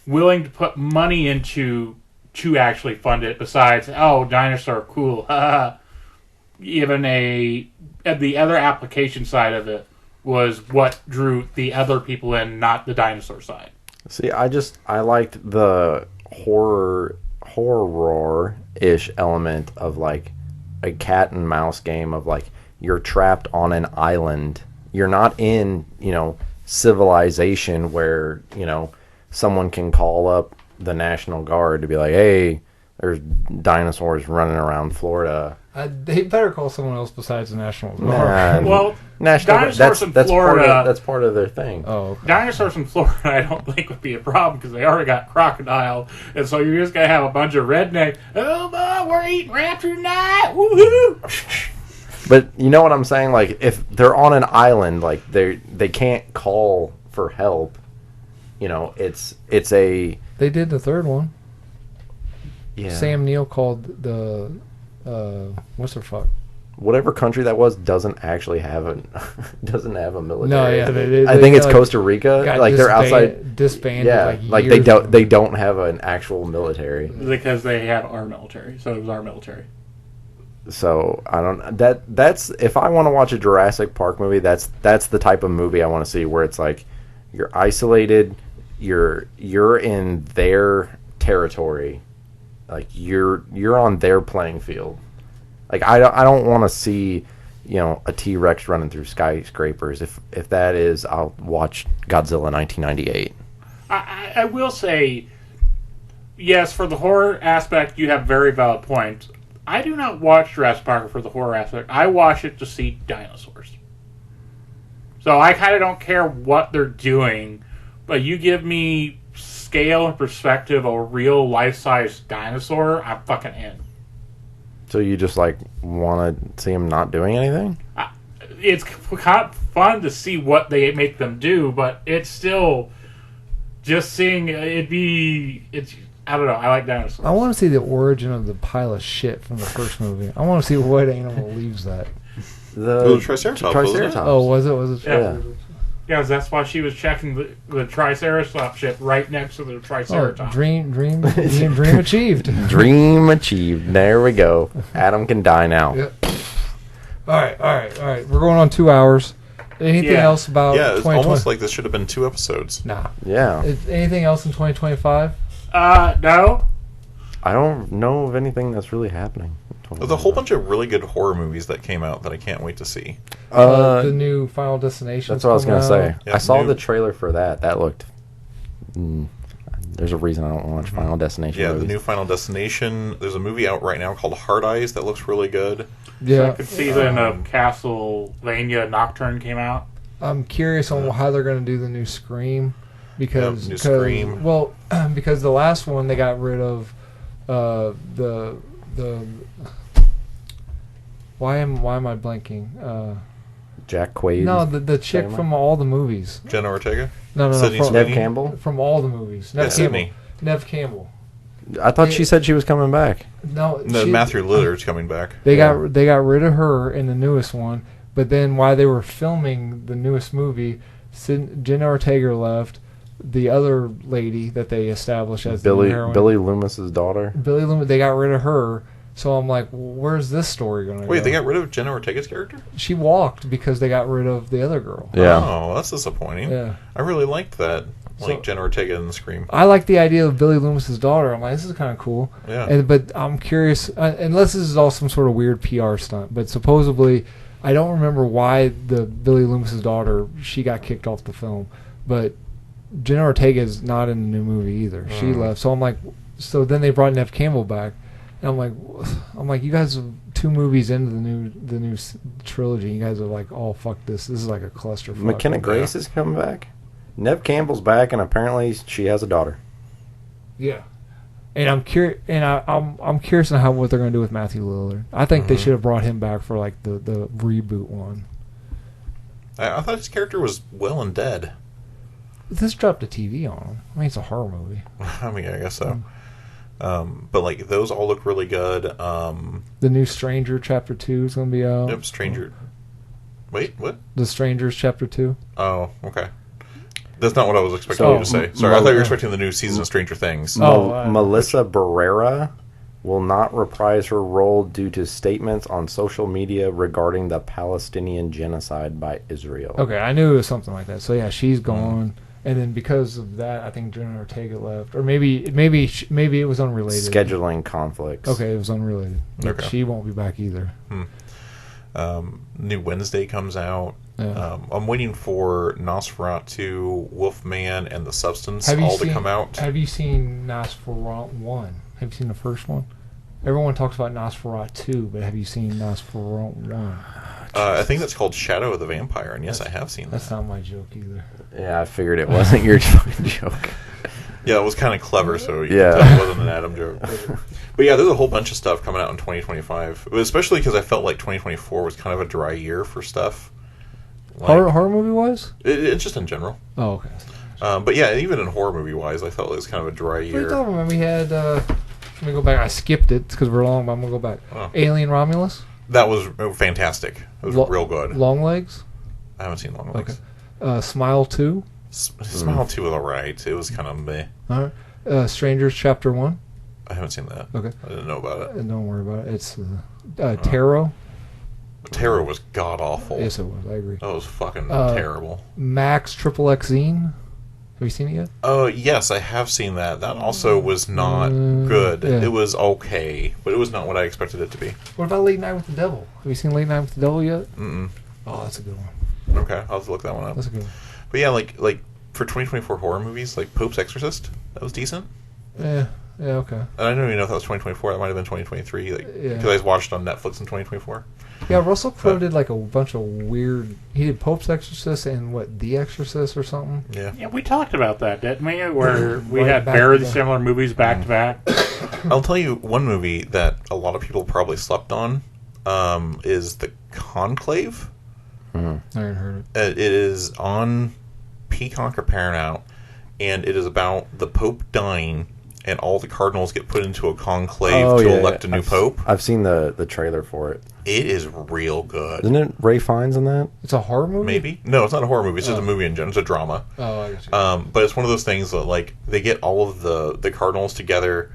willing to put money into to actually fund it. Besides, oh, dinosaur, cool, even the other application side of it was what drew the other people in, not the dinosaur side. See, I liked the horror-ish element of like a cat and mouse game of like you're trapped on an island. You're not in, civilization where, someone can call up the National Guard to be like, hey, there's dinosaurs running around Florida. They better call someone else besides the National Guard. Nah, Well, National dinosaurs in Florida. That's part of their thing. Oh, okay. Dinosaurs in Florida, I don't think would be a problem because they already got crocodile, and so you're just gonna have a bunch of redneck. Oh boy, we're eating raptor tonight! Woohoo! But you know what I'm saying? Like if they're on an island, like they can't call for help. It's a They did the third one. yeah. Sam Neill called the what's her fuck? Whatever country that was doesn't actually have a military. No, yeah, I think it's like, Costa Rica. got Like they're outside. disbanded. Yeah, like years ago. they don't have an actual military. Because they have our military, so it was our military. So I don't. That's if I want to watch a Jurassic Park movie, that's the type of movie I want to see where it's like you're isolated, you're in their territory, like you're on their playing field. Like I don't want to see a T-Rex running through skyscrapers. If that is, I'll watch Godzilla 1998. I will say, yes, for the horror aspect, you have very valid points. I do not watch Jurassic Park for the horror aspect. I watch it to see dinosaurs. So I kind of don't care what they're doing, but you give me scale and perspective of a real life-size dinosaur, I'm fucking in. So you just like want to see them not doing anything? It's kind of fun to see what they make them do, but it's still just seeing it's. I don't know. I like dinosaurs. I want to see the origin of the pile of shit from the first movie. I want to see what animal leaves that. The Triceratops. Wasn't it? Oh, was it? Yeah. Yeah, that's why she was checking the Triceratops ship right next to the Oh, Triceratops. dream achieved. Dream achieved. There we go. Adam can die now. Yep. All right. We're going on 2 hours. Anything else about Yeah, it's 2020? almost like this should have been 2 episodes. Nah. Yeah. Anything else in 2025? No. I don't know of anything that's really happening. There's a whole bunch of really good horror movies that came out that I can't wait to see. The new Final Destination. That's what I was going to say. Yeah, I saw new- the trailer for that. That looked... there's a reason I don't watch Final Destination Yeah, movies. the new Final Destination. There's a movie out right now called Hard Eyes that looks really good. Yeah. Second season of Castlevania Nocturne came out. I'm curious on how they're going to do the new Scream because new Scream. Well, because the last one they got rid of the why am I blanking? Jack Quaid. No, the chick Dynamite? from all the movies. Jenna Ortega? No, Sydney from, Nev Sweeney? Campbell? from all the movies. Yeah, Nev Campbell. Sydney. Nev Campbell. I thought she said she was coming back. No, Matthew Lillard's coming back. They got rid of her in the newest one, but then while they were filming the newest movie, Jenna Ortega left. The other lady that they established as the new heroine, Billy Loomis's daughter. Billy Loomis, they got rid of her. So I'm like, where's this story going to go? Wait, they got rid of Jenna Ortega's character? She walked because they got rid of the other girl. Yeah. Oh, that's disappointing. Yeah. I really liked that. Like So- Jenna Ortega in the Scream. I like the idea of Billy Loomis's daughter. I'm like, this is kind of cool. Yeah. But I'm curious, unless this is all some sort of weird PR stunt, but supposedly, I don't remember why the Billy Loomis's daughter, she got kicked off the film. But Jenna Ortega is not in the new movie either. She left. So I'm like, so then they brought Nev Campbell back. And I'm like, you guys are 2 movies into the new trilogy. You guys are like, oh, fuck this. This is like a clusterfuck. McKenna Grace is coming back. Nev Campbell's back, and apparently she has a daughter. Yeah. And I'm curious, I'm curious on what they're going to do with Matthew Lillard. I think they should have brought him back for like the reboot one. I thought his character was well and dead. This dropped a TV on him. I mean, it's a horror movie. I mean, I guess so. But like those all look really good. The new Stranger Chapter 2 is going to be out. Yep, Stranger. Wait, what? The Strangers Chapter 2. Oh, okay. That's not what I was expecting So, you to say. Sorry, I thought you were expecting the new season of Stranger Things. Melissa Barrera will not reprise her role due to statements on social media regarding the Palestinian genocide by Israel. Okay, I knew it was something like that. So yeah, she's gone. And then because of that, I think Jenna Ortega left, or maybe it was unrelated. Scheduling conflicts. Okay, it was unrelated. But Okay. she won't be back either. New Wednesday comes out. Yeah. I'm waiting for Nosferatu, Wolfman, and The Substance to come out. Have you seen Nosferatu 1? Have you seen the first one? Everyone talks about Nosferatu 2, but have you seen Nosferatu 1? I think that's called Shadow of the Vampire, and yes, I have seen that. That's not my joke either. Yeah, I figured it wasn't your fucking joke. Yeah, it was kind of clever, so you Yeah. can tell it wasn't an Adam joke. But yeah, there's a whole bunch of stuff coming out in 2025, especially because I felt like 2024 was kind of a dry year for stuff. Like, Horror movie wise? it's just in general. Oh, okay. But yeah, even in horror movie wise, I felt it was kind of a dry What are you year. talking about? We had, let me go back. I skipped it because we're long, but I'm going to go back. Oh. Alien Romulus? That was fantastic. It was real good. Long Legs? I haven't seen Long Legs. Smile 2? Smile 2 was alright. It was kind of meh. All right. Strangers Chapter 1? I haven't seen that. Okay. I didn't know about it. Don't worry about it. It's Tarot. Terror was god awful. Yes, it was. I agree. That was fucking terrible. Max Triple X Zine. Have you seen it yet? Oh, yes, I have seen that. That also was not good. yeah. It was okay, but it was not what I expected it to be. What about Late Night with the Devil? Have you seen Late Night with the Devil yet? Mm-mm. Oh, that's a good one. Okay, I'll have to look that one up. That's a good one. But yeah, like for 2024 horror movies, like Pope's Exorcist, that was decent. Yeah, okay. And I don't even know if that was 2024. That might have been 2023. Like, Yeah. because I watched it on Netflix in 2024. Yeah, Russell Crowe did like a bunch of weird. He did Pope's Exorcist and The Exorcist or something. Yeah. Yeah, we talked about that, didn't we? Where we Right had back very to back. similar movies back to back. I'll tell you one movie that a lot of people probably slept on is The Conclave. I haven't heard it. It is on Peacock or Paramount, and it is about the Pope dying, and all the cardinals get put into a conclave to elect a new pope. I've seen the trailer for it. It is real good. Isn't it Ray Fiennes in that? It's a horror movie? Maybe. No, it's not a horror movie. It's just a movie in general. It's a drama. Oh, I got you. But it's one of those things that, like, they get all of the cardinals together.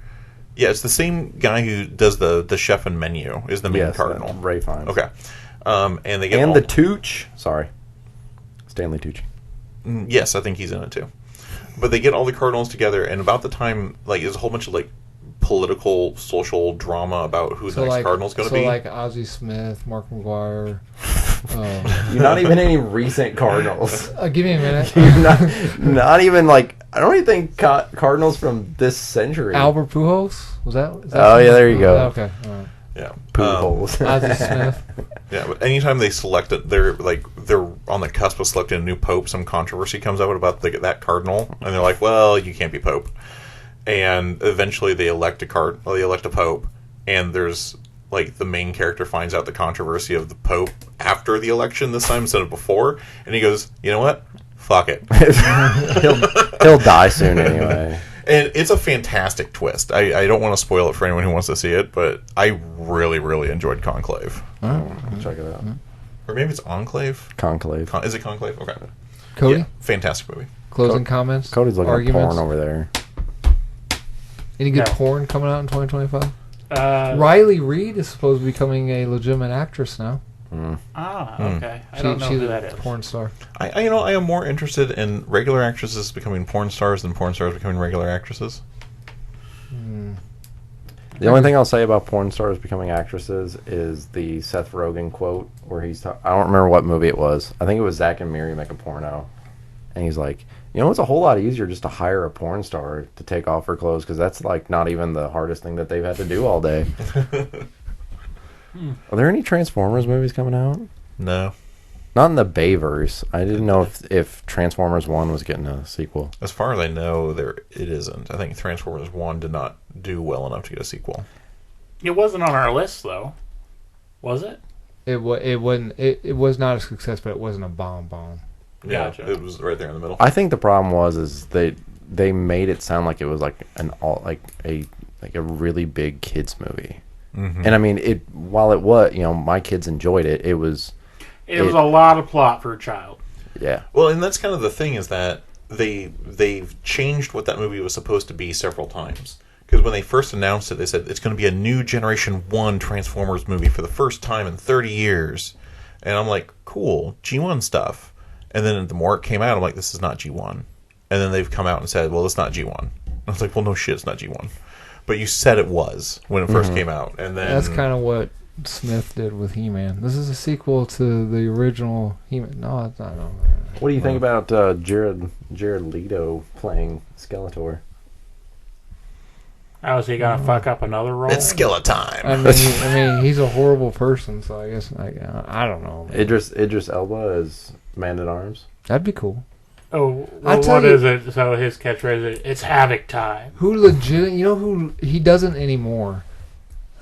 Yeah, it's the same guy who does the chef and menu is the main Yes, cardinal. Ray Fiennes. Okay. And they get And all, the Tooch. Sorry. Stanley Tucci. Yes, I think he's in it too. But they get all the cardinals together, and about the time, like, there's a whole bunch of, like, political, social drama about who the next cardinal's going to be. So like Ozzie Smith, Mark McGuire. You're not even any recent Cardinals. Give me a minute. You're not even like, I don't even think Cardinals from this century. Albert Pujols? Was that? Is that Oh, yeah, there you go. Okay. All right. Yeah. Pujols. Ozzie Smith. Yeah, but anytime they select it, they're on the cusp of selecting a new pope. Some controversy comes out about that cardinal, and they're like, "Well, you can't be pope." And eventually, they elect a pope, and there's like the main character finds out the controversy of the pope after the election this time instead of before, and he goes, "You know what? Fuck it." He'll die soon anyway. And it's a fantastic twist. I don't want to spoil it for anyone who wants to see it, but I really, really enjoyed Conclave. Check it out. Or maybe it's Enclave? Conclave. Is it Conclave? Okay. Cody, Yeah, fantastic movie. closing comments. Cody's looking arguments. at porn over there. Any good No. porn coming out in 2025? Riley Reid is supposed to be becoming a legitimate actress now. Okay. I don't know she's who a that is. porn star. I am more interested in regular actresses becoming porn stars than porn stars becoming regular actresses. The only thing I'll say about porn stars becoming actresses is the Seth Rogen quote where he's I don't remember what movie it was. I think it was Zack and Miri Make a Porno. And he's like, it's a whole lot easier just to hire a porn star to take off her clothes because that's like not even the hardest thing that they've had to do all day. Are there any Transformers movies coming out? No. Not in the Bayverse. I didn't know if Transformers 1 was getting a sequel. As far as I know, it isn't. I think Transformers 1 did not do well enough to get a sequel. It wasn't on our list, though. Was it? It wasn't. It was not a success, but it wasn't a bomb. Yeah, Gotcha. it was right there in the middle. I think the problem was they made it sound like it was like a really big kids movie. Mm-hmm. And I mean, while it was, my kids enjoyed it. It was It was a lot of plot for a child. yeah. Well, and that's kind of the thing is that they've changed what that movie was supposed to be several times. Because when they first announced it, they said it's going to be a new Generation 1 Transformers movie for the first time in 30 years. And I'm like, cool, G1 stuff. And then the more it came out, I'm like, this is not G1. And then they've come out and said, well, it's not G1. I was like, well, no shit, it's not G1. But you said it was when it first came out. And then That's kind of what Smith did with He-Man. This is a sequel to the original He-Man. No, it's not. No. What do you think about Jared Leto playing Skeletor? How is he going to fuck up another role? it's Skeleton. I mean, he's a horrible person, so I guess I don't know. Man. Idris Elba as Man-at-Arms. That'd be cool. Oh, I well, tell what you- is it? So his catchphrase is, it's havoc time. Who legit? You know who he doesn't anymore.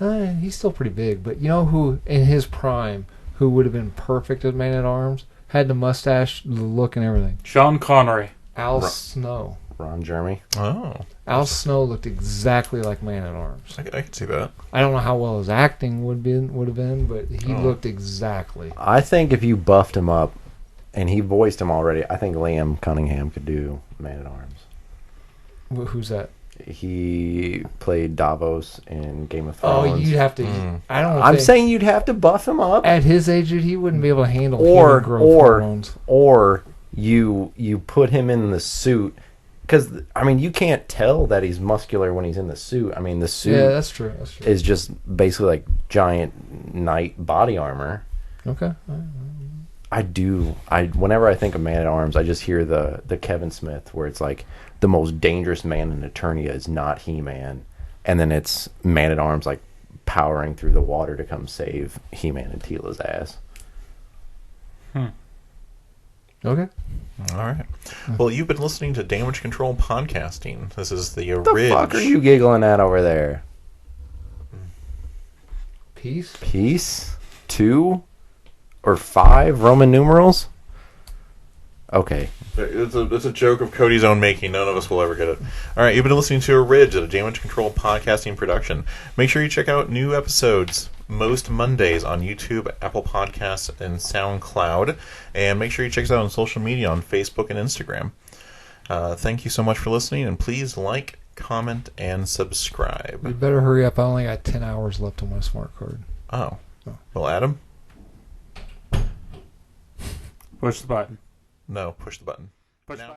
He's still pretty big, but you know who in his prime who would have been perfect as Man-at-Arms, had the mustache, the look, and everything. Sean Connery. Al Snow. Ron Jeremy. Oh, Al Snow looked exactly like Man-at-Arms. I can see that. I don't know how well his acting would have been, but he Oh. looked exactly. I think if you buffed him up, and he voiced him already, I think Liam Cunningham could do Man-at-Arms. Who's that? He played Davos in Game of Oh, Thrones. you'd have to. I don't. I'm think, saying you'd have to buff him up, at his age, he wouldn't be able to handle or human growth hormones. you put him in the suit. Because, I mean, you can't tell that he's muscular when he's in the suit. I mean, the suit Yeah, that's true. That's true. is just basically like giant knight body armor. Okay. Whenever I think of Man-at-Arms, I just hear the Kevin Smith, where it's like the most dangerous man in Eternia is not He-Man. And then it's Man-at-Arms like powering through the water to come save He-Man and Teela's ass. Okay. All right. Well, you've been listening to Damage Control Podcasting. This is the What the Orig. fuck are you giggling at over there? Peace. Peace? 2 or 5 Roman numerals? Okay. It's a joke of Cody's own making. None of us will ever get it. All right, you've been listening to Orig, a Damage Control Podcasting production. Make sure you check out new episodes most Mondays on YouTube, Apple Podcasts, and SoundCloud. And make sure you check us out on social media on Facebook and Instagram. Thank you so much for listening, and please like, comment, and You subscribe. better hurry up. I only got 10 hours left on my smart card. Oh. Well, Adam? Push the button. No, push the button. Push Now.